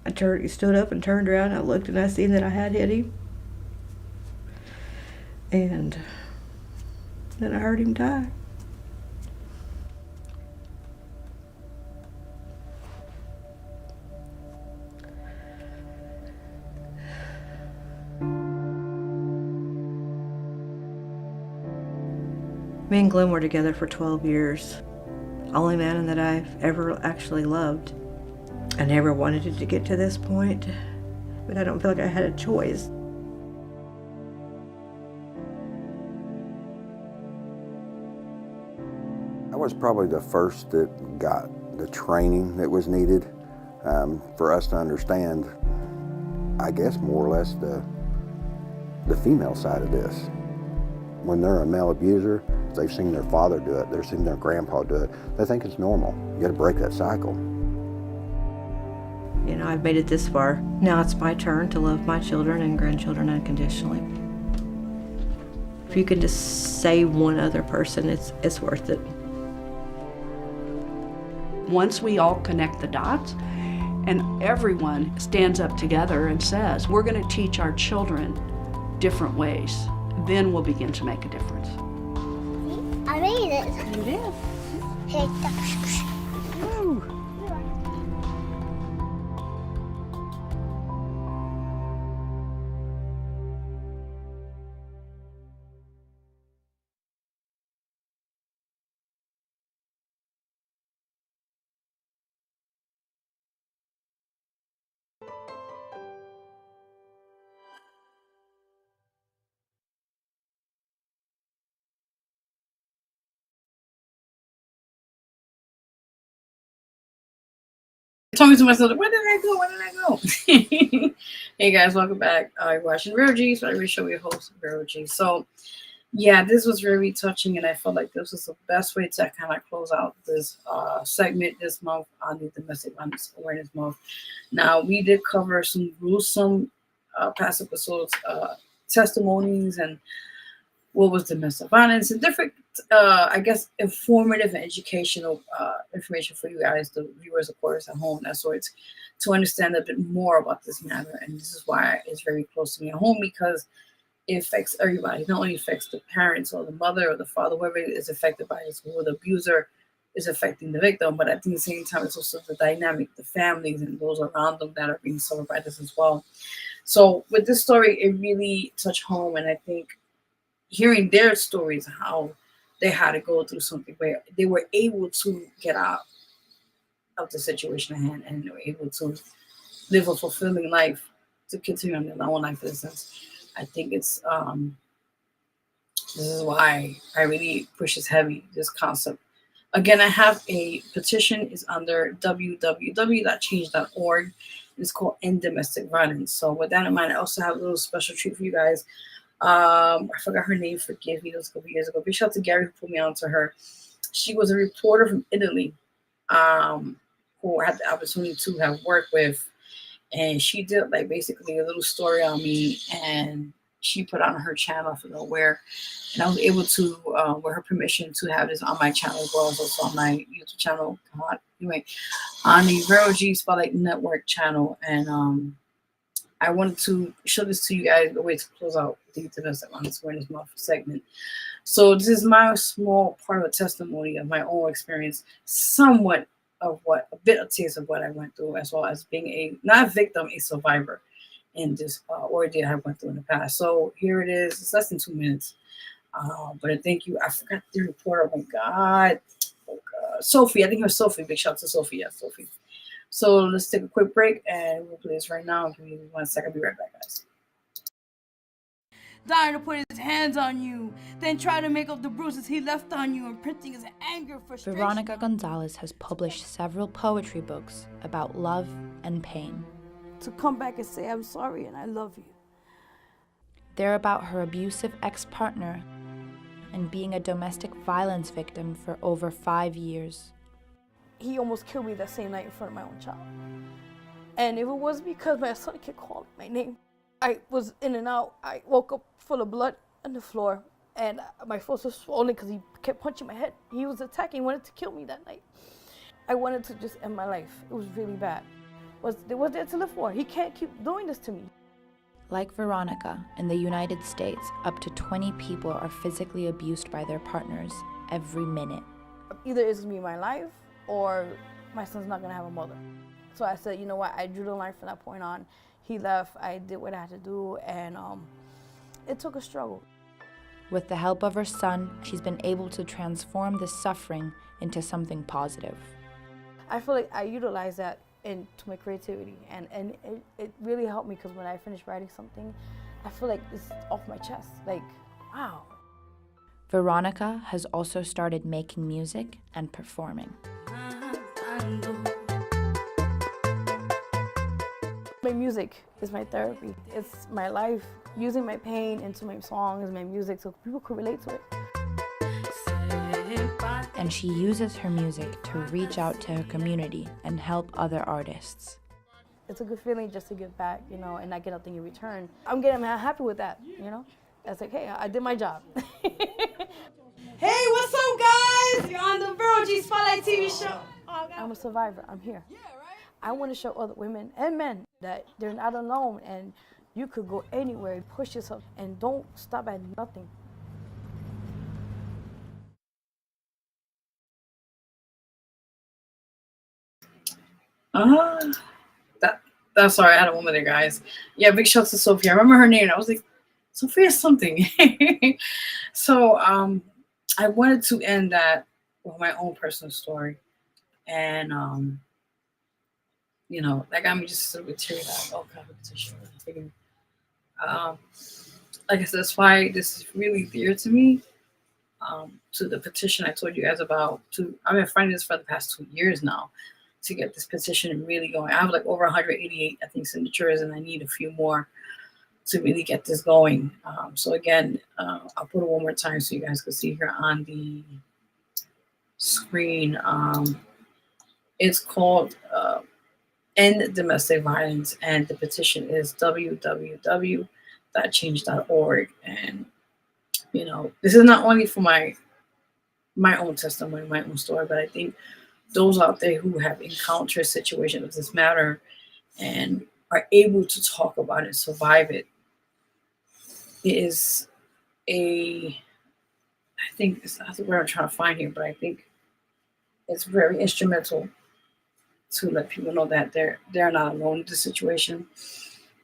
he stood up and turned around. I looked and I seen that I had hit him. And then I heard him die. Me and Glenn were together for 12 years. Only man that I've ever actually loved. I never wanted it to get to this point, but I don't feel like I had a choice. I was probably the first that got the training that was needed for us to understand, I guess, more or less the female side of this. When they're a male abuser, they've seen their father do it, they've seen their grandpa do it, they think it's normal. You gotta break that cycle. You know, I've made it this far. Now it's my turn to love my children and grandchildren unconditionally. If you can just save one other person, it's worth it. Once we all connect the dots and everyone stands up together and says, we're going to teach our children different ways, then we'll begin to make a difference. I made it. You did. Hey, Woo. Talking to myself, where did I go? Where did I go? Hey guys, welcome back. You're watching Vero G, so I show your host, Vero G. So, yeah, this was very touching, and I felt like this was the best way to kind of close out this segment this month on the Domestic Violence Awareness Month. Now, we did cover some gruesome past episodes, testimonies, and what was domestic violence, and different, I guess, informative and educational information for you guys, the viewers, of course, at home, that sorts, to understand a bit more about this matter. And this is why it's very close to me at home, because it affects everybody. It not only affects the parents or the mother or the father, whoever is affected by this, who the abuser is affecting the victim, but at the same time, it's also the dynamic, the families and those around them that are being suffered by this as well. So with this story, it really touched home, and I think hearing their stories, how they had to go through something where they were able to get out of the situation at hand, and they were able to live a fulfilling life, to continue on their own life in a sense. I think it's this is why I really push this heavy, this concept. Again, I have a petition. It's under www.change.org. It's called End Domestic Violence. So with that in mind, I also have a little special treat for you guys. I forgot her name, forgive me, it was a couple years ago. Big shout out to Gary who put me on to her. She was a reporter from Italy, who I had the opportunity to have worked with, and she did like basically a little story on me, and she put on her channel for nowhere, and I was able to, with her permission, to have this on my channel as well as also on my YouTube channel. Anyway, on the Vero G Spotlight Network channel, and I wanted to show this to you guys, a way to close out the Domestic Violence Awareness Month segment. So this is my small part of a testimony of my own experience, somewhat of what, a bit of taste of what I went through, as well as being a, not a victim, a survivor in this ordeal I went through in the past. So here it is. It's less than 2 minutes. But I thank you. I forgot the reporter. Oh my God. Sophie. I think it was Sophie. Big shout out to Sophie. Yeah, Sophie. So let's take a quick break, and we'll play this right now. Give me 1 second. I'll be right back, guys. Dying to put his hands on you, then try to make up the bruises he left on you, imprinting his anger, frustration. Veronica Gonzalez has published several poetry books about love and pain. To come back and say, I'm sorry and I love you. They're about her abusive ex-partner and being a domestic violence victim for over 5 years. He almost killed me that same night in front of my own child. And if it was because my son kept calling my name, I was in and out. I woke up full of blood on the floor, and my face was swollen because he kept punching my head. He was attacking, wanted to kill me that night. I wanted to just end my life. It was really bad. What's there to live for? He can't keep doing this to me. Like Veronica, in the United States, up to 20 people are physically abused by their partners every minute. Either it's gonna be my life, or my son's not gonna have a mother. So I said, you know what, I drew the line from that point on. He left, I did what I had to do, and it took a struggle. With the help of her son, she's been able to transform this suffering into something positive. I feel like I utilize that into my creativity, and it really helped me, because when I finished writing something, I feel like it's off my chest, like, wow. Veronica has also started making music and performing. My music is my therapy. It's my life, using my pain into my songs, my music, so people could relate to it. And she uses her music to reach out to her community and help other artists. It's a good feeling just to give back, you know, and not get nothing in return. I'm happy with that, you know? It's like, hey, I did my job. Hey, what's up, guys? You're on the Vero G Spotlight TV show. I'm a survivor. I'm here. I want to show other women and men that they're not alone, and you could go anywhere, push yourself, and don't stop at nothing. Uh, that's sorry, I had a woman there, guys. Yeah, big shout to Sophia. I remember her name. I was like, Sophia something. So I wanted to end that with my own personal story. And that got me just a little bit teary eyed. Oh god, petition. Um like I said, that's why this is really dear to me. To the petition I told you guys about. I've been fighting this for the past 2 years now to get this petition really going. I have like over 188, I think, signatures, and I need a few more to really get this going. So again, I'll put it one more time so you guys can see here on the screen. It's called End Domestic Violence, and the petition is www.change.org. And this is not only for my own testimony, my own story, but I think those out there who have encountered situations of this matter and are able to talk about it, survive it, is I think that's the word I'm trying to find here, but I think it's very instrumental to let people know that they're not alone in this situation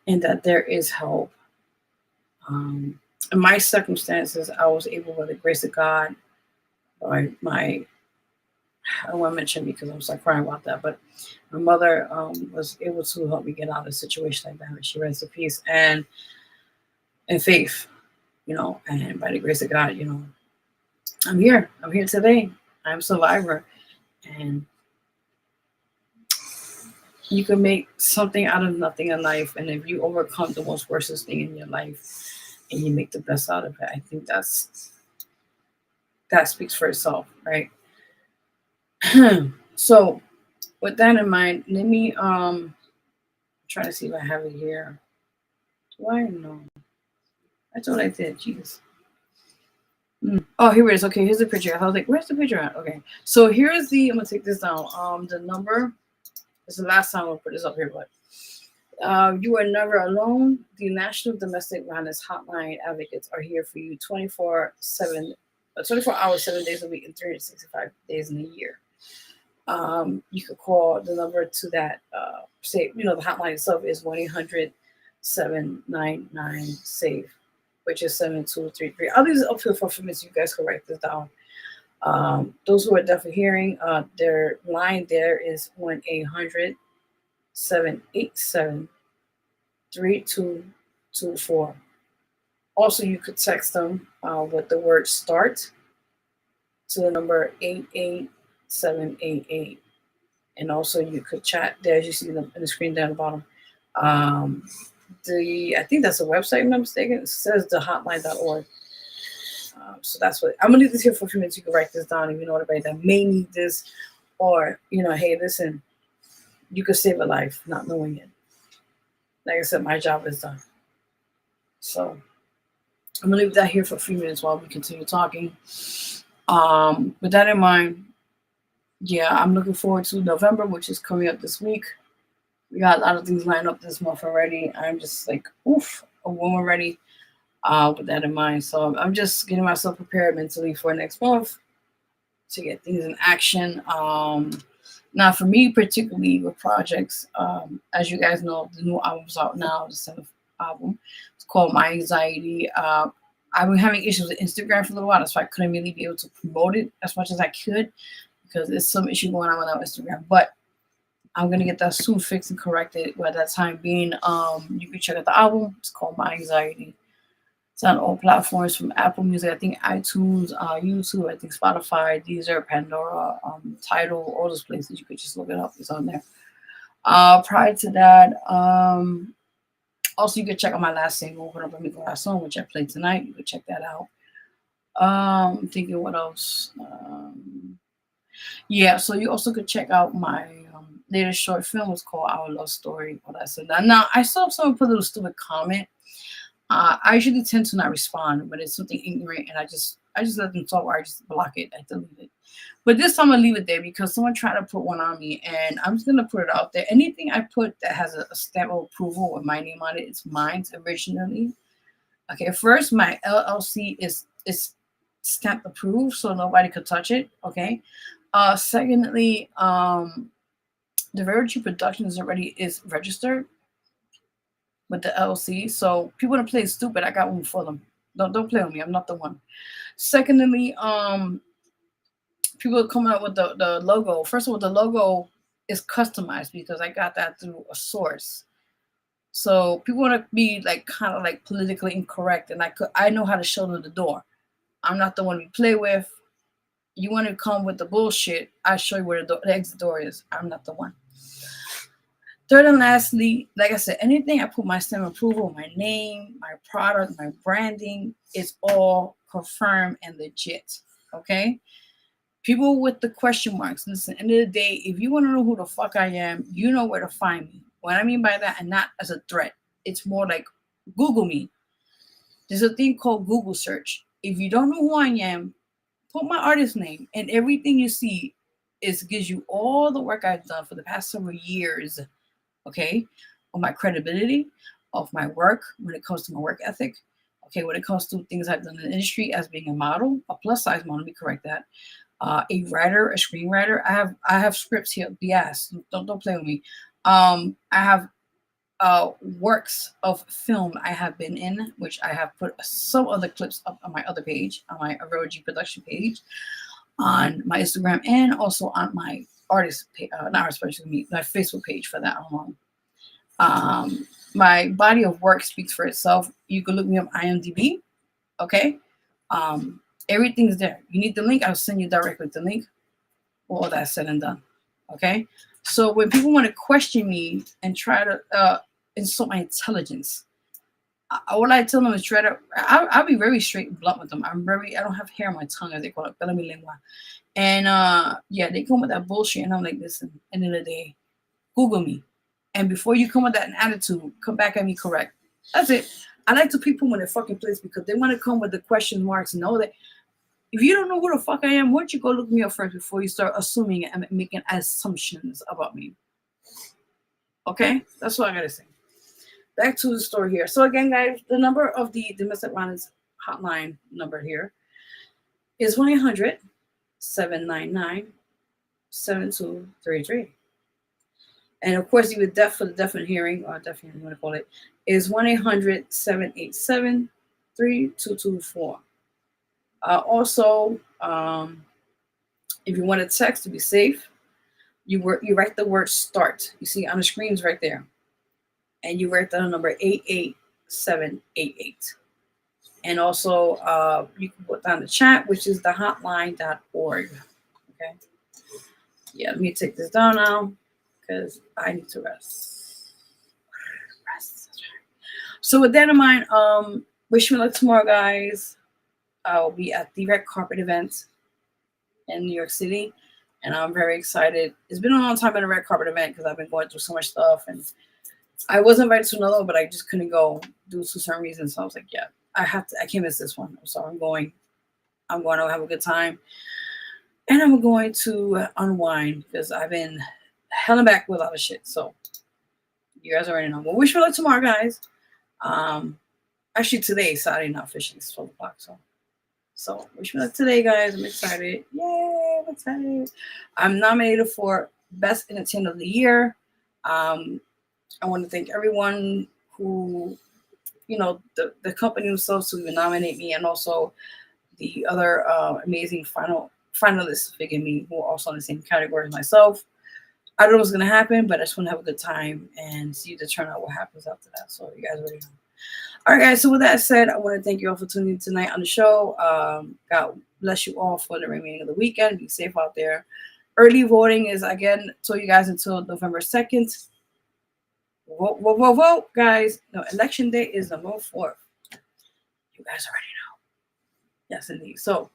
and that there is help. In my circumstances, I was able, by the grace of God, by I don't want to mention because I'm like crying about that, but my mother was able to help me get out of a situation like that. And she rests in peace and faith, and by the grace of God, I'm here. I'm here today. I'm a survivor. And you can make something out of nothing in life. And if you overcome the most worst thing in your life and you make the best out of it, I think that speaks for itself, right? So with that in mind, let me try to see if I have it here. Do I know? I thought I did. Jeez. Oh, here it is. Okay, here's the picture. I was like, where's the picture at? Okay, so here's I'm gonna take this down. The number. This is the last time I'll put this up here, but you are never alone. The National Domestic Violence Hotline advocates are here for you 24 hours, 7 days a week, and 365 days in a year. You could call the number to that. The hotline itself is 1-800-799-SAFE, which is 7233. I'll leave this up here for a few minutes. You guys can write this down. Those who are deaf of hearing, their line there is 1-800-787-3224. Also, you could text them with the word START to the number 88788. And also you could chat there, as you see in the screen down the bottom. I think that's a website, if I'm not mistaken. It says thehotline.org. So that's what I'm gonna leave this here for a few minutes. You can write this down if you know anybody that may need this, or hey, listen, you could save a life not knowing it. Like I said, my job is done. So I'm gonna leave that here for a few minutes while we continue talking. With that in mind, yeah, I'm looking forward to November, which is coming up this week. We got a lot of things lined up this month already. I'm just like, a woman ready. With that in mind, so I'm just getting myself prepared mentally for next month to get things in action. Now, for me, particularly with projects, as you guys know, the new album's out now, the 7th album. It's called My Anxiety. I've been having issues with Instagram for a little while. That's why I couldn't really be able to promote it as much as I could because there's some issue going on with our Instagram. But I'm going to get that soon fixed and corrected. By that time being, you can check out the album. It's called My Anxiety. It's on all platforms from Apple Music, I think iTunes, YouTube, I think Spotify, Deezer, Pandora, Tidal, all those places. You could just look it up. It's on there. Prior to that, also you could check out my last single, What Up Let Me Go Last Song, which I played tonight. You could check that out. I'm thinking what else. Yeah, so you also could check out my latest short film. It's called Our Love Story. What I said. Now, I saw someone put a little stupid comment. I usually tend to not respond when it's something ignorant, and I just let them talk, or I just block it, I delete it. But this time I leave it there because someone tried to put one on me, and I'm just gonna put it out there. Anything I put that has a stamp of approval with my name on it, it's mine originally. Okay, first my LLC is stamp approved, so nobody could touch it. Okay. Secondly, the Vero G Productions already is registered with the LLC. So people want to play stupid, I got one for them. Don't play with me. I'm not the one. Secondly, people come out with the logo. First of all, the logo is customized because I got that through a source. So people want to be like kind of like politically incorrect, and I know how to show them the door. I'm not the one we play with. You want to come with the bullshit, I show you where the exit door is. I'm not the one. Third and lastly, like I said, anything I put my stamp of approval, my name, my product, my branding, it's all confirmed and legit. Okay? People with the question marks, listen, at the end of the day, if you want to know who the fuck I am, you know where to find me. What I mean by that, and not as a threat, it's more like Google me. There's a thing called Google search. If you don't know who I am, put my artist name, and everything you see gives you all the work I've done for the past several years, okay, of my credibility, of my work when it comes to my work ethic, okay, when it comes to things I've done in the industry as being a model, a plus size model, let me correct that, a writer, a screenwriter. I have scripts here. Yes, don't play with me. I have works of film I have been in, which I have put some other clips up on my other page, on my Vero G production page, on my Instagram, and also on my artist page, not artist page, my Facebook page for that alone. My body of work speaks for itself. You can look me up IMDb, okay? Everything's there. You need the link, I'll send you directly the link. All that said and done, okay? So when people want to question me and try to insult my intelligence, all I tell them is try to. I'll be very straight and blunt with them. I don't have hair on my tongue, as they call it, pela mi lengua. And yeah, they come with that bullshit, and I'm like, listen, end of the day, Google me, and before you come with that attitude, come back at me correct. That's it. I like to people in their fucking place because they want to come with the question marks and know that. If you don't know who the fuck I am, why don't you go look me up first before you start assuming and making assumptions about me? Okay? That's what I gotta say. Back to the story here. So again, guys, the number of the domestic violence hotline number here is 1-800-799-7233. And of course, you would for the deaf and hearing, or deaf hearing, you want to call it, is 1-800-787-3224. Also, if you want to text to be safe, you write the word start. You see on the screens right there. And you write down number 88788. And also, you can put down the chat, which is thehotline.org. Okay. Yeah, let me take this down now because I need to rest. So with that in mind, wish me luck tomorrow, guys. I'll be at the Red Carpet event in New York City, and I'm very excited. It's been a long time at a Red Carpet event because I've been going through so much stuff, and I was invited to another one, but I just couldn't go due to certain reasons. So I was like, yeah, I can't miss this one. So I'm going to have a good time, and I'm going to unwind because I've been held back with a lot of shit. So you guys already know. Well, wish me luck tomorrow, guys. Actually today, Saturday, not officially, it's 12 o'clock. So wish me luck today, guys. I'm excited. Yay, I'm excited. I'm nominated for Best Entertainer of the Year. I want to thank everyone who, the company themselves who nominate me, and also the other amazing finalists figure me who are also in the same category as myself. I don't know what's going to happen, but I just want to have a good time and see the turnout, what happens after that. So you guys already know. All right, guys. So with that said, I want to thank you all for tuning in tonight on the show. God bless you all for the remaining of the weekend. Be safe out there. Early voting is, again, told you guys until November 2nd. Vote, guys. No, election day is November 4th. You guys already know. Yes, indeed. So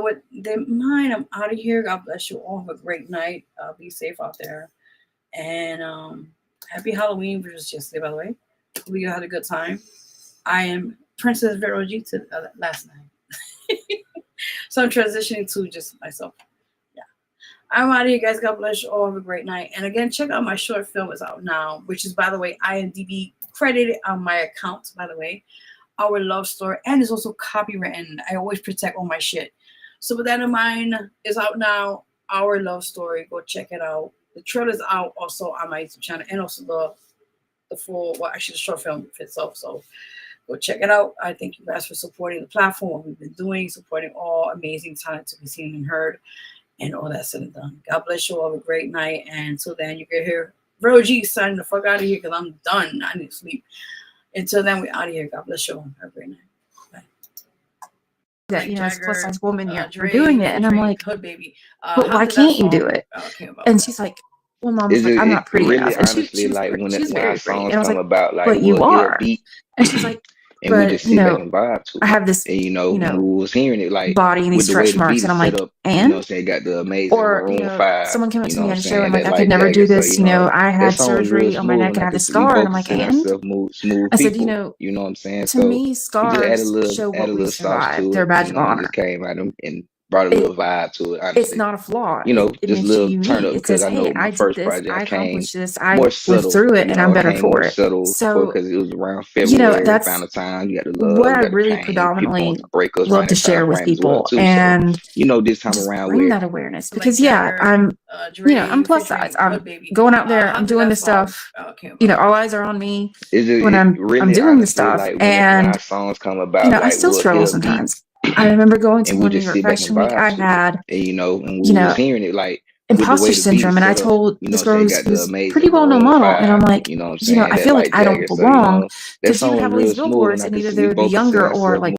with the mind, I'm out of here. God bless you all. Have a great night. Be safe out there. And happy Halloween, which was yesterday, by the way. We had a good time. I am Princess Vero G to last night. So I'm transitioning to just myself. Yeah. I'm out of here, guys. God bless you all. Have a great night. And again, check out my short film. It's out now, which is, by the way, IMDb credited on my account, by the way. Our love story. And it's also copywritten. I always protect all my shit. So with that in mind, it's out now. Our love story. Go check it out. The trailer's out also on my YouTube channel, and also the full, well, actually the short film itself. So go check it out. I thank you guys for supporting the platform, what we've been doing, supporting all amazing talent to be seen and heard, and all that said and done. God bless you all. Have a great night. And until then, you can hear Vero G signing the fuck out of here because I'm done. I need to sleep. Until then, we're out of here. God bless you all. Have a great night. That, you know, as a plus size woman, you're Dre, doing it. And I'm like, Hood Baby. but How why did that can't you song do it? came about? And she's like, well, Mom, Is like, I'm it not pretty really enough. And honestly like when she's our very pretty. songs And I was come like, about, like but you we'll hear a are. beat And she's like, and we but, just you sit back know, and vibe to I it. have this, And when we was hearing it, like body and with these the way stretch the marks. beat And is I'm set like, up, you know what I'm and? saying, got the amazing Or, you Maroon know, 5, someone came up you to know me what on I'm a show and saying, like, that I could Light never do Jagger. So, this. You know, I that had song was real surgery on my smooth, neck and and I I have could this see we scar. And both I'm like, consider and? ourselves smooth I said, people, you know what I'm saying? to So me, we just add a scars show what we little sauce survived. to They're a it, badge you of know, and honor. just came at them and brought a little vibe to it, It's honestly. not a flaw. You know, It just a makes you little turn unique. up It because says, I know hey, my I did first this. project I I came accomplished this. I more lived subtle, through it, you and I'm know, I better came for more it. subtle for So, because it was around you know, February, that's Valentine's, you got the what love, I you got the really pain, people going predominantly through breakups love around to that time share with frame as well people. too. So, And you know, this time just around bring with that awareness because, yeah, I'm, you know, I'm plus size. I'm going out there. I'm doing this stuff. You know, all eyes are on me is when it I'm really doing this honestly stuff. like when And our songs come you know, about, I like still we'll struggle hear a beat sometimes. I remember going to and we one New just York sit back and Fashion Week. vibe I to it. had, And you know, when you we was know, hearing it, like with the imposter way the beat is syndrome. And I set up, told you know this what I'm girl saying, who's, got the who's a pretty amazing well-known Maroon model. And I'm 5, like, you know what I'm you know, saying, I that feel like Light I don't Jagger. So, you belong know, that because you would song have was all real these smooth and billboards I and could either see they we would be both consider younger or ourselves like